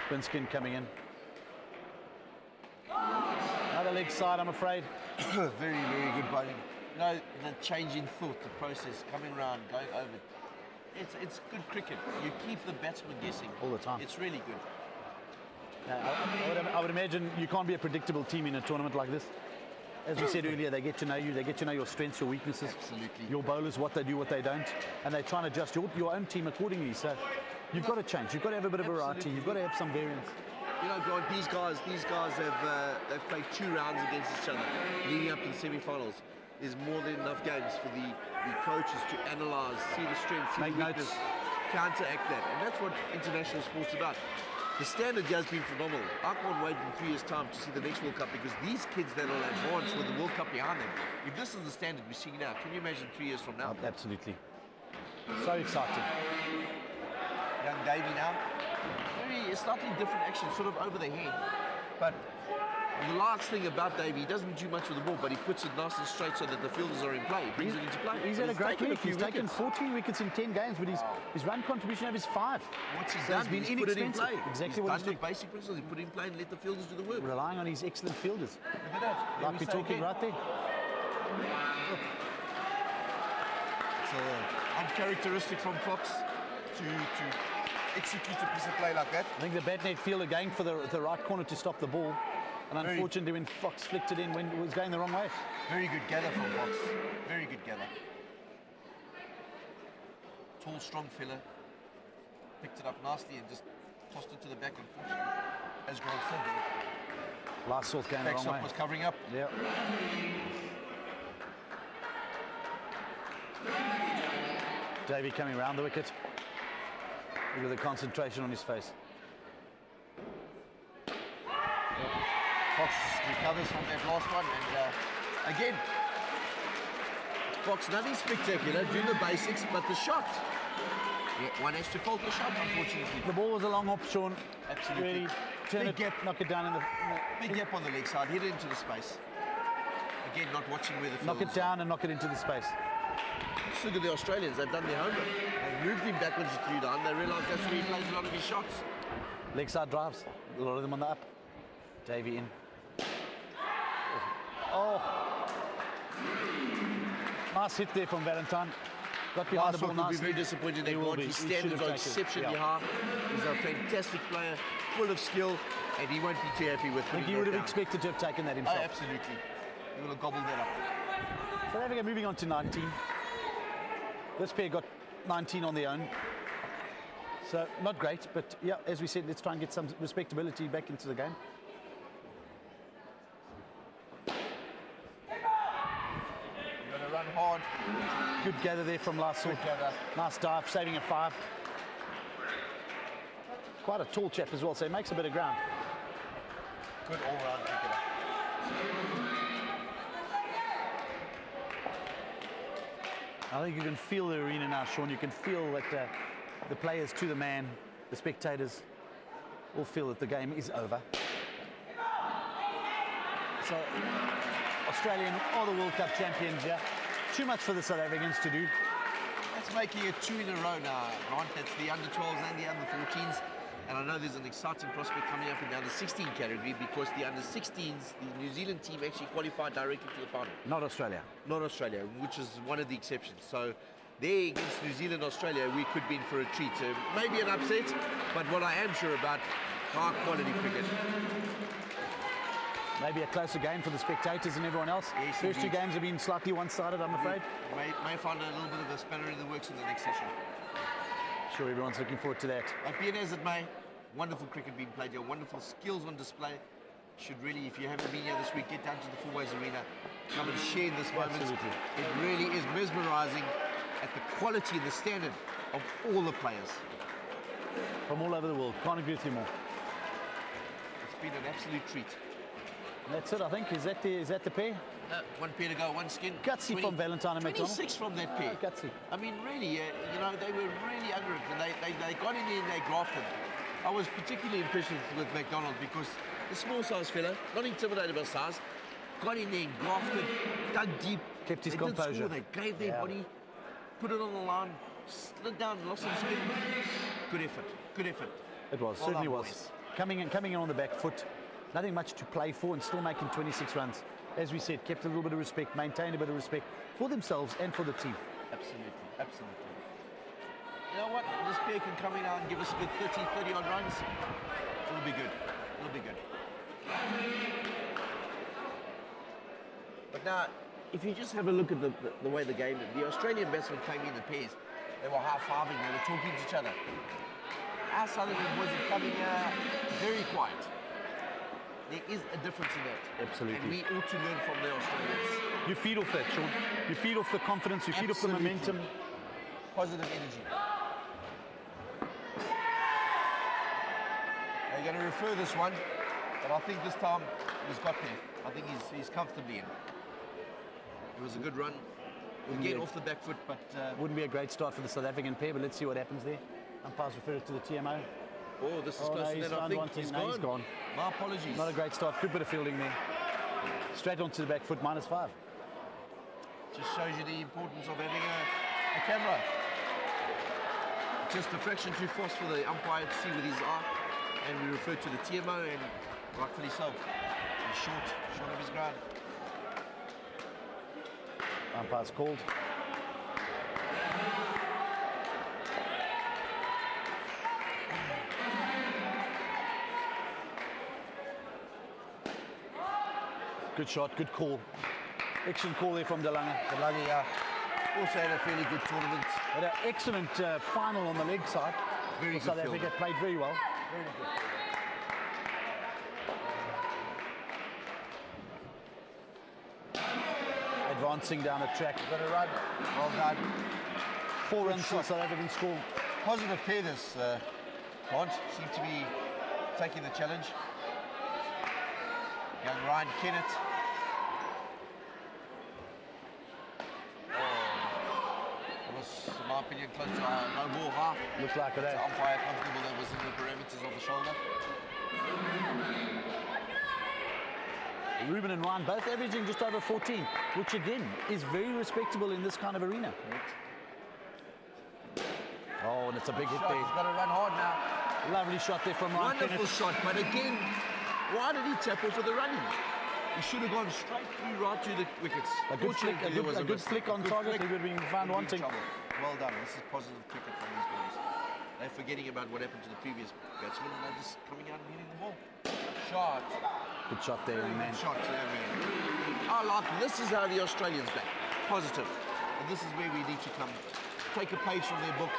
Binskin coming in. Another leg side, I'm afraid. Very, very good bowling. You know, the change in thought, the process, coming around, going over. It's good cricket. You keep the batsman guessing. All the time. It's really good. I would imagine you can't be a predictable team in a tournament like this. As we said earlier, they get to know you, they get to know your strengths, your weaknesses, Absolutely. your bowlers, what they do, what they don't, and they try and adjust your own team accordingly. So you've got to change, you've got to have a bit of variety, you've got to have some variance. You know, Grant, these guys have they've played 2 rounds against each other leading up to the semi-finals. There's more than enough games for the coaches to analyse, see the strengths, see Make the weakness, notes. counteract that, and that's what international sport's about. The standard here has been phenomenal. I can't wait in 3 years' time to see the next World Cup because these kids that will advance with the World Cup behind them, if this is the standard we're seeing now, can you imagine 3 years from now? Absolutely. So exciting. Young Davey now, very slightly different action, sort of over the head. But the last thing about Davey, he doesn't do much with the ball, but he puts it nice and straight so that the fielders are in play. He brings it into play. He's But had a great taken week. few He's taken wickets. 14 wickets in 10 games, but his run contribution over is 5. What's he So done? he's been He's put it in inexpensive. play. Exactly he's what he's done doing. the basic principles. He put it in play and let the fielders do the work. Relying on his excellent fielders. Look at that. There Like we we're say talking again. right there. It's uncharacteristic from Fox to execute a piece of play like that. I think the bat net fielder going for the right corner to stop the ball. And Very- unfortunately, when Fox flicked it in, when it was going the wrong way. Very good gather from Fox. Very good gather. Tall, strong fella. Picked it up nicely and just tossed it to the back. Unfortunately, as Grant said, Last sort going the the wrong way. backstop was covering up. Yeah. Davey coming round the wicket with a concentration on his face. Fox recovers from that last one, and again, Fox, nothing spectacular, doing the basics, but the shot. Yeah, one has to fault the shot, unfortunately. The ball was a long hop, Sean. Absolutely. Really turn Big it, gap. knock it down in the Big gap on the leg side, hit it into the space. Again, not watching where the knock it fielders down and knock it into the space. are. Just look at the Australians, they've done their homework. They've moved him backwards to 3 down. They realise that's where he plays a lot of his shots. Leg side drives, a lot of them on the up. Davey in. Oh. Nice hit there from Valentine. Got behind the Last ball one will be nicely. very disappointed. He They've will got be. his He standards should are have taken it. exceptionally Yeah. high. He's a fantastic player, full of skill, and he won't be too happy with I think putting he that would have down. expected to have taken that Oh, himself. absolutely. He will have gobbled that up. South Africa moving on to 19. This pair got 19 on their own. So not great, but yeah, as we said, let's try and get some respectability back into the game. You're going to run hard. Good gather there from last Good gather. Nice dive, saving a 5. Quite a tall chap as well, so he makes a bit of ground. Good all-round cricketer. I think you can feel the arena now, Sean. You can feel that the players to the man, the spectators, all feel that the game is over. So Australian are the World Cup champions here. Too much for the South Africans to do. That's making it 2 in a row now, Grant. That's the under-12s and the under-14s. And I know there's an exciting prospect coming up in the under-16 category because the under-16s, the New Zealand team actually qualified directly to the final. Not Australia. Not Australia, which is one of the exceptions. So there against New Zealand, Australia, we could be in for a treat. Maybe an upset, but what I am sure about, high-quality cricket. Maybe a closer game for the spectators and everyone else. Yes, First two indeed. games have been slightly one-sided, I'm afraid. May find a little bit of a spanner in the works in the next session. Sure, everyone's looking forward to that. But be it as it may, wonderful cricket being played here, wonderful skills on display. Should really, if you haven't been here this week, get down to the Four Ways Arena, come and share this moment. Absolutely. It really is mesmerising at the quality and the standard of all the players. From all over the world. Can't agree with you more. It's been an absolute treat. And that's it, I think. Is that the pair? One pair to go, one skin. Gutsy from Valentine and McDonald. 26 from that pair. Gutsy. I mean, really, you know, they were really under it, and they got in there and they grafted. I was particularly impressed with McDonald because the small size fella, not intimidated by size, got in there and grafted, dug deep. Kept his they composure. Did score, they gave their body, put it on the line, slid down, lost some spin. Good effort, good effort. It was, Well certainly done, was. boys. Coming in on the back foot. Nothing much to play for and still making 26 runs. As we said, kept a little bit of respect, maintained a bit of respect for themselves and for the team. Absolutely, absolutely. You know what? This pair can come in now and give us a good 30 odd runs. It'll be good. It'll be good. But now, if you just have a look at the way the game, the Australian batsmen came in pairs. They were high-fiving, they were talking to each other. Our South African boys are coming very quiet. There is a difference in that. Absolutely. And we ought to learn from the Australians. You feed off that, Sean. You feed off the confidence, you feed off the Absolutely. momentum. Positive energy. They're going to refer this one, but I think this time he's got there. I think he's comfortably in. It was a good run. Again, off the back foot, but... Wouldn't be a great start for the South African pair, but let's see what happens there. Umpires refer it to the TMO. oh, this is Oh, no, closer he's than I found think. one thing. He's No, gone. he's gone. My apologies. Not a great start. Good bit of fielding there. Straight onto the back foot, -5. Just shows you the importance of having a camera. Just a fraction too fast for the umpire to see with his eye. And we refer to the TMO, and rightfully so. He's short of his ground. Umpire's called. Good shot, good call. Excellent call there from DeLange. Delagi also had a fairly good tournament. Had an excellent final on the leg side. Very For South good Africa fielder. played very well. Very good. Advancing down the track. Got a run. Well done. 4 runs to the shot. South African score. Positive pair this, Grant. Seem to be taking the challenge. Young Ryan Kennett. It was, in my opinion, close to a no ball half. Looks like it, The eh? umpire comfortable that was in the parameters of the shoulder. Ruben and Ryan both averaging just over 14, which again is very respectable in this kind of arena. Oh, and it's a big hit Shot. He's there. got to run hard now. Lovely shot there from Ryan Wonderful Kennett. shot, but again, why did he tap off with the running? He should have gone straight through right to the wickets. A good flick, Fortunately, there was a good miss. flick on Good target. flick. He would have been found Big wanting. trouble. Well done. This is positive cricket from these boys. They're forgetting about what happened to the previous batsman, and they're just coming out and hitting the ball. Shot. Good shot there, young man. Shot there, man. I like it. This is how the Australians bat. Positive. And this is where we need to come. Take a page from their book.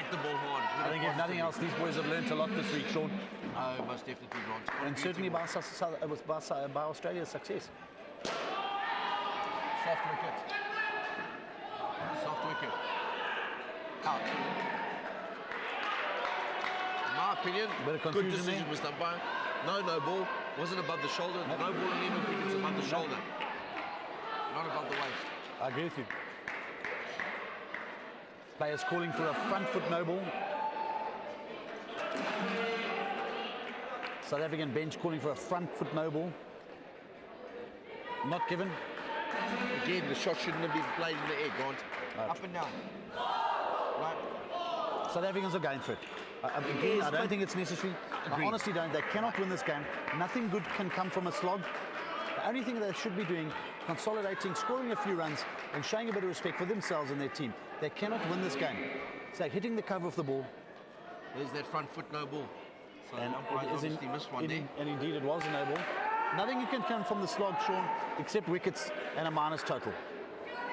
Hit the ball hard. I think if nothing else, these boys have learnt a lot this week, Sean. Oh, most definitely, Grant. And certainly by Australia's success. Soft wicket. Soft wicket. Out. In my opinion, Bit of good confusion decision there. was done by. No ball. Wasn't above the shoulder. No ball in England cricket's above the shoulder. Not above the waist. I agree with you. Players calling for a front foot no ball. South African bench calling for a front foot no ball. Not given. Again, the shot shouldn't have been played in the air, Grant. Right. Up and down. Right. South Africans are going for it. Again, Yes, I don't but- think it's necessary. I Agreed. honestly don't. They cannot win this game. Nothing good can come from a slog. The only thing they should be doing, consolidating, scoring a few runs, and showing a bit of respect for themselves and their team. They cannot win this game. It's like hitting the cover of the ball. There's that front foot no ball. So And the umpires it is obviously missed one there. and indeed it was a no ball. Nothing you can come from the slog, Sean, except wickets and a minus total.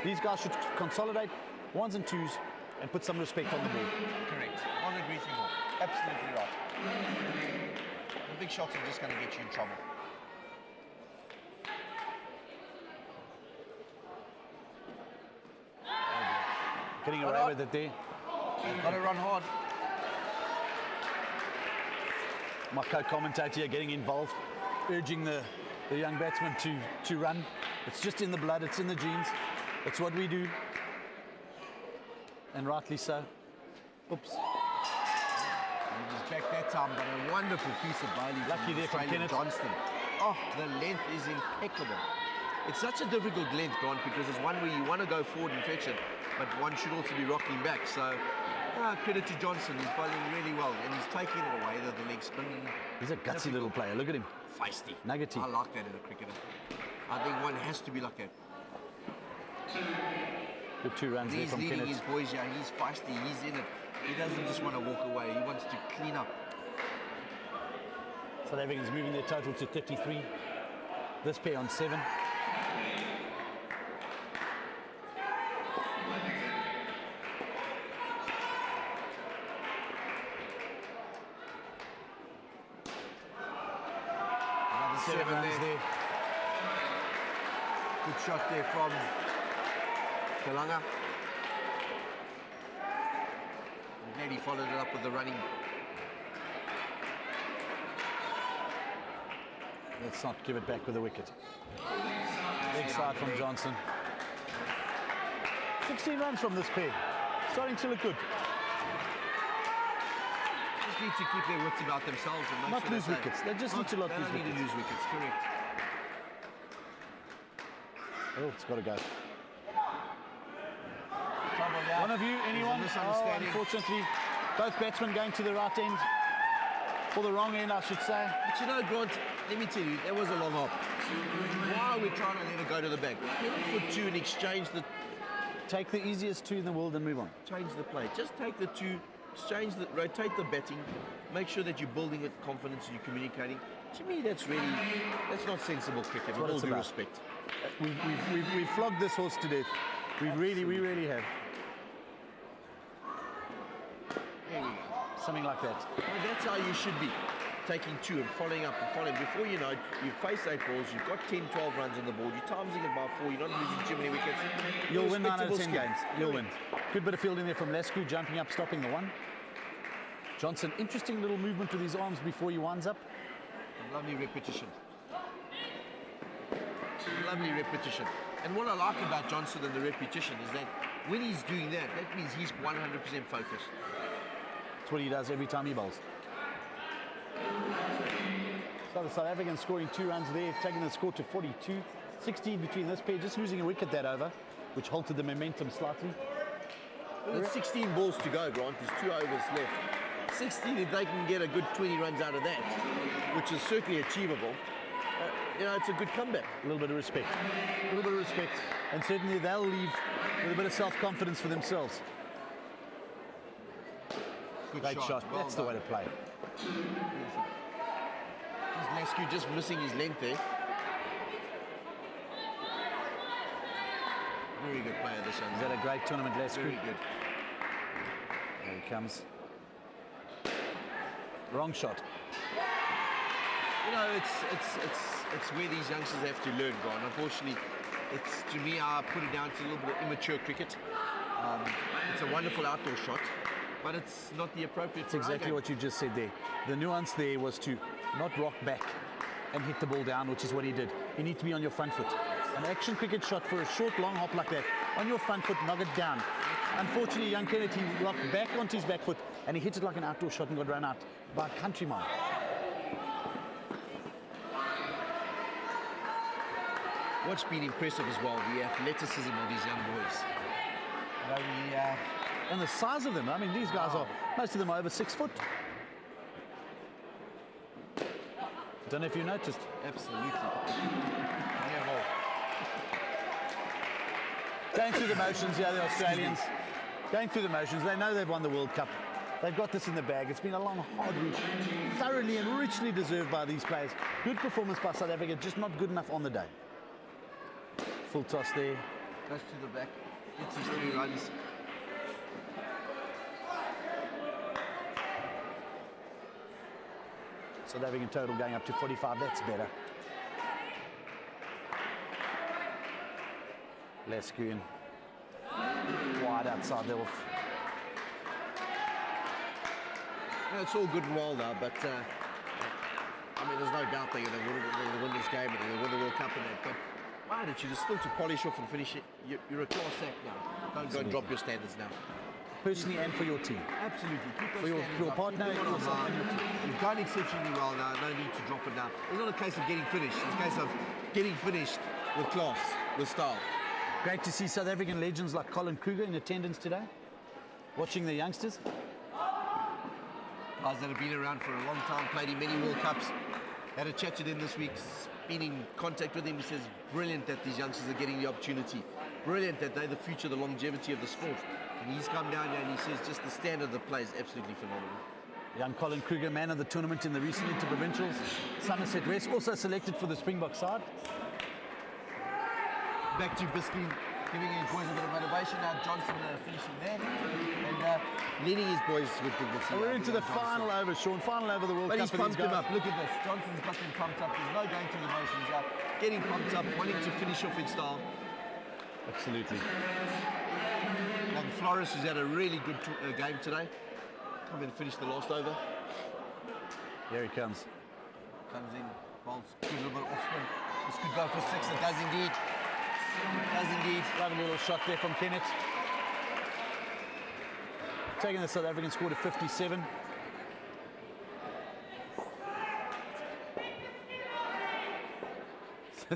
These guys should consolidate ones and twos and put some respect on the ball. Correct. Wasn't greasing ball. Absolutely right. The big shots are just going to get you in trouble. Getting away with it there. They've got to run hard. My co-commentator here getting involved, urging the young batsman to run. It's just in the blood, it's in the genes. It's what we do. And rightly so. Oops. He was back that time, but a wonderful piece of bowling. Lucky there from Australian Kenneth. Johnston. Oh, the length is impeccable. It's such a difficult length, Grant, because it's one where you want to go forward and fetch it, but one should also be rocking back. So, credit to Johnson. He's bowling really well, and he's taking it away, the leg spin. He's a gutsy little player. Look at him. Feisty. Nuggety. I like that in a cricketer. I think one has to be like that. Good 2 runs there He's from leading Kenneth. his boys here. He's feisty. He's in it. He doesn't just want to walk away. He wants to clean up. South Africans moving their total to 33. This pair on 7. Another 7 7 runs there. there. Good shot there from Kalanga. I'm glad he followed it up with the running. Let's not give it back with a wicket. Big side from Johnson. 16 runs from this pair. Starting to look good. Just need to keep their wits about themselves and make Not sure lose that wickets. They just need to not they lose don't need to wickets. lose wickets, correct. Oh, it's got to go. Trouble now. One of you, There's a anyone? Oh, misunderstanding. unfortunately, both batsmen going to the right end. Or the wrong end, I should say. But you know, Grant, let me tell you, that was a long hop. Why are we trying to let it go to the back? Hit it for 2 and exchange the Take the easiest 2 in the world and move on. change the play. Just take the 2, rotate the batting, make sure that you're building with confidence and you're communicating. To me, that's not sensible cricket. With what all it's due about. respect. We've flogged this horse to death. We really have. There we go. Something like that. Well, that's how you should be. Taking 2 and following up and following. Before you know it, you've faced 8 balls, you've got 10, 12 runs on the board, you're timesing it by 4, you're not losing too many wickets. You'll win 9 out of Respectable 10 score. games. You'll win. Good bit of fielding there from Lasku, jumping up, stopping the 1. Johnson, interesting little movement with his arms before he winds up. Lovely repetition. Lovely repetition. And what I like about Johnson and the repetition is that when he's doing that, that means he's 100% focused. That's what he does every time he bowls. So the South Africans scoring 2 runs there, taking the score to 42. 16 between this pair, just losing a wicket that over, which halted the momentum slightly. Well, it's 16 balls to go, Grant. There's 2 overs left. 16, if they can get a good 20 runs out of that, which is certainly achievable, it's a good comeback. A little bit of respect. A little bit of respect. And certainly they'll leave with a bit of self-confidence for themselves. Good Great shot. Well That's the way to play. Lasky just missing his length there. Very good player, this one. Is that a great tournament, Lasku? Very good. There he comes. Wrong shot. You know, it's where these youngsters have to learn, Grant. Unfortunately, to me, I put it down to a little bit of immature cricket. It's a wonderful outdoor shot, but it's not the appropriate. That's exactly what you just said there. The nuance there was to not rock back and hit the ball down, which is what he did. You need to be on your front foot. An action cricket shot for a short, long hop like that, on your front foot, knock it down. Unfortunately, young Kennedy rocked back onto his back foot and he hit it like an outdoor shot and got run out by a country mile. What's been impressive as well, the athleticism of these young boys. And the size of them. I mean, these guys are, most of them are over 6 foot. Don't know if you noticed. Absolutely. Yeah, well. Going through the motions here, the Australians. Going through the motions. They know they've won the World Cup. They've got this in the bag. It's been a long, hard week. Thoroughly and richly deserved by these players. Good performance by South Africa, just not good enough on the day. Full toss there. Goes to the back. Gets his 3 runs. South African total going up to 45. That's better. Lescuin. Wide outside there. It's all good and well now, but I mean, there's no doubt they're going to win this game and they're going to win the World Cup and that. But my attitude is still to polish off and finish it. You're a class act now. Don't go and drop your standards now. Personally and for your team. Absolutely. Keep those For your standards up. partner Keep and them on yourself line. and your team. You've done exceptionally well now. No need to drop it now. It's not a case of getting finished. It's a case of getting finished with class, with style. Great to see South African legends like Colin Kruger in attendance today. Watching the youngsters. Guys that have been around for a long time, played in many World Cups. Had a chat to them this week, been in contact with him. He says, brilliant that these youngsters are getting the opportunity. Brilliant that they're the future, the longevity of the sport. And he's come down here and he says just the standard of the play is absolutely phenomenal. Young Colin Kruger, man of the tournament in the recent Interprovincials. Somerset West, also selected for the Springbok side. Back to Bisley, giving his boys a bit of motivation. Now Johnson finishing there. And leading his boys with dignity. We're into the final over, Sean. Final over the World But Cup. he's pumped them up. Look at this. Johnson's got them pumped up. There's no going through the motions out. Getting pumped up, wanting to finish off in style. Absolutely. And Flores, who's had a really good game today. Come and finish the last over. Here he comes. Comes in, bowls, good little bit of off spin. This could go for 6. It does indeed. Does indeed. Lovely little shot there from Kennett. Taking the South African score to 57.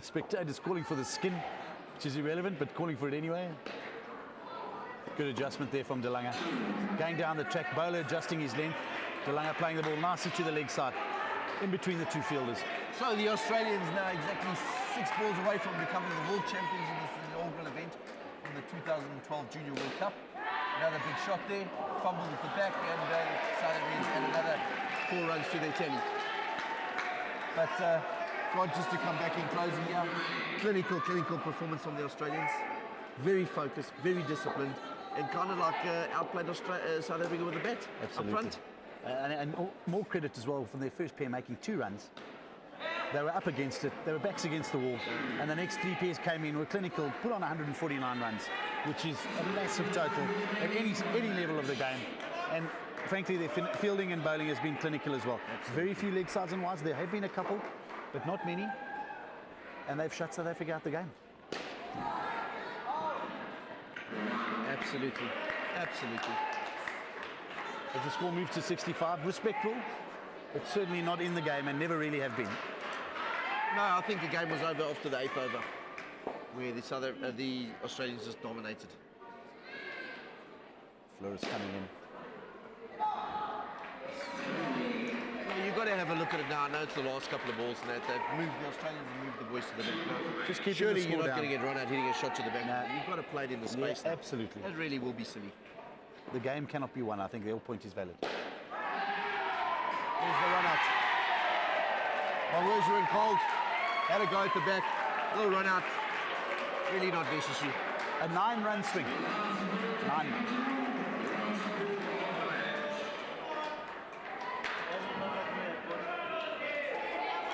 Spectators calling for the skin, which is irrelevant, but calling for it anyway. Good adjustment there from De Lange. Going down the track, bowler adjusting his length. De Lange playing the ball nicely to the leg side, in between the two fielders. So the Australians now exactly 6 balls away from becoming the world champions in this inaugural event in the 2012 Junior World Cup. Another big shot there, fumbled at the back, and South Africans had another 4 runs to their tally. But God, just to come back in closing here, clinical performance from the Australians. Very focused, very disciplined, and kind of like outplayed South Africa with a bat up front. And more credit as well from their first pair making 2 runs. They were up against it, they were backs against the wall, and the next 3 pairs came in, were clinical, put on 149 runs, which is a massive total at any level of the game. And frankly, their fielding and bowling has been clinical as well. Very few leg sides and wides, there have been a couple, but not many, and they've shut South Africa out the game. Absolutely, absolutely. As the score moves to 65, respectful, but certainly not in the game and never really have been. No, I think the game was over after the 8th over, where the Australians just dominated. Flores coming in. Well, you've got to have a look at it now. I know it's the last couple of balls and that they've moved the Australians and moved the boys to the back. No, Just keeping surely the score you're not down. going to get run out hitting a shot to the back. No. You've got to play it in the space. now. Absolutely. That really will be silly. The game cannot be won. I think the all point is valid. There's the run out. My words were in cold. Had a go at the back. Little run out. Really not necessary. A 9-run swing. 9.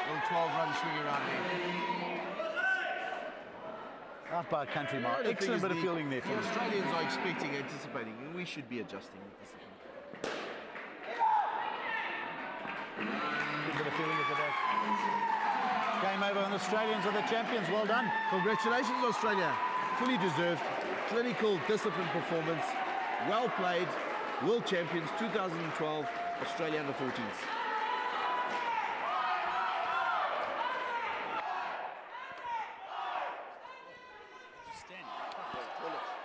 Little 12-run swing around there. Out by a country mile. The thing Excellent is bit of fielding there. The From Australians are expecting, anticipating, and we should be adjusting with discipline. Good bit of fielding at the back. Game over, and the Australians are the champions. Well done. Congratulations, Australia. Fully deserved. Clinical, disciplined performance. Well played. World champions 2012, Australia under 14s. 10. Yeah, toilet.